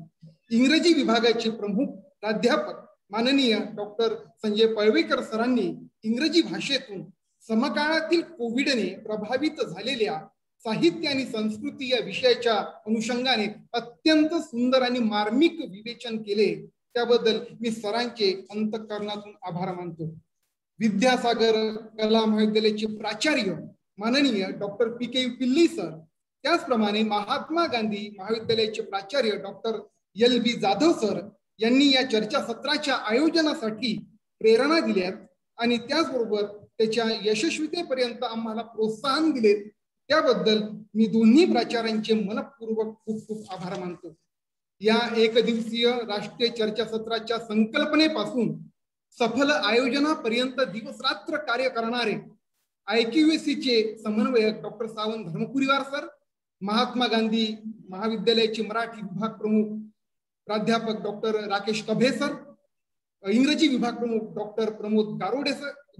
इंग्रजी विभागाचे प्रमुख प्राध्यापक माननीय डॉक्टर संजय पळवेकर सरांनी इंग्रजी भाषेतून समकाळातील कोविडने प्रभावित झालेल्या साहित्य आणि संस्कृती या विषयाच्या अनुषंगाने अत्यंत सुंदर आणि मार्मिक विवेचन केले, त्याबद्दल मी सरांचे अंतःकरणातून आभार मानतो. विद्यासागर कला महाविद्यालयाचे प्राचार्य माननीय डॉक्टर PK पिल्ली सर, त्याचप्रमाणे महात्मा गांधी महाविद्यालयाचे प्राचार्य डॉक्टर LB जाधव सर यांनी या चर्चासत्राच्या आयोजनासाठी प्रेरणा दिल्यात आणि त्याचबरोबर त्याच्या यशस्वीतेपर्यंत आम्हाला प्रोत्साहन दिले, त्याबद्दल मी दोन्ही प्राचार्यांचे मनपूर्वक खूप खूप आभार मानतो. या एकदिवसीय राष्ट्रीय चर्चासत्राच्या संकल्पनेपासून सफल आयोजनापर्यंत दिवसरात्र कार्य करणारे IQACचे समन्वयक डॉक्टर सावंत धर्मपुरीवार सर, महात्मा गांधी महाविद्यालयाचे मराठी विभाग प्रमुख प्राध्यापक डॉक्टर राकेश कभे सर, इंग्रजी विभाग प्रमुख डॉक्टर प्रमोद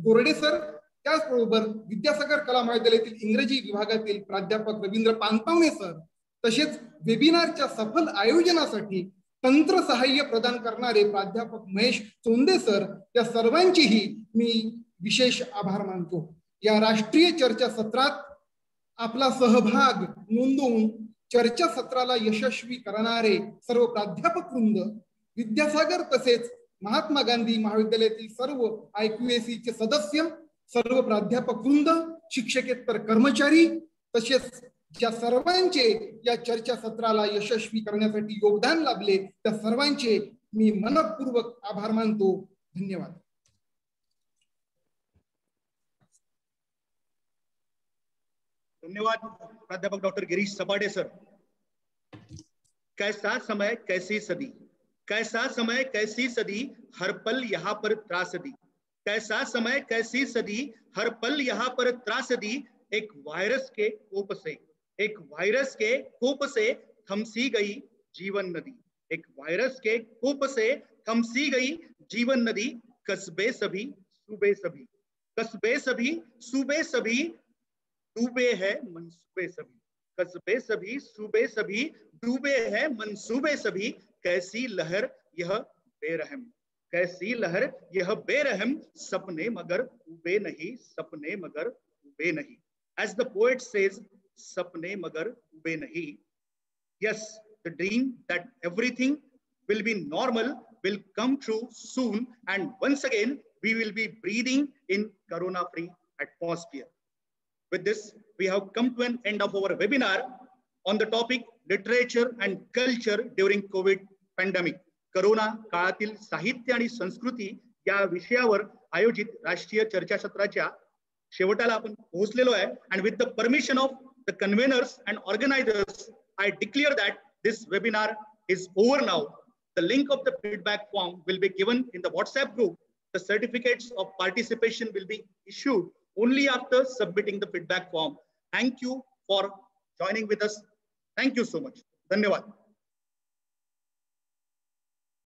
गोरडे सर, त्याचबरोबर विद्यासागर कला महाविद्यालयातील इंग्रजी विभागातील प्राध्यापक रवींद्र पानतावणे सर, तसेच वेबिनारच्या सफल आयोजनासाठी तंत्र सहाय्य प्रदान करणारे प्राध्यापक महेश चोंदे सर, या सर्वांचेही मी विशेष आभार मानतो. या राष्ट्रीय चर्चासत्रात आपला सहभाग नोंदवून चर्चासत्राला यशस्वी करणारे सर्व प्राध्यापक वृंद, विद्यासागर तसेच महात्मा गांधी महाविद्यालयातील सर्व IQACचे सदस्य, सर्व प्राध्यापक वृंद, शिक्षकेतर कर्मचारी, तसेच ज्या सर्वांचे या चर्चासत्राला यशस्वी करण्यासाठी योगदान लाभले त्या सर्वांचे मी मनपूर्वक आभार मानतो. धन्यवाद. धन्यवाद प्राध्यापक डॉक्टर गिरीश सपाटे सर. कैसा समय कैसी सदी, कैसा समय कैसी सदी, हर पल यहाँ पर त्रासदी, कैसा समय कैसी सदी, हर पल यहाँ पर त्रासदी, एक वायरस के कोप से, एक वायरस के कोप से थमसी गई जीवन नदी, एक वायरस के कोप से थमसी गई जीवन नदी, कस्बे सभी सूबे सभी, कस्बे सभी सूबे सभी, डूबे हैं मंसूबे सभी, कस्बे सभी सूबे सभी, डूबे हैं मंसूबे सभी, कैसी लहर यह बेरहम, कैसी लहर यह बेरहम, सपने मगर उबे नहीं, सपने मगर उबे नहीं. As the poet says, सपने मगर उबे नहीं. Yes, the dream that everything will be normal will come true soon, and once again we will be breathing in corona-free atmosphere. With this, we have come to an end of our webinar on the topic literature and culture during COVID pandemic. Corona काळातील साहित्य आणि संस्कृती या विषयावर आयोजित राष्ट्रीय चर्चासत्राच्या शेवटाला आपण पोहोचलेलो आहे. And with the permission of the conveners and organizers, I declare that this webinar is over now. The link of the feedback form will be given in the WhatsApp group. The certificates of participation will be issued only after submitting the feedback form. Thank you for joining with us. Thank you so much. धन्यवाद.